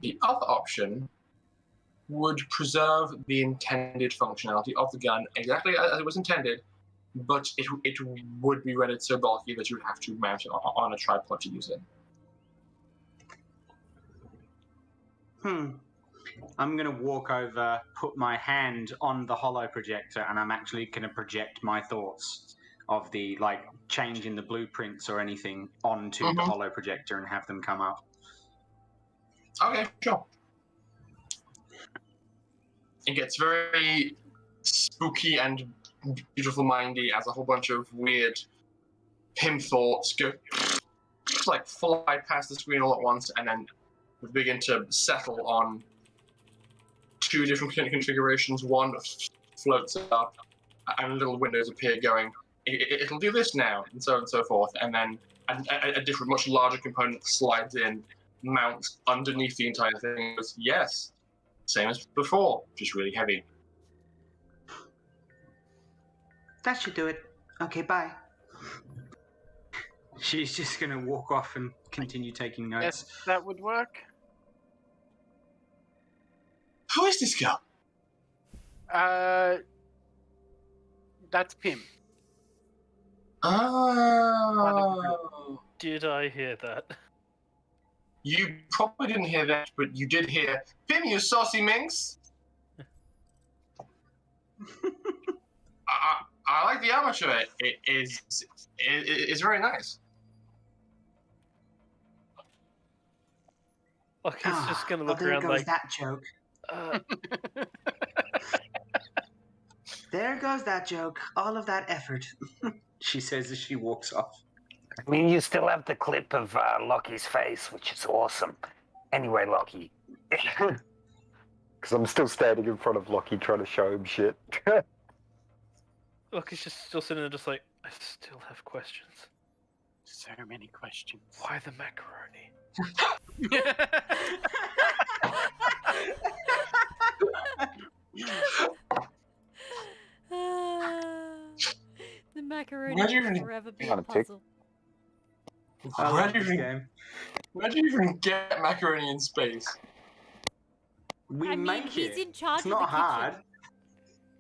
The other option would preserve the intended functionality of the gun exactly as it was intended, but it would be rendered so bulky that you would have to mount it on a tripod to use it. I'm going to walk over, put my hand on the holo projector, and I'm actually going to project my thoughts of the, like, change in the blueprints or anything onto the holo projector and have them come up. Okay, sure. It gets very spooky and beautiful mindy as a whole bunch of weird Pym thoughts go like fly past the screen all at once and then begin to settle on two different configurations. One floats up and little windows appear going, it'll do this now, and so forth. And then a different, much larger component slides in, mounts underneath the entire thing, and goes, yes, same as before, just really heavy. That should do it. Okay, bye. She's just going to walk off and continue taking notes. Yes, that would work. Who is this girl? That's Pym. Oh. Did I hear that? You probably didn't hear that, but you did hear, Pym, you saucy minx! I like the amateur. It is very nice. Like, he's just gonna look there around goes like... that joke. There goes that joke. All of that effort. She says as she walks off. I mean, you still have the clip of Lockie's face, which is awesome. Anyway, Lockie. Because I'm still standing in front of Lockie trying to show him shit. Look, he's just still sitting there just like, I still have questions. So many questions. Why the macaroni? The macaroni Where do you will even- forever be Hang on a a tick. puzzle. Where do you even get macaroni in space? We I mean, make he's it. in charge It's of not the hard. kitchen.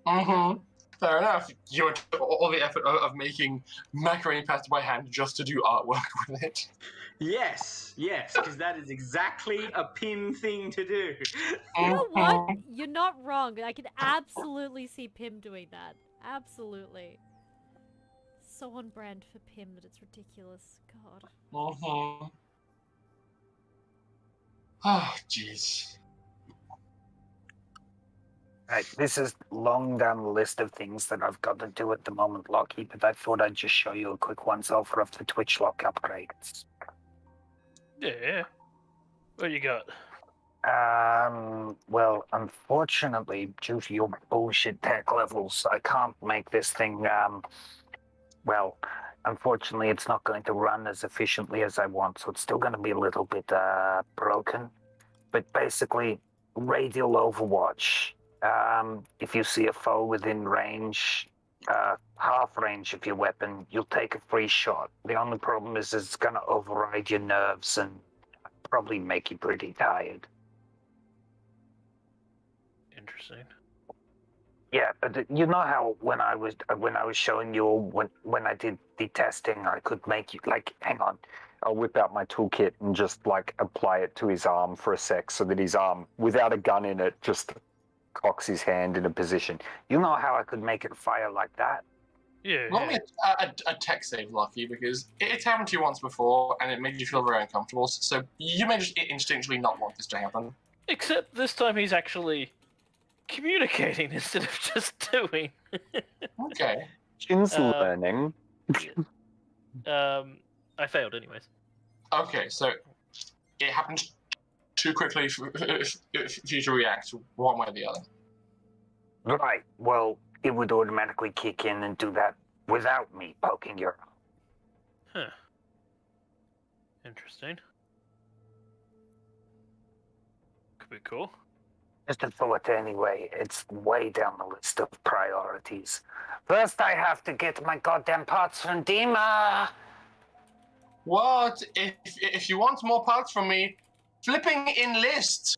Mm-hmm. Fair enough. You went to all the effort of making macaroni pasta by hand just to do artwork with it. Yes, because that is exactly a Pym thing to do. You know what? You're not wrong. I can absolutely see Pym doing that. Absolutely. So on brand for Pym that it's ridiculous. God. Mm-hmm. Oh, jeez. Right, this is long down the list of things that I've got to do at the moment, Lockie, but I thought I'd just show you a quick once-over of the Twitch lock upgrades. Yeah. What you got? Well, unfortunately, due to your bullshit tech levels, I can't make this thing, well, unfortunately, it's not going to run as efficiently as I want, so it's still going to be a little bit, broken. But basically, radial overwatch. If you see a foe within range, half range of your weapon, you'll take a free shot. The only problem is it's going to override your nerves and probably make you pretty tired. Interesting. Yeah, but you know how when I was showing you when I did the testing, I could make you like, hang on, I'll whip out my toolkit and just like apply it to his arm for a sec so that his arm, without a gun in it, just cocks his hand in a position. you know how I could make it fire like that? Yeah. Roll me a tech save, Lucky, because it's happened to you once before, and it made you feel very uncomfortable. So you may just instinctually not want this to happen. Except this time he's actually communicating instead of just doing. Okay. Jin's learning. I failed anyways. Okay, so it happened too quickly for you to react one way or the other. Right. Well, it would automatically kick in and do that without me poking your arm. Huh. Interesting. Could be cool. Just a thought anyway. It's way down the list of priorities. First, I have to get my goddamn parts from Dima. What? If you want more parts from me, flipping enlist.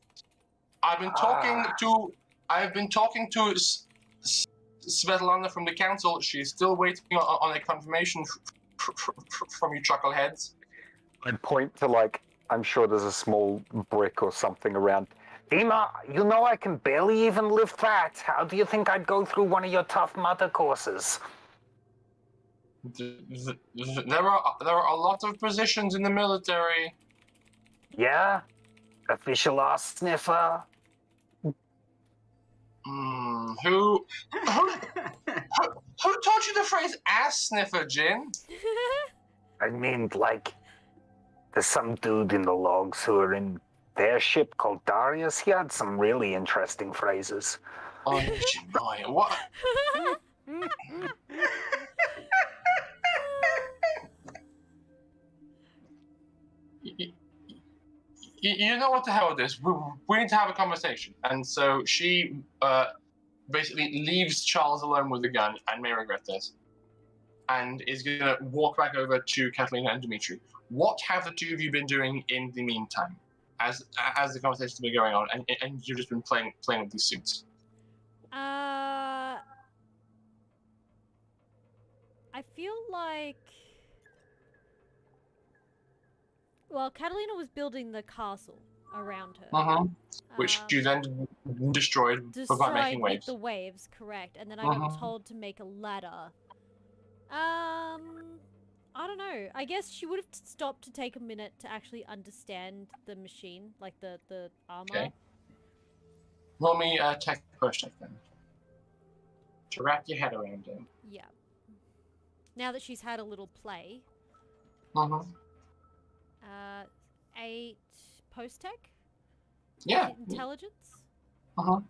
I've been talking to Svetlana from the council. She's still waiting on a confirmation from you chuckleheads. I point to like, I'm sure there's a small brick or something around. Dima, you know I can barely even lift that. How do you think I'd go through one of your Tough Mudder courses? There are a lot of positions in the military. Yeah? Official ass sniffer? Who taught you the phrase ass sniffer, Jin? I mean, like, there's some dude in the logs who are in their ship called Darius. He had some really interesting phrases. Oh, boy, what? You know what the hell it is. We need to have a conversation. And so she basically leaves Charles alone with the gun, and may regret this, and is going to walk back over to Catalina and Dimitri. What have the two of you been doing in the meantime, as the conversation's been going on, and you've just been playing with these suits? I feel like... Well, Catalina was building the castle around her. Which you then destroyed by making waves. With the waves, correct. And then I got told to make a ladder. I don't know. I guess she would have stopped to take a minute to actually understand the machine, like the armor. Okay. Roll me a tech push check then. To wrap your head around it. Yeah. Now that she's had a little play. 8 post-tech? Yeah. Intelligence? 10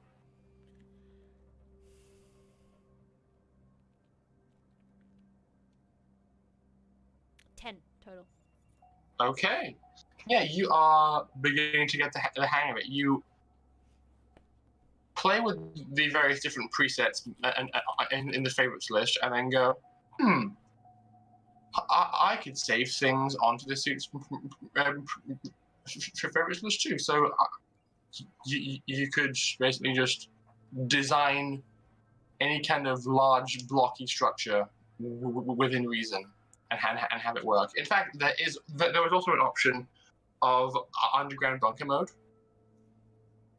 total. Okay. Yeah, you are beginning to get the hang of it. You play with the various different presets in the favorites list, and then go, I could save things onto the suits for favorites list too. So you could basically just design any kind of large blocky structure within reason and have it work. In fact, there was also an option of underground bunker mode,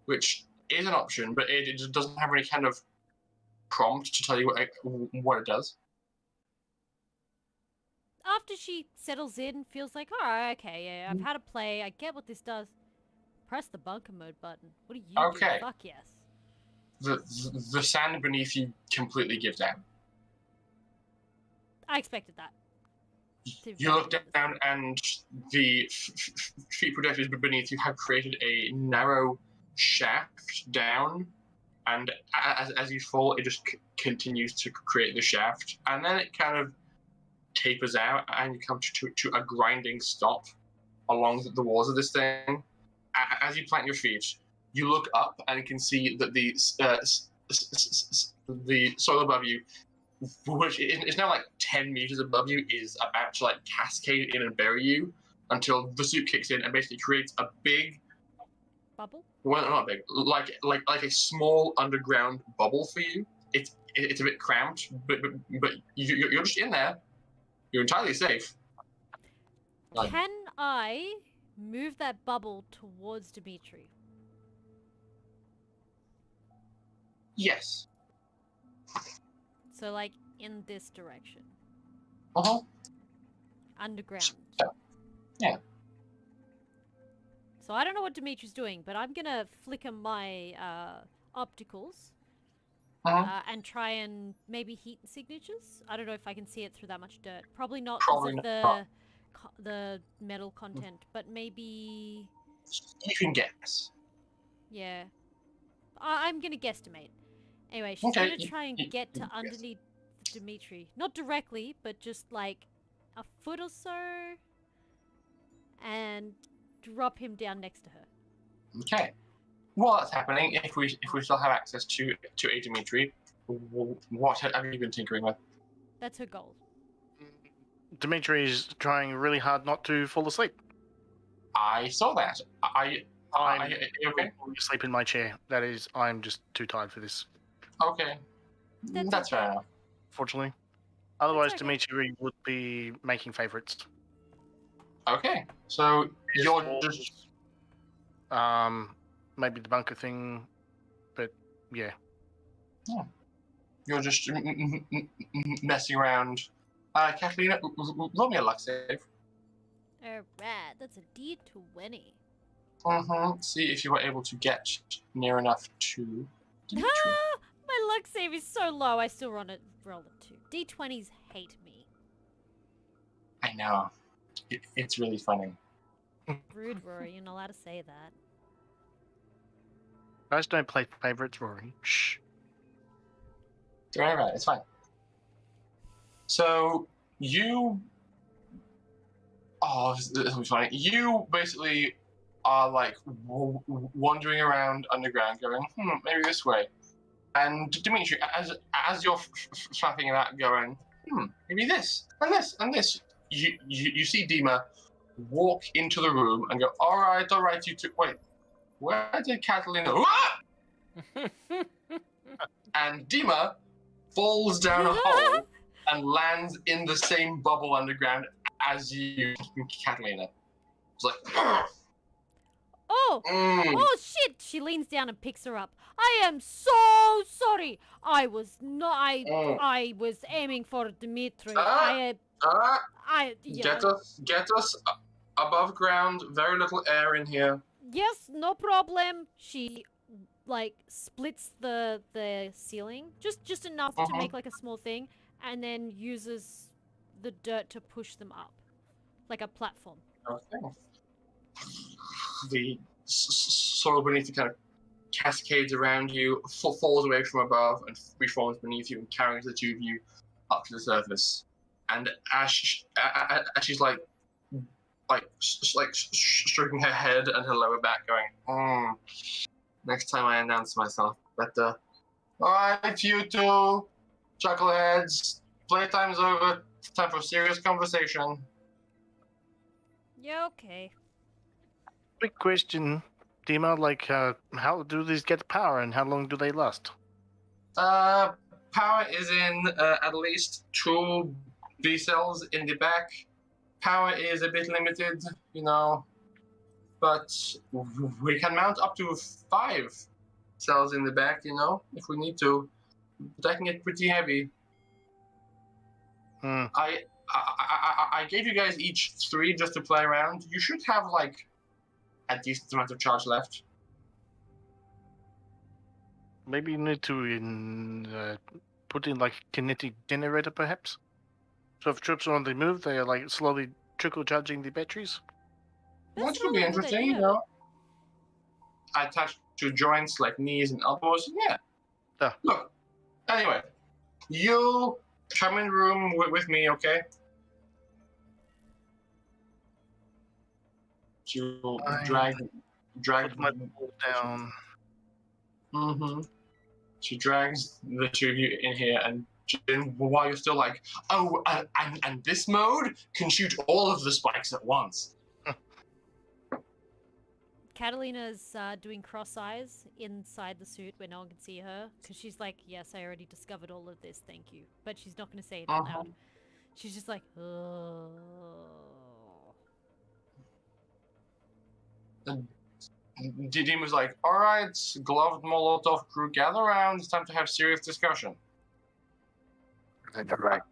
which is an option, but it just doesn't have any kind of prompt to tell you what it does. After she settles in, feels like, oh, okay, yeah, I've had a play, I get what this does. Press the bunker mode button. What do you do? Fuck yes. The sand beneath you completely gives out. I expected that. You look down, and the feet projectors beneath you have created a narrow shaft down, and as you fall, it just continues to create the shaft, and then it kind of tapers out, and you come to a grinding stop along the walls of this thing. As you plant your feet, you look up and you can see that the soil above you, which is now like 10 meters above you, is about to like cascade in and bury you until the suit kicks in and basically creates a big bubble. Well, not big, like a small underground bubble for you. It's a bit cramped, but you're just in there. You're entirely safe. Can I move that bubble towards Dimitri? Yes. So, like, in this direction. Underground. Yeah. So I don't know what Dimitri's doing, but I'm gonna flicker my opticals and try and maybe heat signatures. I don't know if I can see it through that much dirt. Probably not because of the metal content, but maybe... You can guess. Yeah. I'm gonna guesstimate. Anyway, she's gonna try and get to underneath Dimitri. Not directly, but just like a foot or so. And drop him down next to her. Okay. While that's happening, if we still have access to a Dimitri, what have you been tinkering with? That's her goal. Dimitri is trying really hard not to fall asleep. I saw that. I'm okay. Asleep in my chair. That is, I'm just too tired for this. Okay. That's fair enough. Fortunately. Otherwise, okay. Dimitri would be making favorites. Okay. So you're just... maybe the bunker thing, but yeah. You're just messing around. Catalina, roll me a luck save. Alright, that's a D20. See if you were able to get near enough to Dimitri. My luck save is so low, I still roll a 2. D20s hate me. I know. It's really funny. Rude, Rory, you're not allowed to say that. Guys don't play favorites, Rory. Shh. Don't worry about it, it's fine. So, you... Oh, this will be funny. You basically are, like, wandering around underground going, maybe this way. And Dimitri, as you're flapping it out going, maybe this, and this, and this, you see Dima walk into the room and go, all right, you two, wait, where did Catalina... And Dima falls down a hole and lands in the same bubble underground as you, Catalina. It's like... Oh shit! She leans down and picks her up. I am so sorry. I was not. I was aiming for Dimitri. Get us above ground. Very little air in here. Yes, no problem. She splits the ceiling just enough to make like a small thing, and then uses the dirt to push them up, like a platform. Okay. The soil beneath you kind of cascades around you, falls away from above, and reforms beneath you and carries the two of you up to the surface. And as she's like stroking her head and her lower back, going, next time I announce myself better. All right, you two chuckleheads, playtime's over. It's time for serious conversation. Yeah, okay. Big question, Dima, how do these get power and how long do they last? Power is in at least 2 B cells in the back. Power is a bit limited, but we can mount up to 5 cells in the back, if we need to. But that can get pretty heavy. I gave you guys each 3 just to play around. You should have a decent amount of charge left. Maybe you need to put in kinetic generator, perhaps. So if troops are on the move, they are slowly trickle charging the batteries. That could be interesting, Attached to joints like knees and elbows. Yeah. Look. Anyway, you come in room with me, okay? You drag my ball down. She drags the 2 of you in here, and while you're still and this mode can shoot all of the spikes at once. Catalina's doing cross eyes inside the suit where no one can see her, because she's like, yes, I already discovered all of this, thank you. But she's not going to say it out loud. She's just like, oh. And Didim was like, all right, gloved Molotov crew, gather around. It's time to have serious discussion. Right.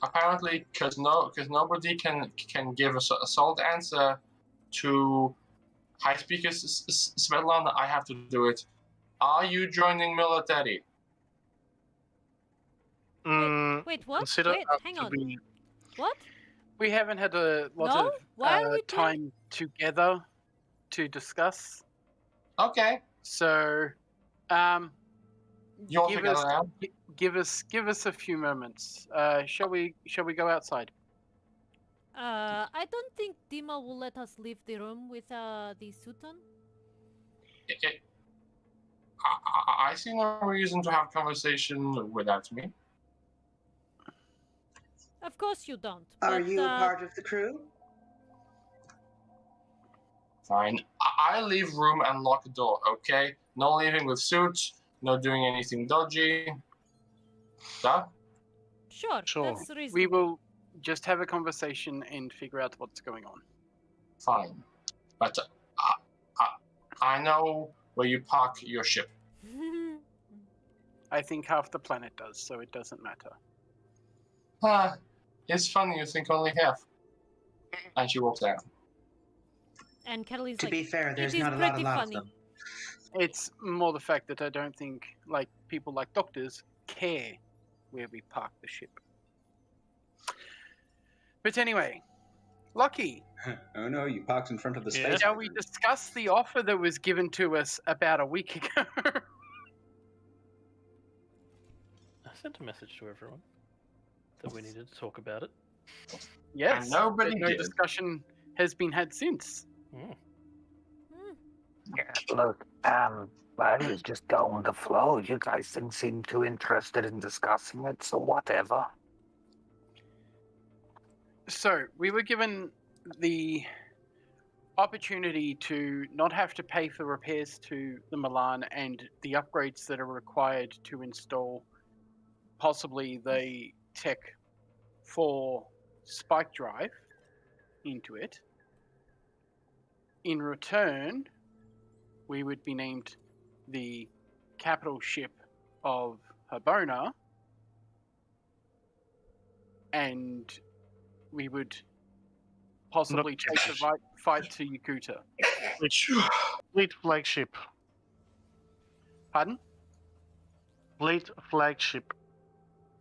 Apparently, because nobody can give a solid answer to High Speaker Svetlana, I have to do it. Are you joining military? Wait, what? Wait, hang on. What? We haven't had a lot of time together to discuss. Okay. So, give us a few moments. Shall we go outside? I don't think Dima will let us leave the room with the suit on. I see no reason to have conversation without me. Of course you don't. Are you a part of the crew? Fine. I leave room and lock the door, okay? No leaving with suits, no doing anything dodgy. Duh? Sure. That's reasonable. We will just have a conversation and figure out what's going on. Fine. But I know where you park your ship. I think half the planet does, so it doesn't matter. Ah, it's funny you think only half. And she walks out. And Kettle's To like, be fair, there's it is not a pretty lot of funny. them. It's more the fact that I don't think like people like doctors care where we park the ship. But anyway, Lucky, Oh no, you parked in front of the Yeah. space. shall we discuss the offer that was given to us about a week ago? I sent a message to everyone that we needed to talk about it. Yes, And nobody but no did. discussion has been had since. Mm. Yeah, look, I was just going with the flow. You guys didn't seem too interested in discussing it, so whatever. So we were given the opportunity to not have to pay for repairs to the Milan and the upgrades that are required to install possibly the tech for Spike Drive into it. In return, we would be named the capital ship of Harbona, and we would possibly take the fight to Yakootah. Fleet flagship. Pardon? Fleet flagship.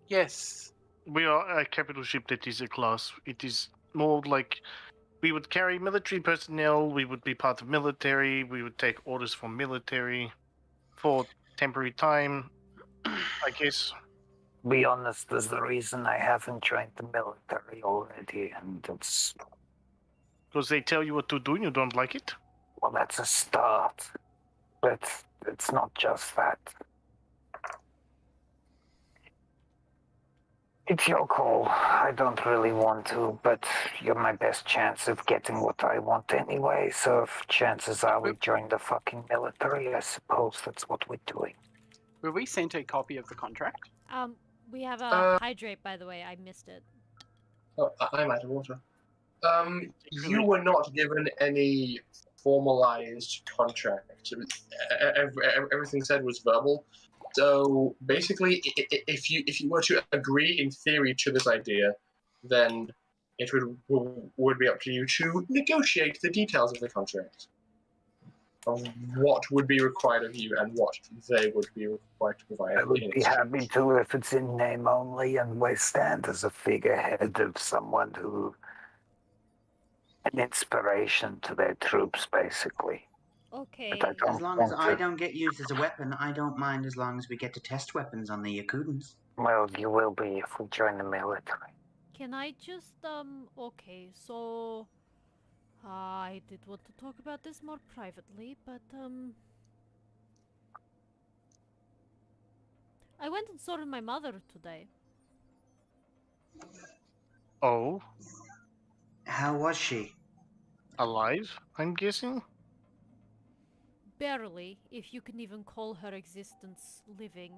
Yes. We are a capital ship that is a class. It is more like we would carry military personnel, we would be part of military, we would take orders from military for temporary time, I guess. Be honest, there's the reason I haven't joined the military already, and it's, Because they tell you what to do and you don't like it. well, that's a start. But it's not just that. It's your call. I don't really want to, but you're my best chance of getting what I want anyway, so if chances are we join the fucking military, I suppose that's what we're doing. Were we sent a copy of the contract? We have a hydrate, by the way. I missed it. Oh, I'm out of water. You were not given any formalized contract. Everything said was verbal. So basically, if you were to agree in theory to this idea, then it would be up to you to negotiate the details of the contract, of what would be required of you and what they would be required to provide. I would in be exchange. happy to if it's in name only and we stand as a figurehead of someone who... an inspiration to their troops, basically. Okay. But I don't As long as want I to... don't get used as a weapon, I don't mind as long as we get to test weapons on the Yakootans. Well, you will be if we join the military. Can I just, okay, so... I did want to talk about this more privately, but, I went and saw my mother today. Oh, How was she? alive, I'm guessing? Barely, if you can even call her existence living.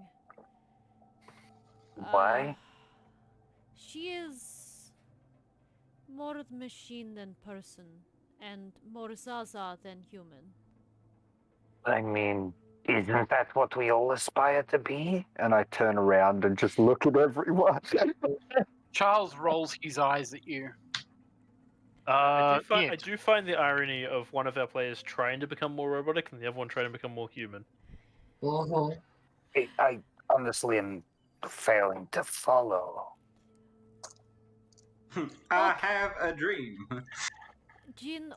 Why? She is more machine than person, and more Zaza than human. I mean, isn't that what we all aspire to be? And I turn around and just look at everyone. Charles rolls his eyes at you. I Yeah. do find the irony of one of our players trying to become more robotic and the other one trying to become more human. Mhm. I honestly am failing to follow. I have a dream. Jin,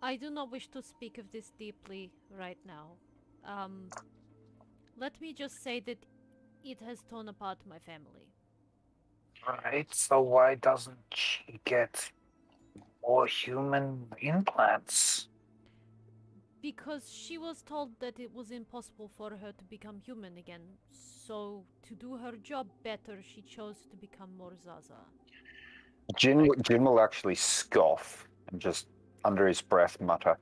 I do not wish to speak of this deeply right now. Let me just say that it has torn apart my family. Right, so why doesn't she get more human implants? Because she was told that it was impossible for her to become human again. So, to do her job better, she chose to become more Zaza. Jin will actually scoff and just under his breath mutter,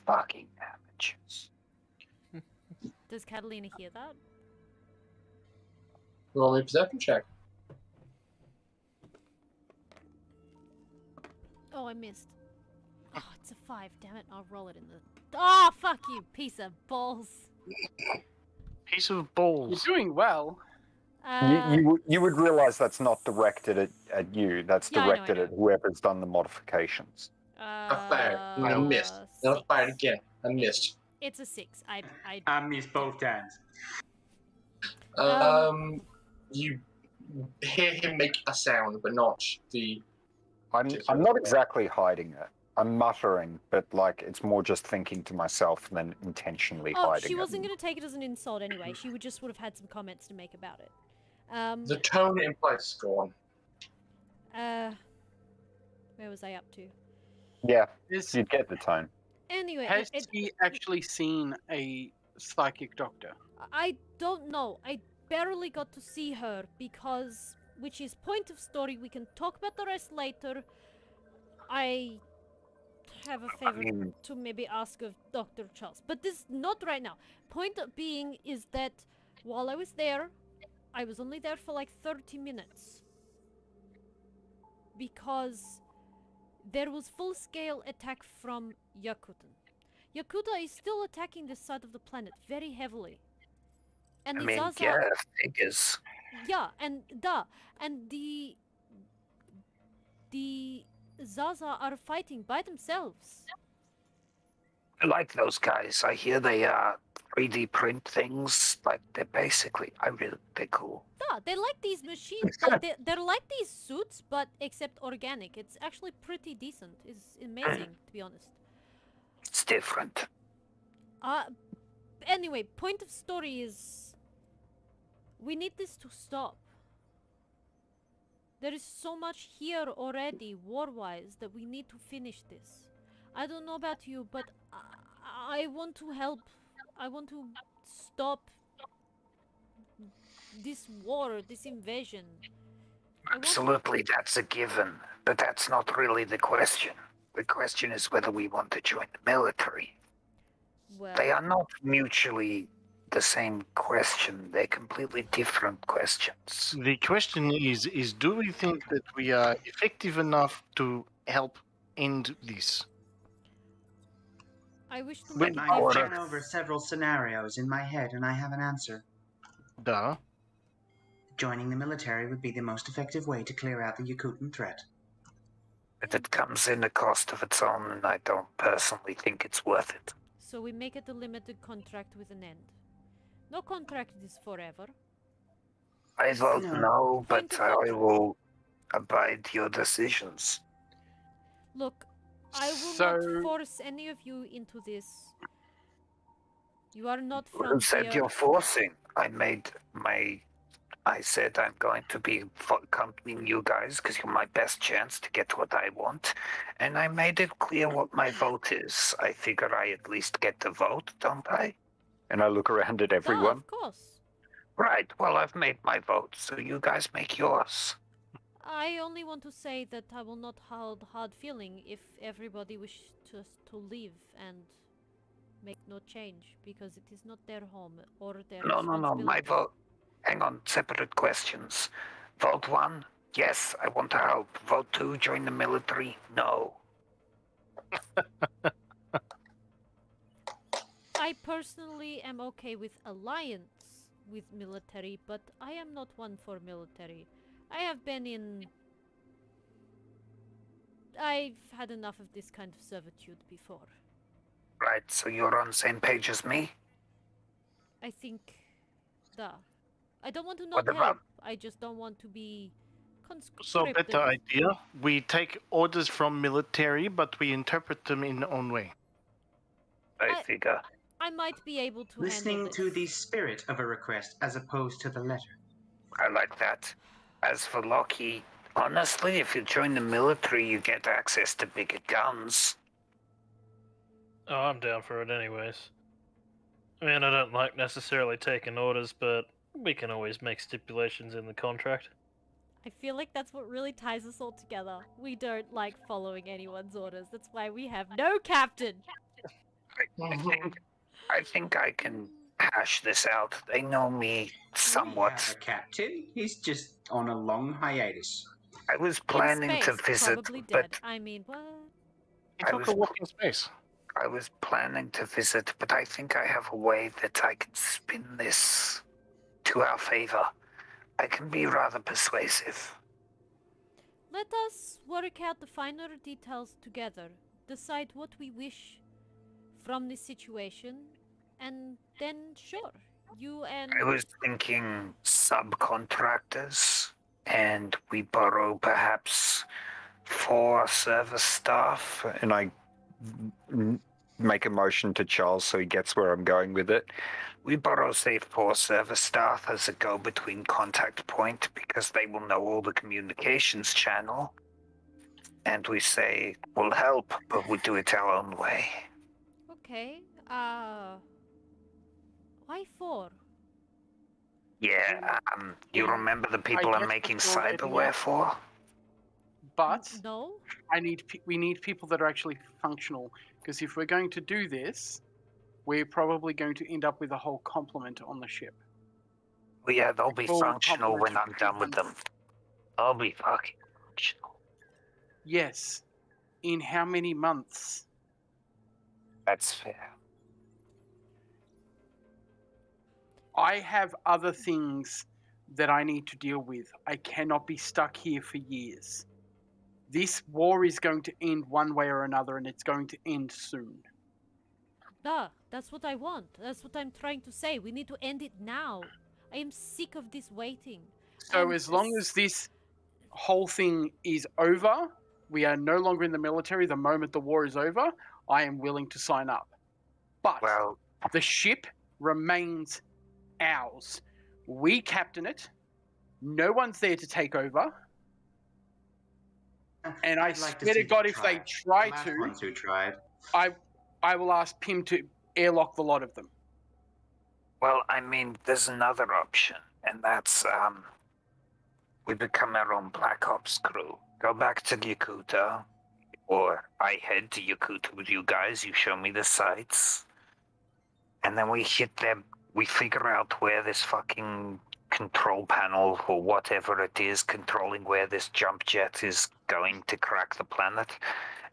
Fucking amateurs. Does Catalina hear that? Roll a perception check. Oh, I missed. Oh, it's a 5. Damn it! I'll roll it in the. Oh, fuck you, piece of balls. Piece of You're balls. doing well. You would realize that's not directed at you. That's Yeah, I know, directed at whoever's done the modifications. I fired. I missed. Then I fired again. I missed. It's a 6. I missed both times. You hear him make a sound, but not the. I'm not exactly hiding it. I'm muttering, but like it's more just thinking to myself than intentionally Oh, hiding she it. wasn't going to take it as an insult anyway. She would have had some comments to make about it. The tone implies scorn. Where was I up to? Yeah, Is, you'd get the tone. Anyway, has he actually seen a psychic doctor? I don't know. I barely got to see her because, which is point of story. We can talk about the rest later. I have a favor to maybe ask of Dr. Charles, but this not right now. Point of being is that while I was there, I was only there for like 30 minutes because there was full-scale attack from Yakootah. Yakootah is still attacking this side of the planet very heavily. And the Zaza... figures. Yeah, and the Zaza are fighting by themselves. I like those guys. I hear they 3D print things. Like they're cool. Yeah, they like these machines. They're like these suits, but except organic. It's actually pretty decent. It's amazing, to be honest. It's different. Anyway, point of story is we need this to stop. There is so much here already, war-wise, that we need to finish this. I don't know about you, but I want to help. I want to stop this war, this invasion. Absolutely, that's a given. But that's not really the question. The question is whether we want to join the military. Well, They are not mutually the same question. They're completely different questions. The question is do we think that we are effective enough to help end this? I wish to When make I it order- I've ran over several scenarios in my head, and I have an answer. Duh. Joining the military would be the most effective way to clear out the Yakootah threat. But it comes in a cost of its own, and I don't personally think it's worth it. So we make it a limited contract with an end. No contract is forever. I vote No. no, Point but of I contract. will abide your decisions. Look, I will So- not force any of you into this. You are not from Who said here. you're forcing? I said I'm going to be accompanying you guys because you're my best chance to get what I want. And I made it clear what my vote is. I figure I at least get the vote, don't I? And I look around at Yeah, everyone. of course. Right, well, I've made my vote, so you guys make yours. I only want to say that I will not hold hard feeling if everybody wishes to leave and make no change, because it is not their home or their No, responsibility. my vote. Hang on, separate questions. Vote 1, yes, I want to help. Vote 2, join the military, no. I personally am okay with alliance with military, but I am not one for military. I've had enough of this kind of servitude before. Right, so you're on the same page as me? I think, I don't want to What not about- help. I just don't want to be conscripted. So better idea. We take orders from military, but we interpret them in our own way. I figure. I might be able to Listening handle to this. the spirit of a request as opposed to the letter. I like that. As for Loki, honestly, if you join the military, you get access to bigger guns. Oh, I'm down for it anyways. I mean, I don't like necessarily taking orders, but we can always make stipulations in the contract. I feel like that's what really ties us all together. We don't like following anyone's orders. That's why we have no captain. I think I can hash this out. They know me We have somewhat. a captain. He's just on a long hiatus. I was In planning to space, visit, probably dead. but I mean, what? He took a walk in space. I was planning to visit, but I think I have a way that I can spin this to our favor. I can be rather persuasive. Let us work out the finer details together, decide what we wish from this situation, and then sure, you and... I was thinking subcontractors, and we borrow perhaps 4 service staff. And I make a motion to Charles so he gets where I'm going with it. We borrow, say, 4 service staff as a go-between contact point because they will know all the communications channel. And we say, we'll help, but we do it our own way. Okay, why 4? Yeah, you remember the people I'm making cyberware for? But No? we need people that are actually functional, because if we're going to do this, we're probably going to end up with a whole complement on the ship. Well, yeah, they'll be Full functional when complement I'm of done with them. I'll be fucking functional. Yes. In how many months? That's fair. I have other things that I need to deal with. I cannot be stuck here for years. This war is going to end one way or another, and it's going to end soon. Duh, that's what I want. That's what I'm trying to say. We need to end it now. I am sick of this waiting. So And as long as this whole thing is over, we are no longer in the military the moment the war is over, I am willing to sign up. But Well, the ship remains ours. We captain it. No one's there to take over. And I I'd like to swear to see God, them if they try. try The last to, ones who tried. I will ask Pim to airlock the lot of them. well, I mean, there's another option, and that's, we become our own Black Ops crew. Go back to Yakootah, or I head to Yakootah with you guys, you show me the sights, and then we hit them, we figure out where this fucking control panel, or whatever it is, controlling where this jump jet is going to crack the planet,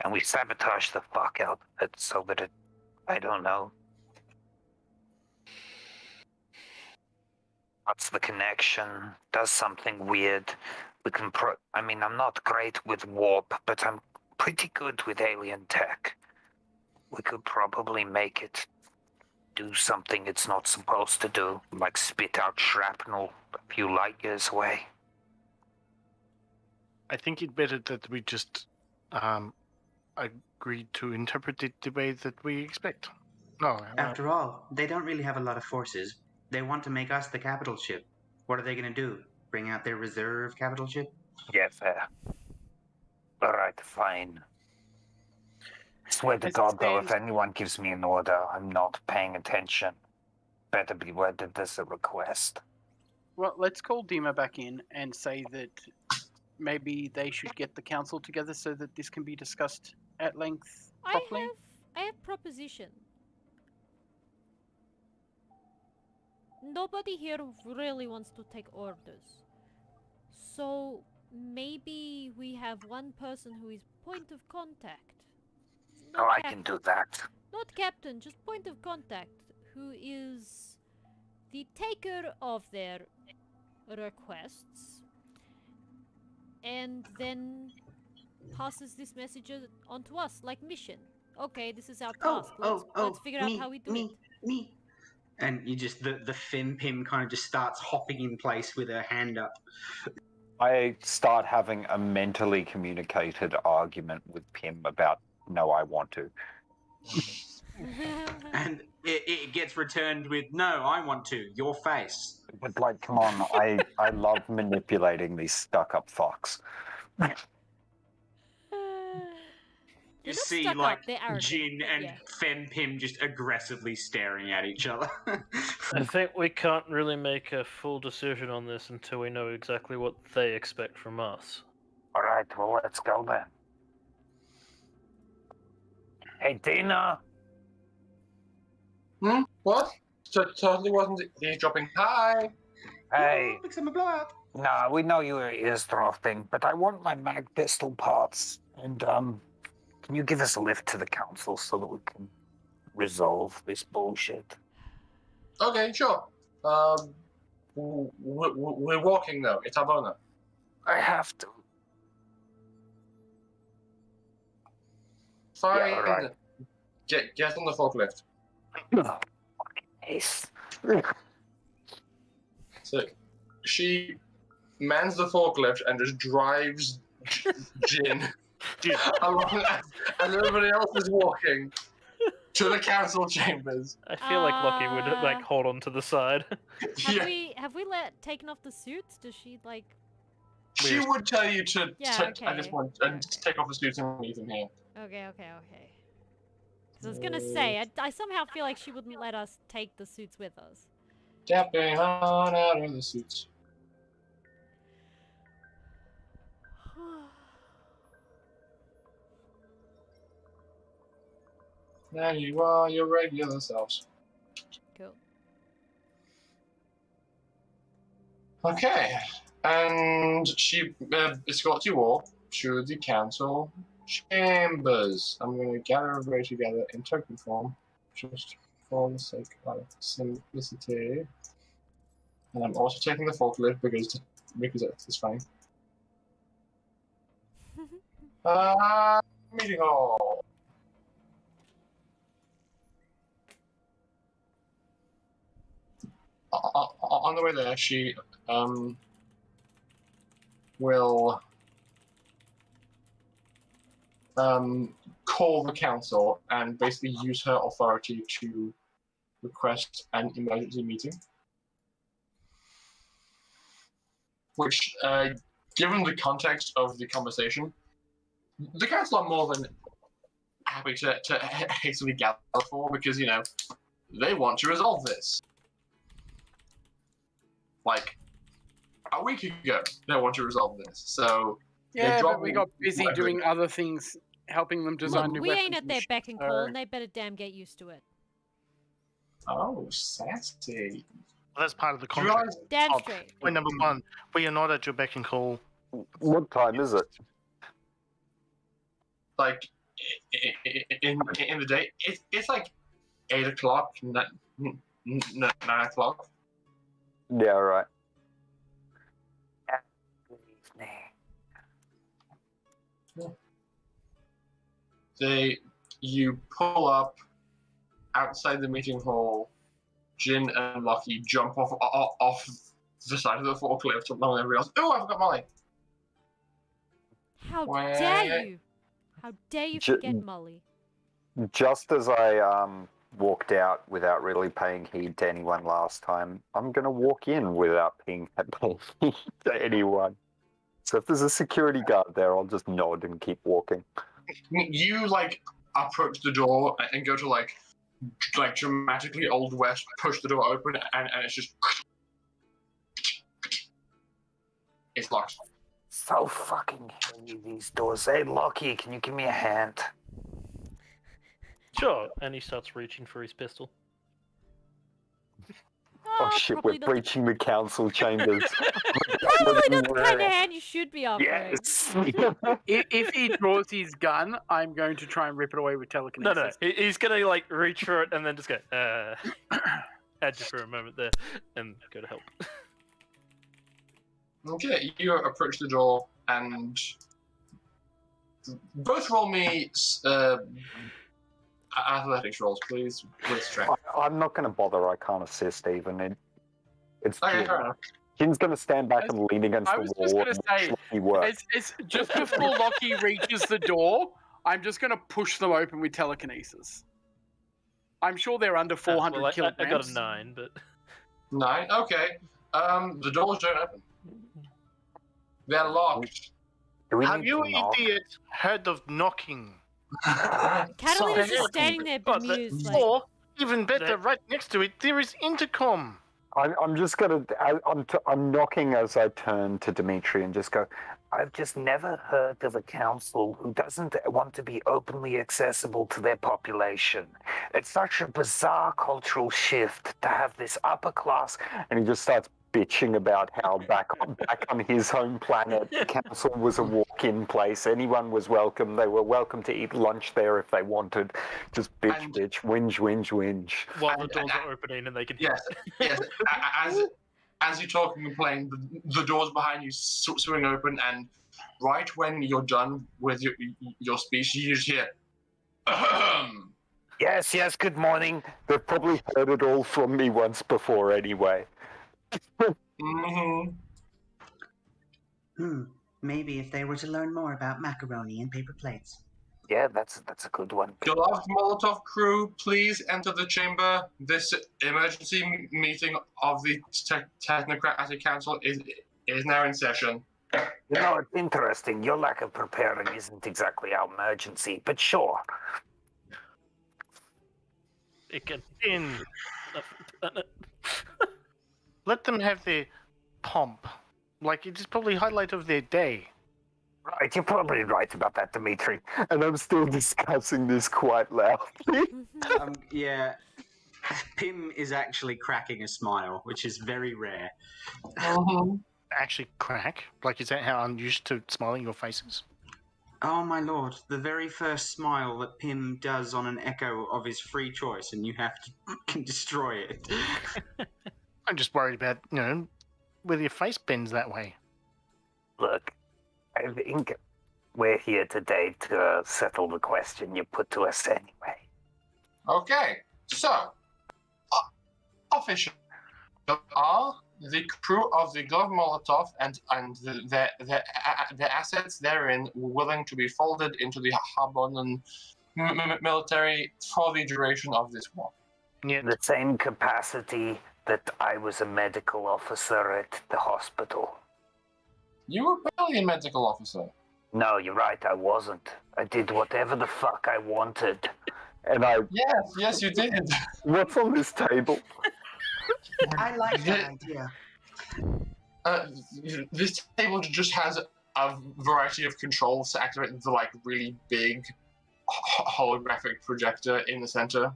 and we sabotage the fuck out of it so that it, I don't know, cuts the connection, does something weird. We can I mean, I'm not great with warp, but I'm pretty good with alien tech. We could probably make it do something it's not supposed to do, like spit out shrapnel a few light years away. I think it's better that we just agree to interpret it the way that we expect. No. After all, they don't really have a lot of forces. They want to make us the capital ship. What are they going to do? Bring out their reserve capital ship? Yeah, fair. Alright, fine. Swear to As it God, though, if stands- anyone gives me an order, I'm not paying attention. Better be worded as a request. Well, let's call Dima back in and say that maybe they should get the council together so that this can be discussed at length properly. I have proposition. Nobody here really wants to take orders. So maybe we have one person who is point of contact. Oh, I can do that. Not captain, just point of contact, who is the taker of their requests and then passes this message on to us, like mission. Okay, this is our task. Let's figure out how we do it. Me. And you just, the Finn Pim kind of just starts hopping in place with her hand up. I start having a mentally communicated argument with Pim about, no, I want to. And it gets returned with, no, I want to, your face. But, like, come on, I love manipulating these stuck-up fucks. You They're not see, stuck like, up, they're arrogant, Jin but and yeah. Fem Pim just aggressively staring at each other. I think we can't really make a full decision on this until we know exactly what they expect from us. Alright, well, let's go then. Hey, Dina! What? So totally wasn't eavesdropping. Hi! Hey! Looks like a blowout. Nah, we know you were eavesdropping, but I want my mag pistol parts, and, can you give us a lift to the council so that we can resolve this bullshit? Okay, sure. We're walking though. It's Harbona. I have to. Fine. Yeah, right. Get on the forklift. Oh, fucking ace. So she mans the forklift and just drives Jin along as everybody else is walking to the council chambers. I feel like Lockie would like hold on to the side. Have we taken off the suits? Does she like? She would tell you to okay. at this point take off the suits and leave them here. Okay. Because I was gonna say, I somehow feel like she wouldn't let us take the suits with us. Stepping on out of the suits. Now you are your regular selves. Cool. Okay, and she escorts you all to the council chambers. I'm going to gather everybody together in token form, just for the sake of simplicity. And I'm also taking the forklift because it's fine. Meeting hall. On the way there, she will call the council and basically use her authority to request an emergency meeting. Which, given the context of the conversation, the council are more than happy to hastily gather for, because, you know, they want to resolve this. Like, a week ago, they want to resolve this. So yeah, but we got busy doing other things, helping them design new we weapons. ain't at their beck and call, and they better damn get used to it. Oh, sassy. Well, that's part of the contract. Damn straight. Point number one, we are not at your beck and call. What time is it? Like, in the day, it's like 8 o'clock, 9 o'clock. Yeah, right. You pull up outside the meeting hall. Jin and Lucky jump off the side of the forklift along with everybody else. Oh, I forgot Molly. How dare you? How dare you forget Molly? Just as I walked out without really paying heed to anyone last time, I'm going to walk in without paying heed to anyone. So if there's a security guard there, I'll just nod and keep walking. You, like, approach the door and go to, like dramatically Old West, push the door open, and it's just... It's locked. So fucking heavy, these doors. Hey, Lockie, can you give me a hand? Sure. And he starts reaching for his pistol. Oh shit, we're breaching the council chambers. Probably not the kind of hand you should be offering. Yes! If he draws his gun, I'm going to try and rip it away with telekinesis. No. He's going to, like, reach for it and then just go, had you for a moment there, and go to help. Okay, you approach the door, and both roll me athletics rolls, please, with strength. I'm not going to bother. I can't assist even. It's Okay, Jin. fair enough. Jin's going to stand back and lean against I the was wall. just going to say, it's just before Lockie reaches the door, I'm just going to push them open with telekinesis. I'm sure they're under 400 kilograms. I got a 9, but... 9? Okay. The doors don't open. They're locked. Have you idiot heard of knocking? Catalina's just standing there bemused. Like... Or, even better, right next to it, there is intercom. I'm just going to... I'm knocking as I turn to Dimitri and just go, I've just never heard of a council who doesn't want to be openly accessible to their population. It's such a bizarre cultural shift to have this upper class... And he just starts bitching about how back on his home planet, the council was a walk-in place. Anyone was welcome. They were welcome to eat lunch there if they wanted. Just bitch, whinge. While the doors are opening and they can Yes, yes. As you're talking and playing, the doors behind you swing open, and right when you're done with your speech, you just hear, ahem. Yes, good morning. They've probably heard it all from me once before anyway. Maybe if they were to learn more about macaroni and paper plates. Yeah, that's a good one. Beloved Molotov crew, please enter the chamber. This emergency meeting of the Technocratic Council is now in session. You know, it's interesting. Your lack of preparing isn't exactly our emergency, but sure. It gets in. Let them have their pomp. Like, it's probably highlight of their day. Right, you're probably right about that, Dimitri. And I'm still discussing this quite loudly. Yeah. Pim is actually cracking a smile, which is very rare. Actually crack? Like, is that how I'm used to smiling your faces? Oh my lord, the very first smile that Pim does on an echo of his free choice, and you have to fucking destroy it. I'm just worried about, whether your face bends that way. Look, I think we're here today to settle the question you put to us anyway. Okay, so, officially, are the crew of the Glove Molotov and their assets therein willing to be folded into the Harbonan military for the duration of this war? Yeah. The same capacity that I was a medical officer at the hospital. You were barely a medical officer. No, you're right, I wasn't. I did whatever the fuck I wanted. And I... Yes, you did. What's on this table? I like that idea. This table just has a variety of controls to activate the really big holographic projector in the center.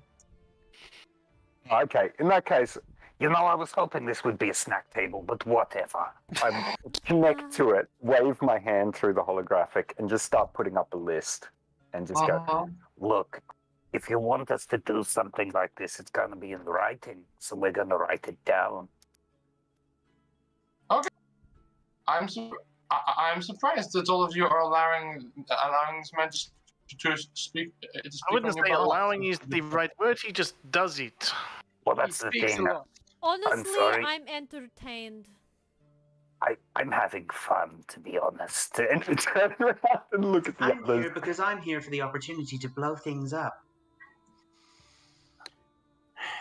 Okay, in that case, You know, I was hoping this would be a snack table, but whatever. I connect to it, wave my hand through the holographic, and just start putting up a list. And just go, Look, if you want us to do something like this, it's going to be in writing, so we're going to write it down. Okay. I'm surprised that all of you are allowing this man to speak. I wouldn't say allowing is the right word. He just does it. Well, that's the thing. Honestly, sorry. I'm entertained. I'm having fun, to be honest. and turn around and look at the I'm others. here because I'm here for the opportunity to blow things up.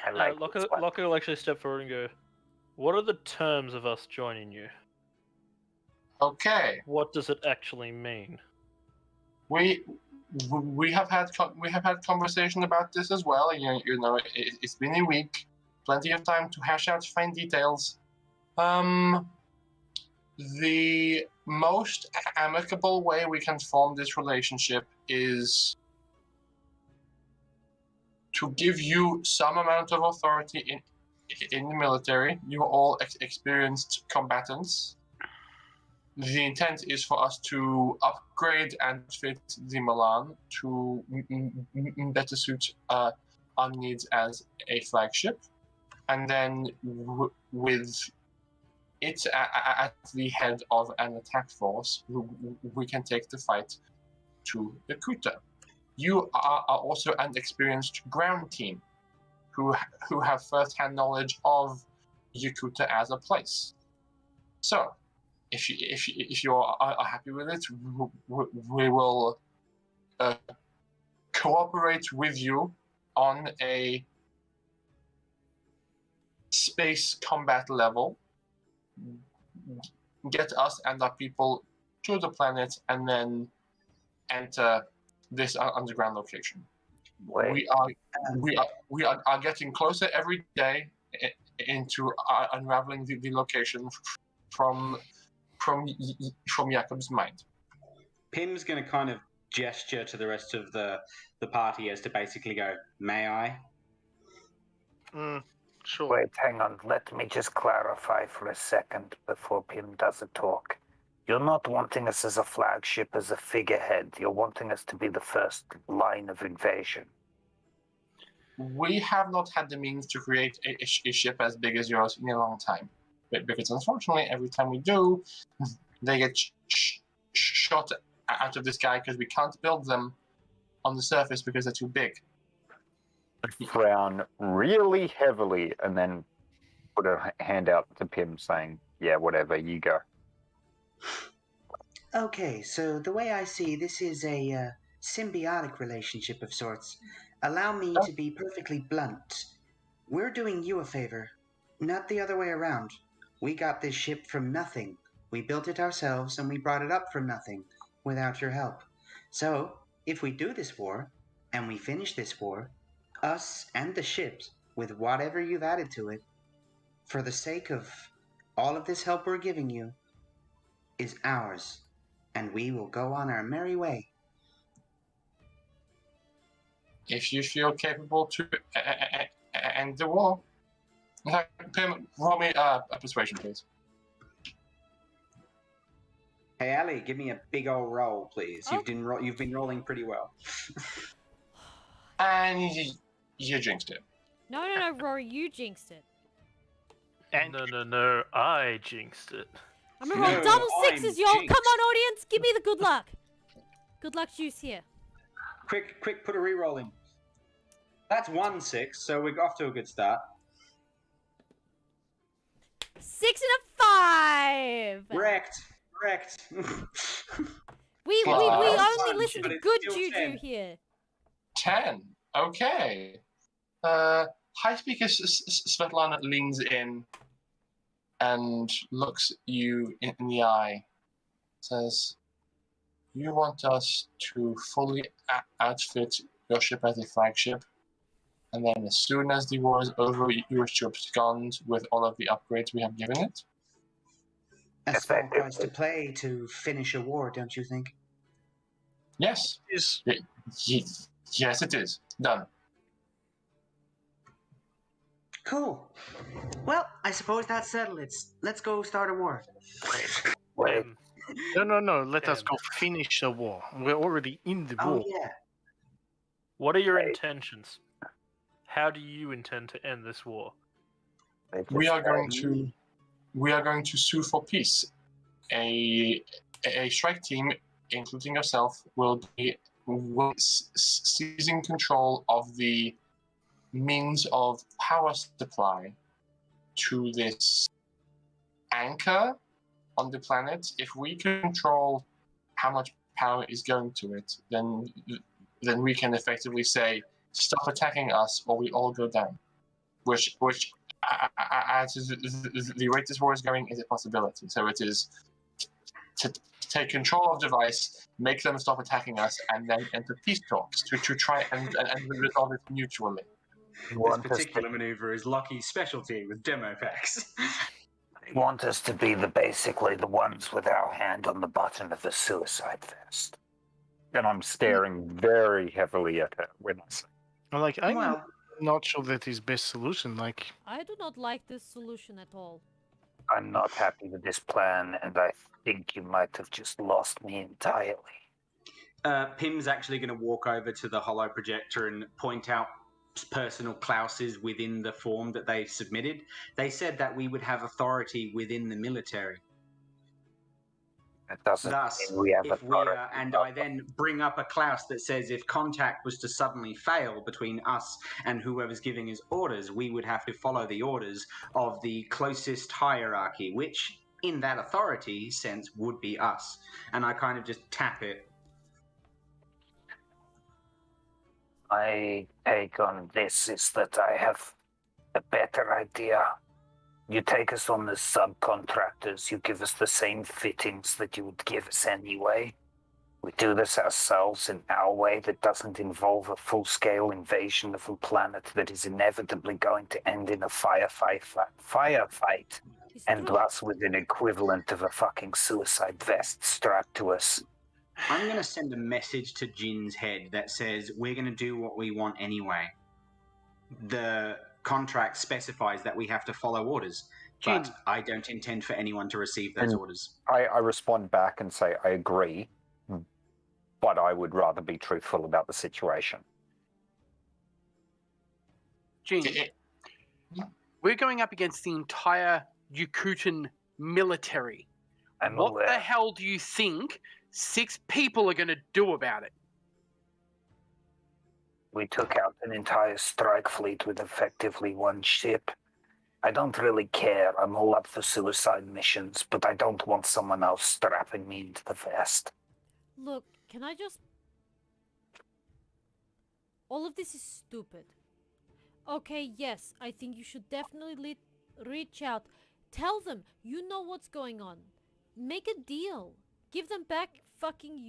I like this one. Locke will actually step forward and go, what are the terms of us joining you? Okay. What does it actually mean? We have had conversation about this as well. You know, it's been a week, plenty of time to hash out fine details. The most amicable way we can form this relationship is to give you some amount of authority in the military. You are all experienced combatants. The intent is for us to upgrade and fit the Milan to better suit our needs as a flagship. And then with it at the head of an attack force, we can take the fight to Yakootah. You are also an experienced ground team who have first-hand knowledge of Yakootah as a place. So, if you are happy with it, we will cooperate with you on a space combat level, get us and our people to the planet, and then enter this underground location. Wait. We are getting closer every day into unraveling the location from Jakob's mind. Pim's going to kind of gesture to the rest of the party as to basically go, may I? Sure. Wait, hang on. Let me just clarify for a second before Pim does a talk. You're not wanting us as a flagship, as a figurehead. You're wanting us to be the first line of invasion. We have not had the means to create a ship as big as yours in a long time. Because unfortunately, every time we do, they get shot out of the sky because we can't build them on the surface because they're too big. Frown really heavily and then put a hand out to Pim saying, yeah, whatever, you go. Okay, so the way I see this is a symbiotic relationship of sorts. Allow me to be perfectly blunt. We're doing you a favor, not the other way around. We got this ship from nothing. We built it ourselves and we brought it up from nothing without your help. So, if we do this war, and we finish this war, us and the ships, with whatever you've added to it, for the sake of all of this help we're giving you, is ours, and we will go on our merry way. If you feel capable to end the war, Pim, roll me a persuasion, please. Hey, Ali, give me a big old roll, please. Oh. You've been rolling pretty well. And you jinxed it. No, Rory, you jinxed it. And No, I jinxed it. I'm gonna roll No, double I'm sixes, y'all. jinxed. Come on, audience, give me the good luck. Good luck juice here. Quick, put a reroll in. That's 1 6, so we're off to a good start. 6 and a 5. Wrecked. We Wow. only listen But to it's good still juju 10. here. 10. Okay. High Speaker Svetlana leans in and looks you in the eye. Says, you want us to fully outfit your ship as a flagship, and then as soon as the war is over, you wish to abscond with all of the upgrades we have given it? A small price to pay to finish a war, don't you think? Yes. is Yes, it is. Done. Cool. Well, I suppose that's settled. Let's go start a war. Wait, no. Let us go finish the war. We're already in the war. Oh yeah. What are your intentions? How do you intend to end this war? We are going to sue for peace. A strike team, including yourself, will be seizing control of the means of power supply to this anchor on the planet. If we control how much power is going to it, then we can effectively say, stop attacking us or we all go down. Which as the rate this war is going, is a possibility. So it is to take control of the device, make them stop attacking us, and then enter peace talks to try and resolve it mutually. This particular maneuver is Lucky's specialty with demo packs. They want us to be basically the ones with our hand on the button of the suicide vest. And I'm staring very heavily at her when I say, I'm Well, not sure that is best solution. I do not like this solution at all. I'm not happy with this plan, and I think you might have just lost me entirely. Pim's actually going to walk over to the holo projector and point out personal clauses within the form that they submitted. They said that we would have authority within the military. It doesn't Thus, mean we have if we authority. and I then bring up a clause that says if contact was to suddenly fail between us and whoever's giving us orders, we would have to follow the orders of the closest hierarchy, which in that authority sense would be us. And I kind of just tap it. My take on this is that I have a better idea. You take us on as subcontractors, you give us the same fittings that you would give us anyway. We do this ourselves in our way that doesn't involve a full-scale invasion of a planet that is inevitably going to end in a firefight, It's and true. us with an equivalent of a fucking suicide vest strapped to us. I'm going to send a message to Jin's head that says we're going to do what we want anyway. The contract specifies that we have to follow orders, Jin. but I don't intend for anyone to receive those And- orders. I respond back and say, I agree, but I would rather be truthful about the situation. Jin, we're going up against the entire Yakootah military. I'm What aware. the hell do you think 6 people are going to do about it? We took out an entire strike fleet with effectively one ship. I don't really care. I'm all up for suicide missions, but I don't want someone else strapping me into the vest. Look, can I just... All of this is stupid. Okay, yes, I think you should definitely reach out. Tell them you know what's going on. Make a deal. Give them back fucking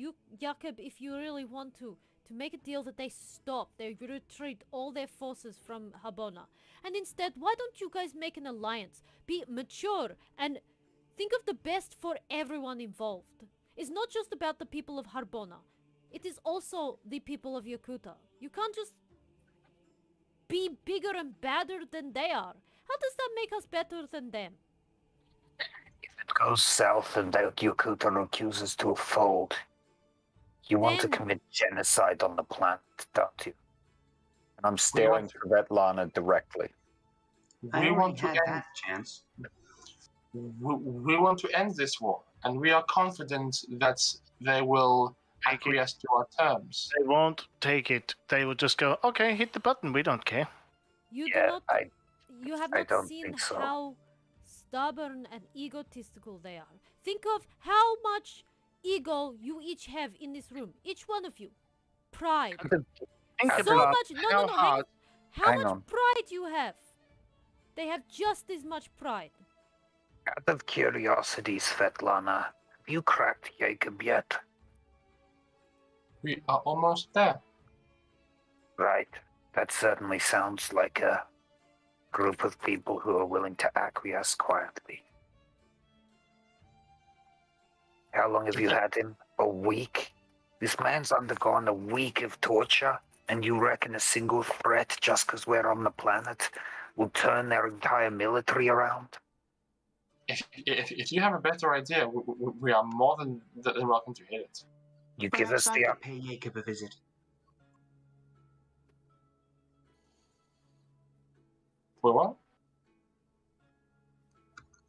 Yakootah if you really want to. To make a deal that they stop, they retreat all their forces from Harbona. And instead, why don't you guys make an alliance? Be mature and think of the best for everyone involved. It's not just about the people of Harbona. It is also the people of Yakootah. You can't just be bigger and badder than they are. How does that make us better than them? If it goes south and the Yakootah refuses to fold, you want to Then- commit genocide on the planet, don't you? And I'm staring Svetlana directly. I We already want to had end. that chance. We want to end this war, and we are confident that they will acquiesce to our terms. They won't take it. They will just go, okay, hit the button. We don't care. You do Yeah, not. You have I not don't seen think so. how stubborn and egotistical they are. Think of how much ego you each have in this room. Each one of you. Pride. Think So about much. No, how hang on. hard. How Hang much on. pride you have. They have just as much pride. Out of curiosity, Svetlana, have you cracked Jacob yet? We are almost there. Right. That certainly sounds like a group of people who are willing to acquiesce quietly. How long have you had him? A week? This man's undergone a week of torture, and you reckon a single threat just because we're on the planet will turn their entire military around? If you have a better idea, we are more than welcome to hear it. You give Perhaps us I the could pay Jacob a visit. For what?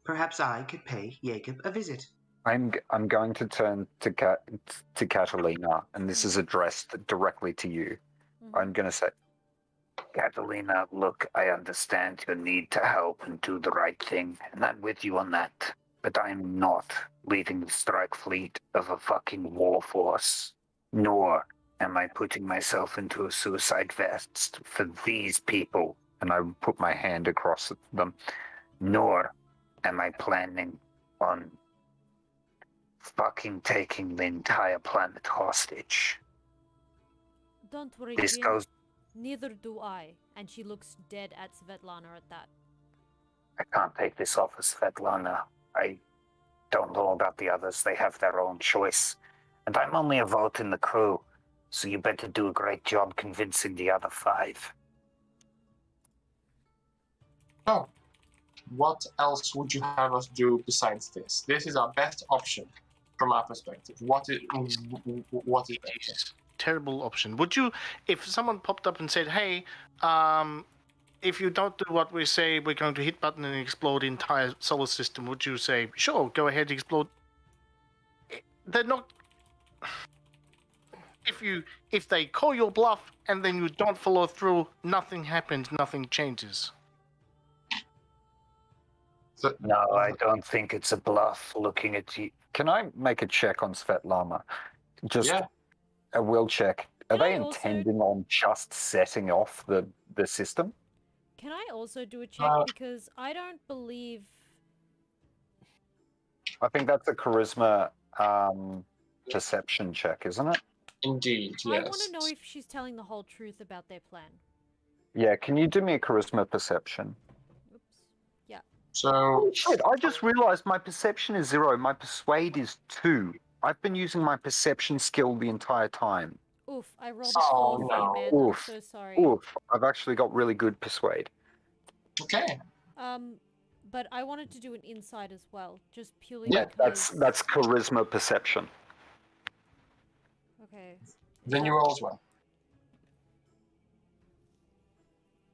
Perhaps I could pay Jacob a visit. I'm going to turn to Catalina, and this is addressed directly to you. Mhm. I'm going to say, Catalina, look, I understand your need to help and do the right thing, and I'm with you on that. But I'm not leading the strike fleet of a fucking war force. Nor am I putting myself into a suicide vest for these people. and I put my hand across them. Nor am I planning on fucking taking the entire planet hostage. Don't worry, This Jin. goes... Neither do I. And she looks dead at Svetlana at that. I can't take this off of Svetlana. I don't know about the others. They have their own choice. And I'm only a vote in the crew, so you better do a great job convincing the other 5. Oh, what else would you have us do besides this? This is our best option from our perspective. What is It better? is terrible option. Would you, if someone popped up and said, "Hey, if you don't do what we say, we're going to hit button and explode the entire solar system," would you say, "Sure, go ahead, explode"? They're not. If they call your bluff and then you don't follow through, nothing happens, nothing changes. So, No, I don't think it's a bluff looking at you. Can I make a check on Svetlana? Just Yeah. a will check. Are Can they I also- intending on just setting off the system? Can I also do a check? Because I don't believe... I think that's a charisma perception check, isn't it? Indeed, I yes. want to know if she's telling the whole truth about their plan. Yeah, can you do me a charisma perception? Oops. Yeah. So, Shit, I just realized my perception is 0, my persuade is 2. I've been using my perception skill the entire time. Oof, I rolled Oh, a 4 for no. you, man. Oof. I'm so sorry. Oof, I've actually got really good persuade. Okay. But I wanted to do an inside as well, just purely Yeah, because. that's charisma perception. Okay. Then you roll as well.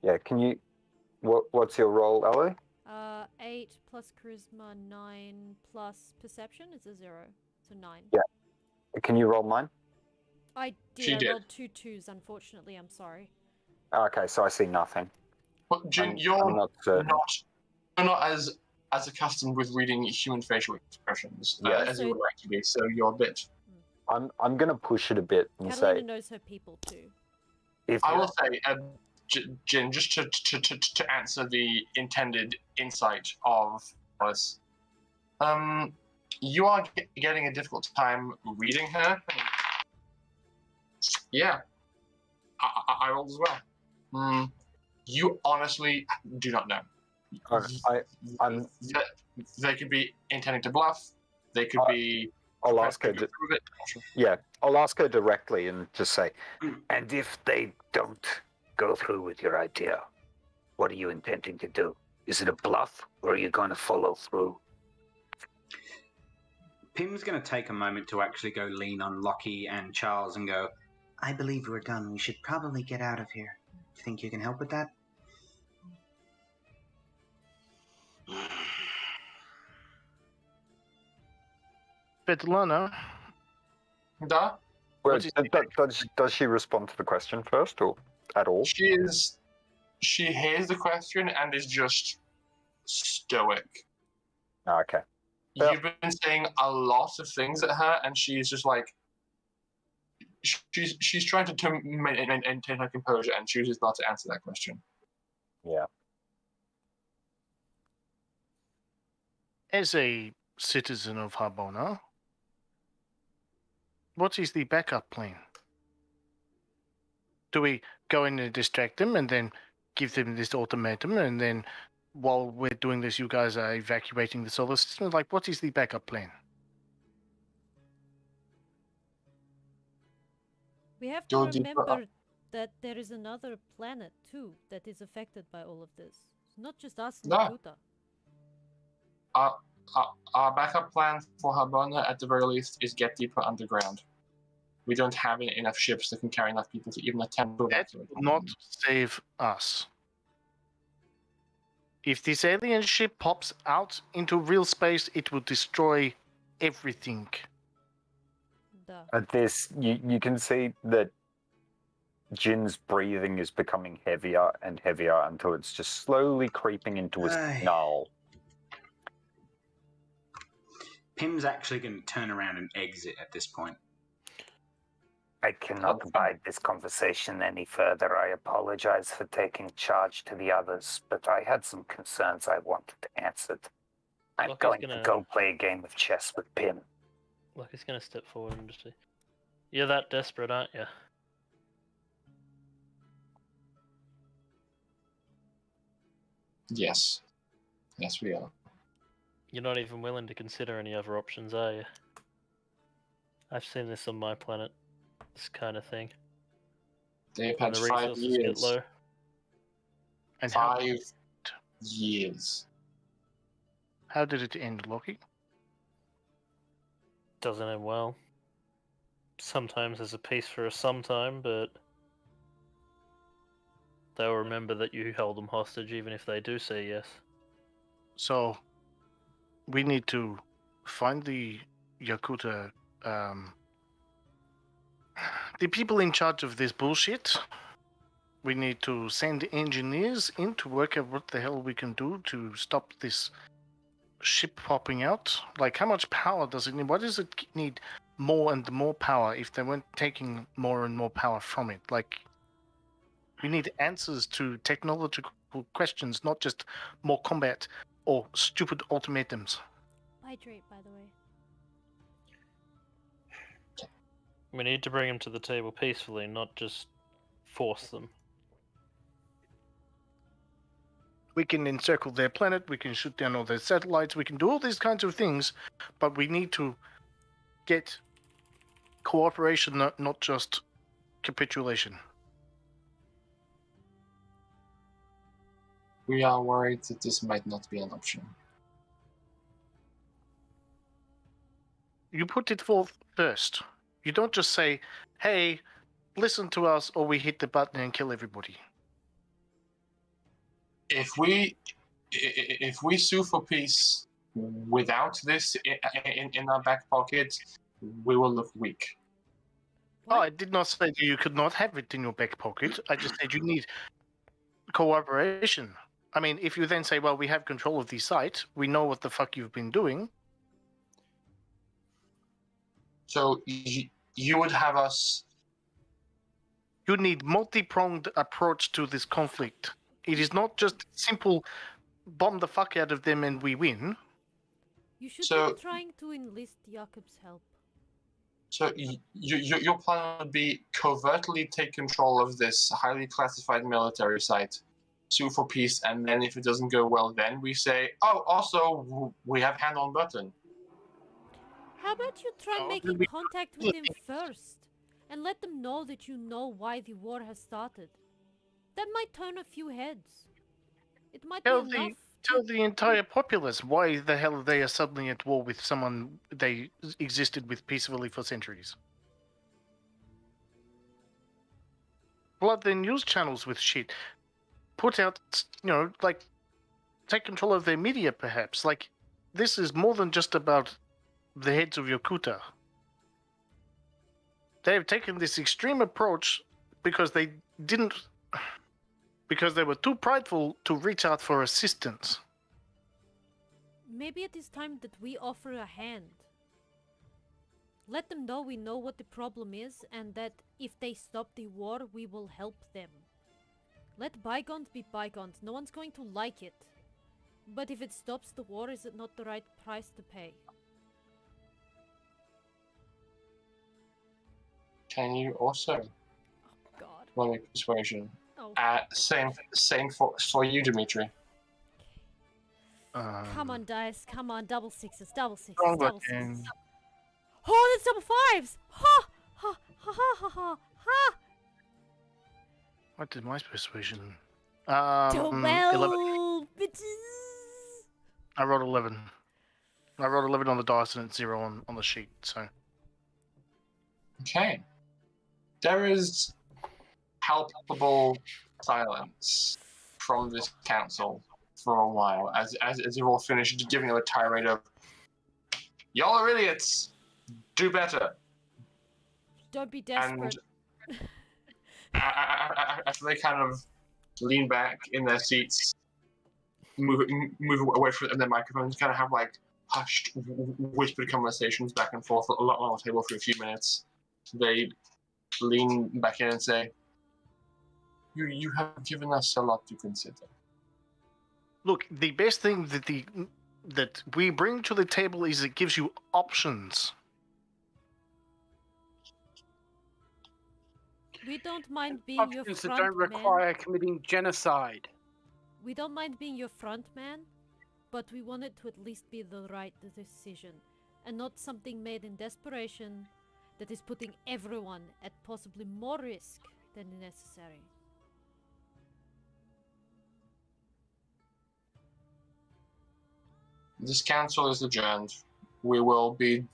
Yeah, can you... What's your roll, Ellie? 8 plus charisma, 9 plus perception is a 0. So 9. Yeah. Can you roll mine? I did. She I did. rolled 2 2s, unfortunately. I'm sorry. Okay, so I see nothing. But Jin, I'm not certain. you're not as accustomed with reading human facial expressions Yeah. as you would like to be, so you're a bit. I'm gonna push it a bit and Catalina say, knows her people too. if I will say, Jin, just to answer the intended insight of Alice, you are getting a difficult time reading her. Yeah, I rolled as well. You honestly do not know. I'm They could be intending to bluff. They could be. I'll ask her. Yeah, I'll ask her directly and just say, And if they don't go through with your idea, what are you intending to do? Is it a bluff, or are you going to follow through? Pim's going to take a moment to actually go lean on Lockie and Charles and go, I believe we're done. We should probably get out of here. Think you can help with that? Svetlana, Da? does she respond to the question first, or at all? She hears the question and is just stoic. Okay. Yeah. You've been saying a lot of things at her, and she's just like, she's trying to maintain her composure and chooses not to answer that question. Yeah. as a citizen of Harbona, what is the backup plan? Do we go in and distract them and then give them this ultimatum, and then while we're doing this, you guys are evacuating the solar system? Like, what is the backup plan? We have to remember that there is another planet too that is affected by all of this. It's not just us in Yakootah. Our backup plan for Harbona, at the very least, is get deeper underground. We don't have enough ships that can carry enough people to even attempt to evacuate. That will not save us. If this alien ship pops out into real space, it will destroy everything. At this, you can see that Jin's breathing is becoming heavier and heavier until it's just slowly creeping into his null. Pim's actually going to turn around and exit at this point. I cannot abide this conversation any further. I apologize for taking charge to the others, but I had some concerns I wanted answered. I'm going to go play a game of chess with Pim. Lucky's going to step forward and just say, "You're that desperate, aren't you?" Yes. Yes, we are. You're not even willing to consider any other options, are you? I've seen this on my planet. This kind of thing. They've when had the 5 resources years. get low. And 5 years. How did it end, Loki? Doesn't end well. Sometimes there's a peace for some time, but they'll remember that you held them hostage even if they do say yes. So, we need to find the Yakootah, the people in charge of this bullshit. We need to send engineers in to work out what the hell we can do to stop this ship popping out. Like, how much power does it need? Why does it need more and more power if they weren't taking more and more power from it? Like, we need answers to technological questions, not just more combat or stupid ultimatums. Hydrate, by the way. We need to bring them to the table peacefully, not just force them. We can encircle their planet, we can shoot down all their satellites, we can do all these kinds of things, but we need to get cooperation, not just capitulation. We are worried that this might not be an option. You put it forth first. You don't just say, hey, listen to us, or we hit the button and kill everybody. If we sue for peace without this in our back pocket, we will look weak. Oh, I did not say you could not have it in your back pocket. I just said you need cooperation. I mean, if you then say, well, we have control of the site, we know what the fuck you've been doing. So you would have us... You need multi-pronged approach to this conflict. It is not just simple bomb the fuck out of them and we win. You should So- be trying to enlist Jakob's help. So your plan would be covertly take control of this highly classified military site, sue for peace, and then if it doesn't go well, then we say, oh, also, we have hand on button. How about you try Oh, making we- contact with them first? And let them know that you know why the war has started. That might turn a few heads. It might be enough. Tell the entire populace why the hell they are suddenly at war with someone they existed with peacefully for centuries. Flood their news channels with shit. Put out, like, take control of their media, perhaps. Like, this is more than just about the heads of Yakootah. They have taken this extreme approach because they were too prideful to reach out for assistance. Maybe it is time that we offer a hand. Let them know we know what the problem is and that if they stop the war, we will help them. Let bygones be bygones. No one's going to like it. But if it stops the war, is it not the right price to pay? Can you also Oh, God. roll a persuasion? Oh, Same for you, Dimitri. come on, dice. Come on, double sixes, double sixes, Wrong double button. sixes. Oh, that's double fives! Ha! Ha! Ha! Ha! Ha! Ha! Ha! What did my persuasion? 12, 11. bitches! I rolled 11. I rolled 11 on the dice and it's 0 on the sheet, so... Okay. There is palpable silence from this council for a while as you've all finished giving them a tirade of, y'all are idiots! Do better! Don't be desperate. After they kind of lean back in their seats, move away from their microphones, kind of have like hushed, whispered conversations back and forth along the table for a few minutes. They lean back in and say, "You have given us a lot to consider." Look, the best thing that we bring to the table is it gives you options. We don't mind being your Options that front don't man. require committing genocide. We don't mind being your front man, but we want it to at least be the right decision, and not something made in desperation that is putting everyone at possibly more risk than necessary. This council is adjourned. We will be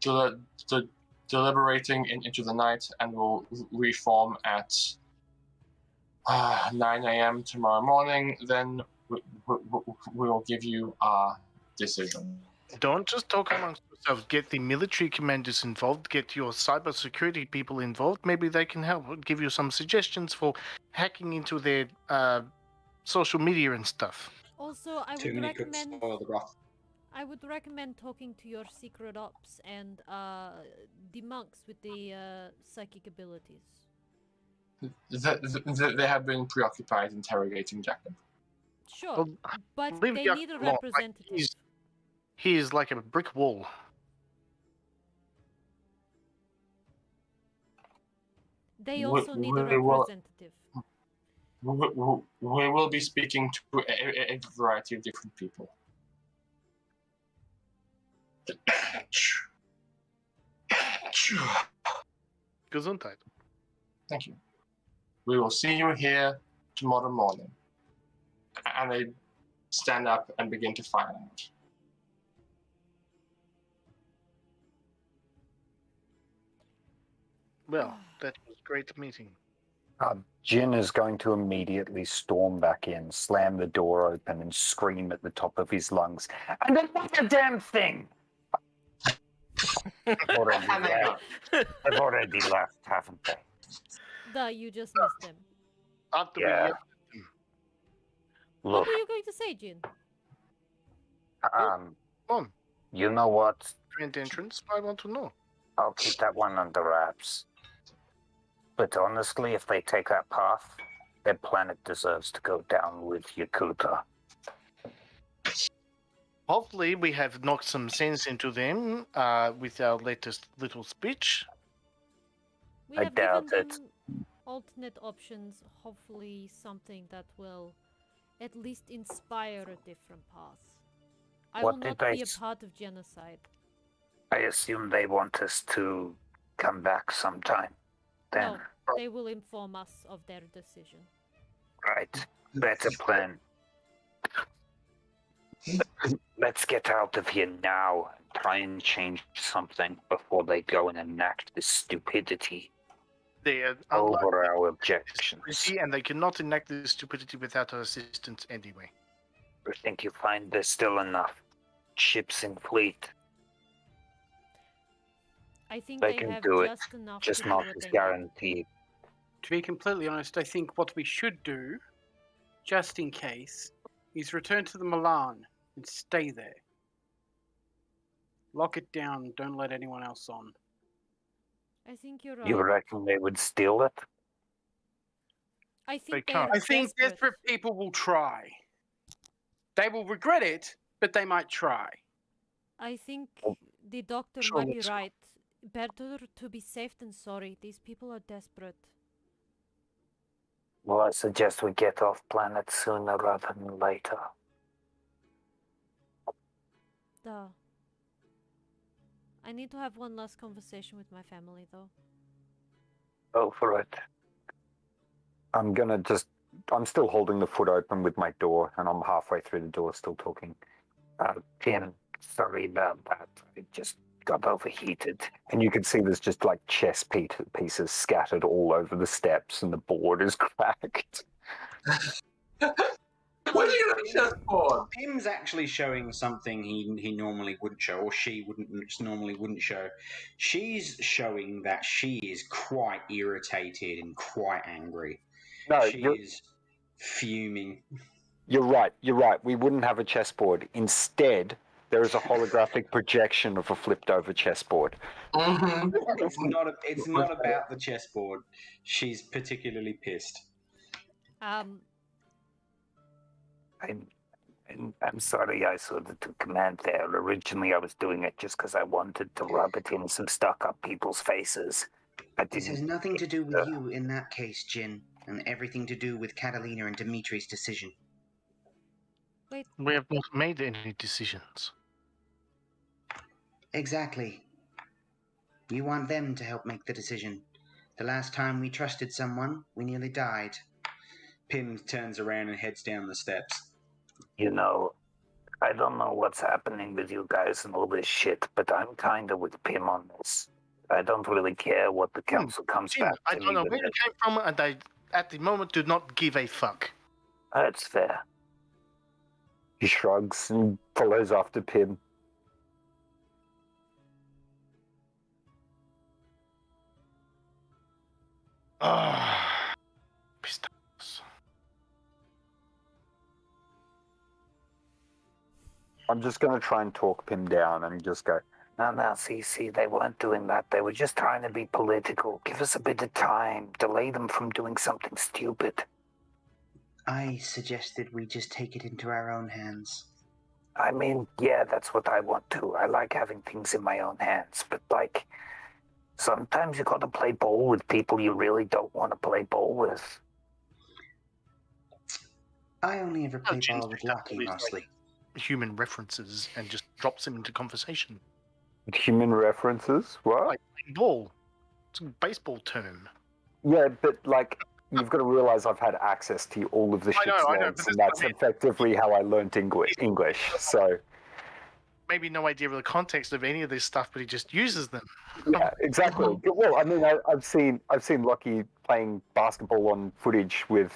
deliberating into the night and will reform at 9 a.m. tomorrow morning. Then we will give you our decision. Don't just talk amongst yourselves. Get the military commanders involved. Get your cybersecurity people involved. Maybe they can help. Give you some suggestions for hacking into their social media and stuff. Also, I Too would many cooks recommend spoil the broth. I would recommend talking to your secret ops and the monks with the psychic abilities. They have been preoccupied interrogating Jacob. Sure, Well, but leave they Jacob need a alone. Like, representative. he is like a brick wall. They also need a we will- representative. We will be speaking to a variety of different people. Gesundheit. Thank you. We will see you here tomorrow morning. and they stand up and begin to file out. Well, that was a great meeting. Jin is going to immediately storm back in, slam the door open, and scream at the top of his lungs, "And another damn thing!" They've already And they left. They've already left, haven't they? You just missed him. After Yeah. What Look, were you going to say, Jin? Come on, you know what? grand entrance. I want to know. I'll keep that one under wraps. But honestly, if they take that path, their planet deserves to go down with Yakootah. Hopefully, we have knocked some sense into them with our latest little speech. We I have doubt given it. them alternate options, hopefully something that will at least inspire a different path. I What will did not they be a s- part of genocide. I assume they want us to come back sometime. Then, No, they will inform us of their decision. right, better plan. Let's get out of here now and try and change something before they go and enact this stupidity They are over our objections. stupidity, and they cannot enact this stupidity without our assistance anyway. I think you find there's still enough ships in fleet. I think They they can have do it, just enough just to do not what as they need. guaranteed. To be completely honest, I think what we should do, just in case, is return to the Milan and stay there. Lock it down, don't let anyone else on. I think you're right. You reckon they would steal it? I They think can't. are I think desperate people will try. They will regret it, but they might try. I think Oh. the doctor Sure, might be let's- right. Better to be safe than sorry. These people are desperate. Well, I suggest we get off planet sooner rather than later. Duh. I need to have one last conversation with my family, though. Go for it. I'm still holding the foot open with my door, and I'm halfway through the door still talking. Tim, sorry about that. I just got overheated. And you can see there's just like chess pieces scattered all over the steps, and the board is cracked. What are you going to chessboard? Pim's actually showing something he normally wouldn't show, or she normally wouldn't show. She's showing that she is quite irritated and quite angry. No, She is fuming. You're right. We wouldn't have a chessboard. Instead, there is a holographic projection of a flipped over chessboard. Mm-hmm. It's not about the chessboard. She's particularly pissed. I'm sorry I sort of took command there. Originally, I was doing it just because I wanted to rub it in some stuck-up people's faces. This has nothing to do with you in that case, Jin, and everything to do with Catalina and Dimitri's decision. Wait, We have not made any decisions. Exactly. You want them to help make the decision. The last time we trusted someone, we nearly died. Pim turns around and heads down the steps. You know, I don't know what's happening with you guys and all this shit, but I'm kind of with Pim on this. I don't really care what the council comes Jim, back I to don't me know with where you it. came from, and I, at the moment, do not give a fuck. That's fair. He shrugs and follows after Pim. Ah, pistols. I'm just going to try and talk Pim down and just go, no, see, they weren't doing that. They were just trying to be political. Give us a bit of time. Delay them from doing something stupid. I suggested we just take it into our own hands. I mean, yeah, that's what I want to. I like having things in my own hands, but like, sometimes you gotta play ball with people you really don't want to play ball with. I only ever play Jin's ball with picked up Lucky, all these, mostly. Human references and just drops them into conversation. Human references? What? Like playing ball. It's a baseball term. Yeah, but like, you've got to realize I've had access to all of the I know, ship's I know, logs, but and that's that's what I mean. effectively how I learnt English. So Maybe no idea of the context of any of this stuff, but he just uses them. yeah, exactly. Well, I mean, I've seen Lockie playing basketball on footage with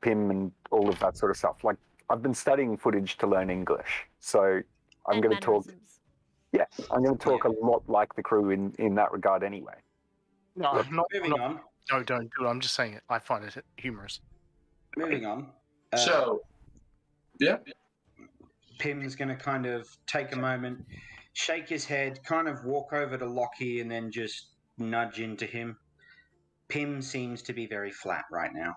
Pim and all of that sort of stuff. Like, I've been studying footage to learn English, so I'm And going to talk. mannerisms. Yeah, I'm going to talk a lot like the crew in that regard, anyway. No, Moving on. No, don't do it. I'm just saying it. I find it humorous. Moving on. So, yeah. Pim's going to kind of take a moment, shake his head, kind of walk over to Lockie, and then just nudge into him. Pim seems to be very flat right now.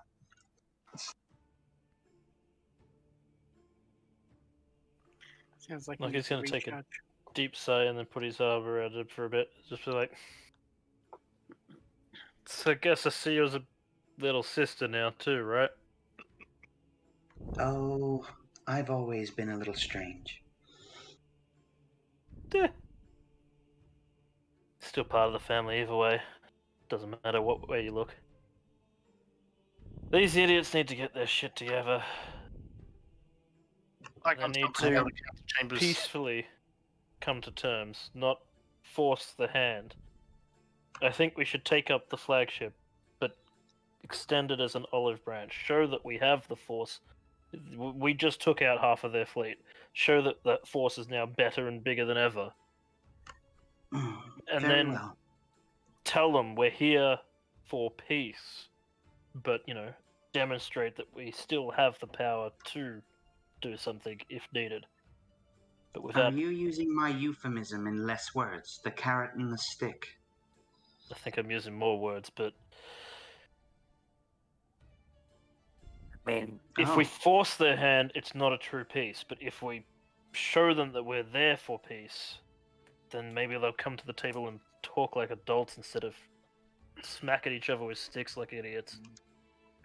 Sounds like Like he he's gonna needs to take a recharge. deep sigh and then put his arm around it for a bit. Just be like, so I guess I see you as a little sister now too, right? Oh, I've always been a little strange. Yeah. Still part of the family either way. Doesn't matter what way you look. These idiots need to get their shit together. Like, They I'm need still to out of council chambers. peacefully come to terms, not force the hand. I think we should take up the flagship, but extend it as an olive branch. Show that we have the force. We just took out half of their fleet. Show that that force is now better and bigger than ever. And Very then well. tell them we're here for peace, but, you know, demonstrate that we still have the power to do something if needed. But Are without, you using my euphemism in less words? The carrot and the stick. I think I'm using more words, but I mean, if we force their hand, it's not a true peace. But if we show them that we're there for peace, then maybe they'll come to the table and talk like adults instead of smacking each other with sticks like idiots.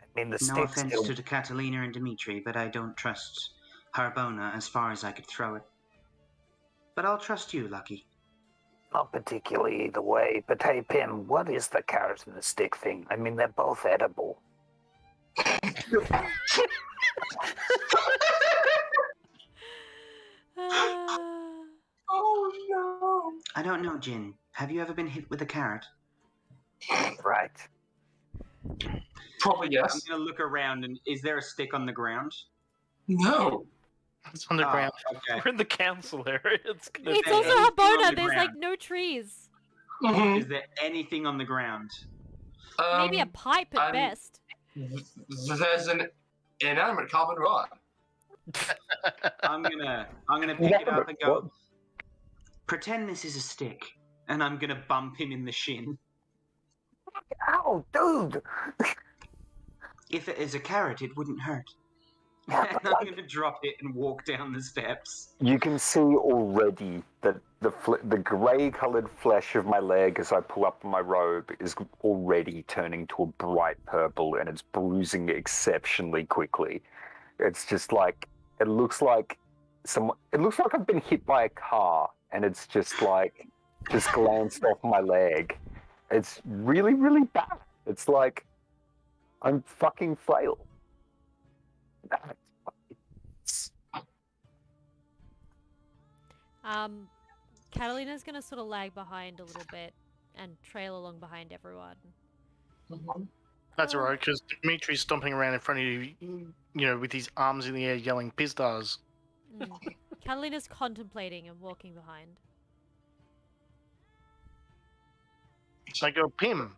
I mean, the No sticks offense still... to Catalina and Dimitri, but I don't trust Harbona as far as I could throw it. But I'll trust you, Lucky. Not particularly either way, but hey, Pim, what is the carrot and the stick thing? I mean, they're both edible. Oh no. I don't know, Jin. Have you ever been hit with a carrot? Right. Probably I'm yes. going to look around, and is there a stick on the ground? No. It's underground. Oh, okay. We're in the council area. It's gonna It's there also anything on Harbona. the There's like ground? no trees. Mhm. Is there anything on the ground? Maybe a pipe at I'm- best. There's an inanimate carbon rod. I'm gonna pick it up and go. Pretend this is a stick, and I'm gonna bump him in the shin. Ow, dude! If it is a carrot, it wouldn't hurt. And I'm gonna drop it and walk down the steps. You can see already that the grey-coloured flesh of my leg as I pull up my robe is already turning to a bright purple, and it's bruising exceptionally quickly. It's just like it looks like I've been hit by a car, and it's just glanced off my leg. It's really, really bad. It's like I'm fucking frail. Catalina's gonna sort of lag behind a little bit and trail along behind everyone. That's alright, because Dimitri's stomping around in front of you, you know, with his arms in the air yelling pizdars. Catalina's contemplating and walking behind. I go, Pim,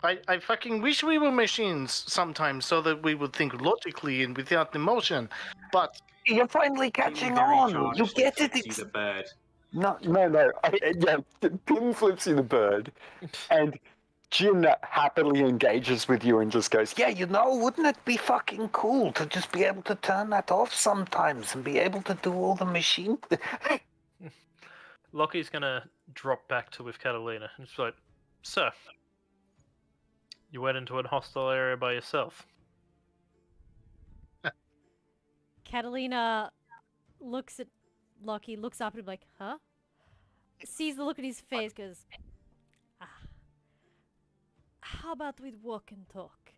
I fucking wish we were machines sometimes so that we would think logically and without emotion, but... You're finally catching Very on! You childishly get it! flips you the bird. No. Pim flips you the bird, and Jin happily engages with you and just goes, Yeah, you know, wouldn't it be fucking cool to just be able to turn that off sometimes and be able to do all the machine... Lockie's gonna drop back to with Catalina. And it's like, so, you went into a hostile area by yourself. Catalina looks at Lockie, looks up at him like, huh? Sees the look at his face, goes, how about we walk and talk?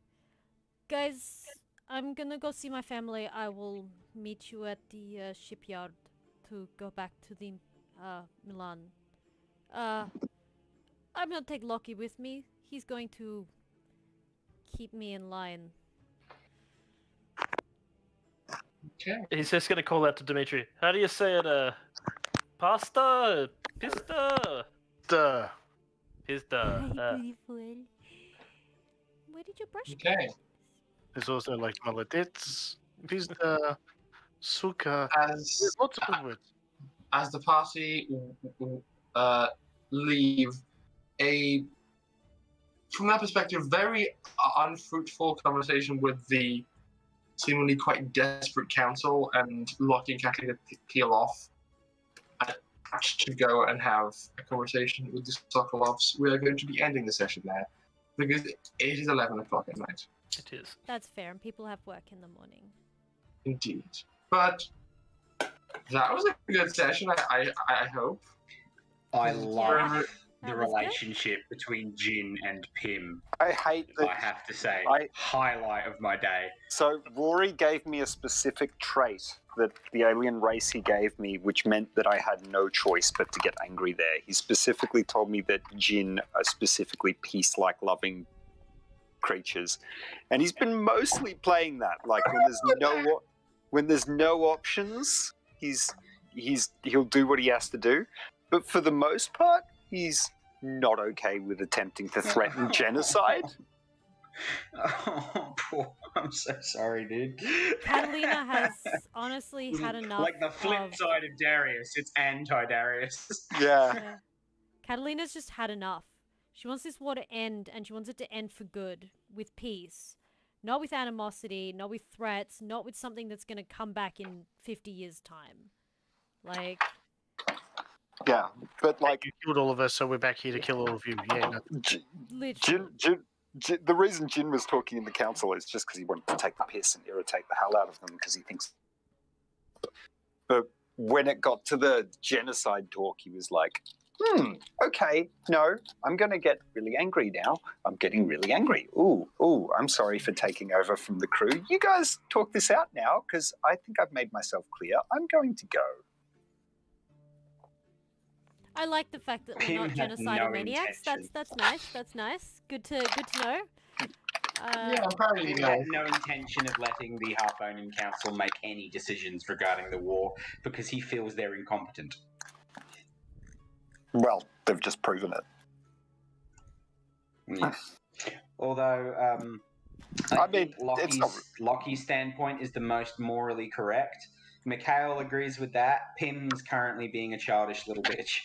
Guys, I'm gonna go see my family. I will meet you at the shipyard to go back to the Milan. I'm gonna take Lockie with me. He's going to keep me in line. Okay. He's just gonna call out to Dimitri. How do you say it? Pasta? Pista? Duh. Pista. Beautiful. Where did you brush? Okay. There's also like maledits, pizza, suka. As There's lots of good words. as the party leave, from that perspective, very unfruitful conversation with the seemingly quite desperate council and Lockie and Kathleen to peel off to go and have a conversation with the Sokolovs. We are going to be ending the session there because it is 11 o'clock at night. It is. That's fair, and people have work in the morning. Indeed. But that was a good session, I hope. I Yeah. love That the was good. relationship between Jin and Pim. I hate that. I have to say, I- highlight of my day. So Rory gave me a specific trait that the alien race he gave me, which meant that I had no choice but to get angry there. He specifically told me that Jin are specifically peace-like loving creatures, and he's been mostly playing that. Like when there's no options, he'll do what he has to do. But for the most part, he's not okay with attempting to threaten genocide. Oh, poor. I'm so sorry, dude. Catalina has honestly had enough. Like the flip of... side of Darius, it's anti-Darius. Yeah. Yeah. Catalina's just had enough. She wants this war to end, and she wants it to end for good, with peace. Not with animosity, not with threats, not with something that's going to come back in 50 years' time. Like... Yeah, but like You killed all of us, so we're back here to kill all of you. Yeah, no. Literally. Jin, the reason Jin was talking in the council is just because he wanted to take the piss and irritate the hell out of them because he thinks. But when it got to the genocide talk, he was like, okay, no, I'm going to get really angry now. I'm getting really angry. Ooh, I'm sorry for taking over from the crew. You guys talk this out now because I think I've made myself clear. I'm going to go. I like the fact that we're Pim not had genocidal no maniacs. intention. That's nice. That's nice. Good to know. Yeah, I'm proud of you He guys. had no intention of letting the Harbonan Council make any decisions regarding the war because he feels they're incompetent. Well, they've just proven it. Yeah. Although, I mean, think Lockie's standpoint is the most morally correct. Mikhail agrees with that. Pim's currently being a childish little bitch.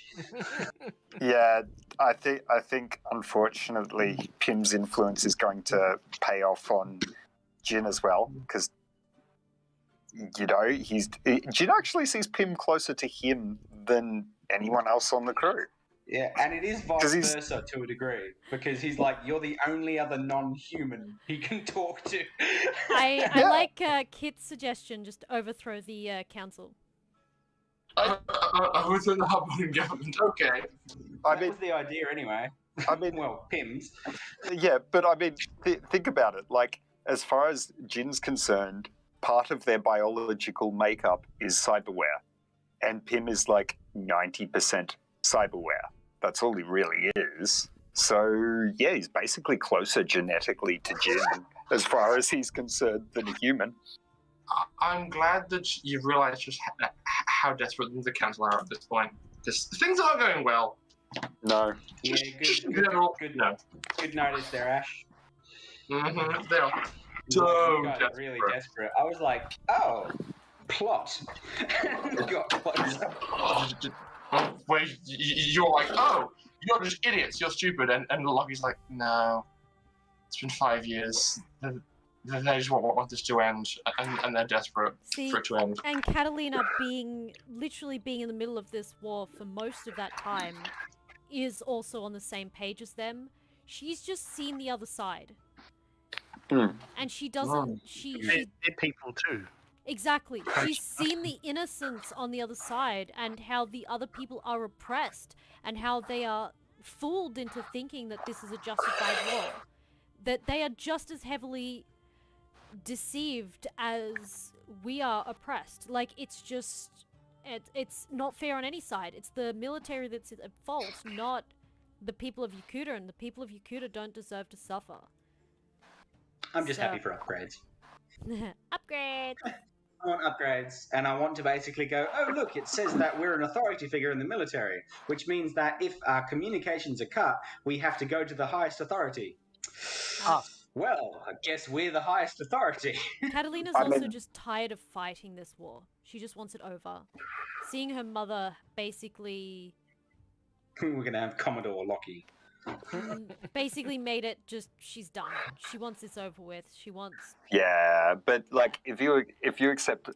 Yeah, I think unfortunately Pim's influence is going to pay off on Jin as well because Jin actually sees Pim closer to him than anyone else on the crew. Yeah, and it is 'Cause vice he's- versa to a degree because he's like, you're the only other non-human he can talk to. I Yeah. like Kit's suggestion. Just overthrow the council. I was in the Harbonan government. Okay. I That mean, was the idea anyway. I mean, Well, Pim's. yeah, but I mean, think about it. Like, as far as Jin's concerned, part of their biological makeup is cyberware, and Pim is like 90% cyberware. That's all he really is. So yeah, he's basically closer genetically to Jin as far as he's concerned than a human. I'm glad that you've realised just how desperate the council are at this point. Because things are not going well. No. Yeah, Just in good general, good- no. Good notice there, Ash. Mm-hmm. They are You so guys are really desperate. desperate. I was like, oh, plot. Got closer. Where you're like, oh, you're just idiots, you're stupid. And Lockie's like, no, it's been 5 years. They just want this to end. And they're desperate See, for it to end. and Catalina literally being in the middle of this war for most of that time, is also on the same page as them. She's just seen the other side. Mm. And she doesn't, They're people too. exactly. She's seen the innocence on the other side and how the other people are oppressed and how they are fooled into thinking that this is a justified war. That they are just as heavily deceived as we are oppressed. Like, it's just, it's not fair on any side. It's the military that's at fault, not the people of Yakootah, and the people of Yakootah don't deserve to suffer. I'm just happy for upgrades. Upgrade! I want upgrades, and I want to basically go, oh, look, it says that we're an authority figure in the military, which means that if our communications are cut, we have to go to the highest authority. Well, I guess we're the highest authority. Catalina's also just tired of fighting this war. She just wants it over. Seeing her mother basically... We're going to have Commodore Lockie. basically made it just, she's done. She wants this over with. She wants... Yeah, but like if you accept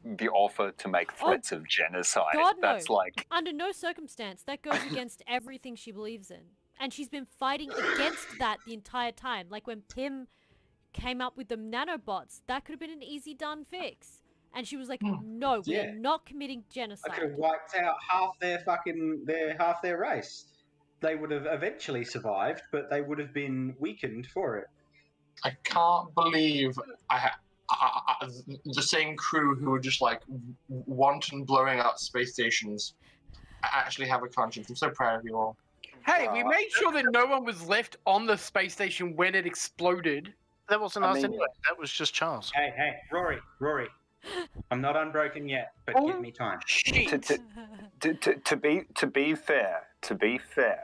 the offer to make threats of genocide, God, that's no. like... Under no circumstance. That goes against everything she believes in. And she's been fighting against that the entire time. Like when Pym came up with the nanobots, that could have been an easy done fix. And she was like, no, we're not committing genocide. I could have wiped out half their race. They would have eventually survived, but they would have been weakened for it. I can't believe the same crew who were just like wanton blowing up space stations actually have a conscience. I'm so proud of you all. Hey, we made sure that no one was left on the space station when it exploded. That wasn't us anyway. That was just Charles. Hey, Rory. I'm not unbroken yet, but give me time. To be fair,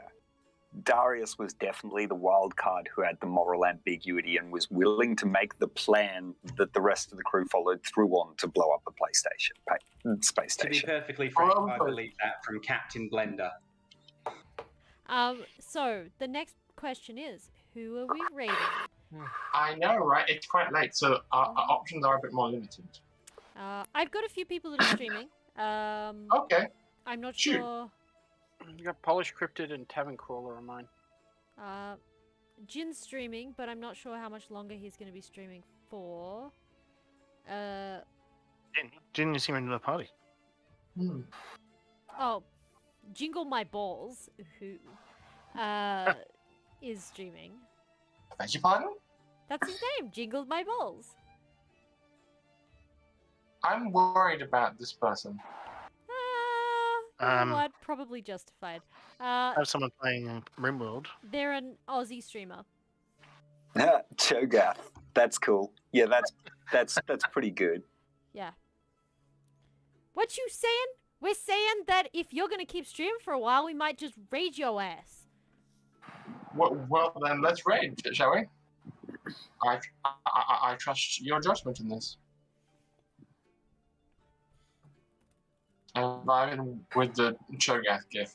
Darius was definitely the wild card who had the moral ambiguity and was willing to make the plan that the rest of the crew followed through on to blow up the space station. To be perfectly frank, I believe that from Captain Blender. So the next question is, who are we raiding? I know, right? It's quite late, so our options are a bit more limited. I've got a few people that are streaming. Okay. I'm not sure. You got Polish Cryptid and Tavern Crawler on mine. Jin's streaming, but I'm not sure how much longer he's going to be streaming for. Jin is here into the party. Oh, Jingle My Balls, who is streaming. Beg your pardon? That's his name, Jingle My Balls. I'm worried about this person. You know what? Probably justified. I have someone playing RimWorld. They're an Aussie streamer. Cho'Gath. That's cool. Yeah, that's pretty good. Yeah. What you saying? We're saying that if you're gonna keep streaming for a while, we might just raid your ass. Well then, let's raid, shall we? I trust your judgment in this. And I'm in with the Cho'Gath gif.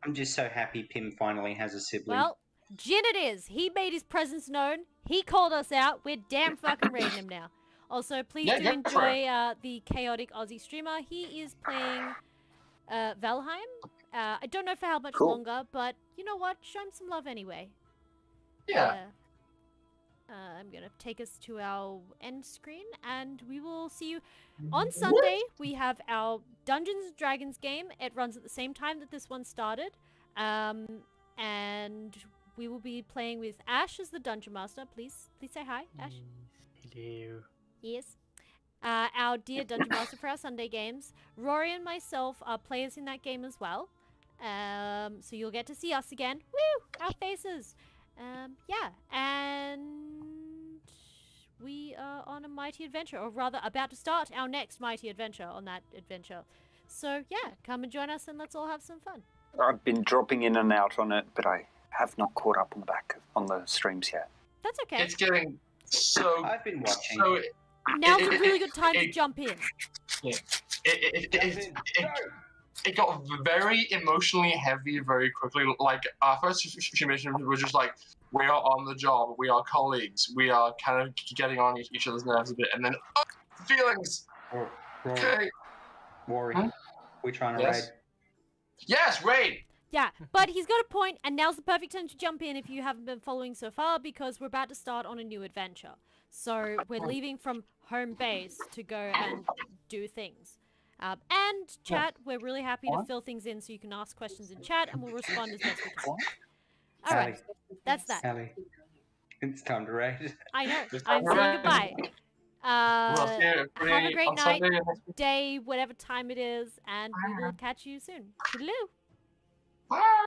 I'm just so happy Pym finally has a sibling. Well, Jin it is. He made his presence known. He called us out. We're damn fucking raiding him now. Also, please do enjoy the chaotic Aussie streamer. He is playing Valheim. I don't know for how much longer, but you know what? Show him some love anyway. Yeah. I'm going to take us to our end screen, and we will see you on Sunday. We have our Dungeons & Dragons game. It runs at the same time that this one started. And we will be playing with Ash as the Dungeon Master. Please say hi, Ash. Hello. Yes. Our dear Dungeon Master for our Sunday games. Rory and myself are players in that game as well. So you'll get to see us again. Woo! Our faces. Yeah, and we are on a mighty adventure, or rather about to start our next mighty adventure on that adventure. So yeah, come and join us and let's all have some fun. I've been dropping in and out on it, but I have not caught up on the streams yet. That's okay. It's getting so... I've been watching. So Now's a really good time to jump in. Yeah. It got very emotionally heavy very quickly. Like, our first few missions was just like, we are on the job, we are colleagues, we are kind of getting on each other's nerves a bit, and then, feelings! Okay. Rory, we're trying to raid. Yes, raid! Yeah, but he's got a point, and now's the perfect time to jump in if you haven't been following so far, because we're about to start on a new adventure. So, we're leaving from home base to go and do things. And chat, we're really happy to fill things in so you can ask questions in chat and we'll respond as best we can. Alright, that's that. Sally, It's time to raid. I know. Just I'm have a saying raid. goodbye. We'll see everybody Have a great on night, Sunday next week. day, whatever time it is, and we will catch you soon. Toodaloo. Bye.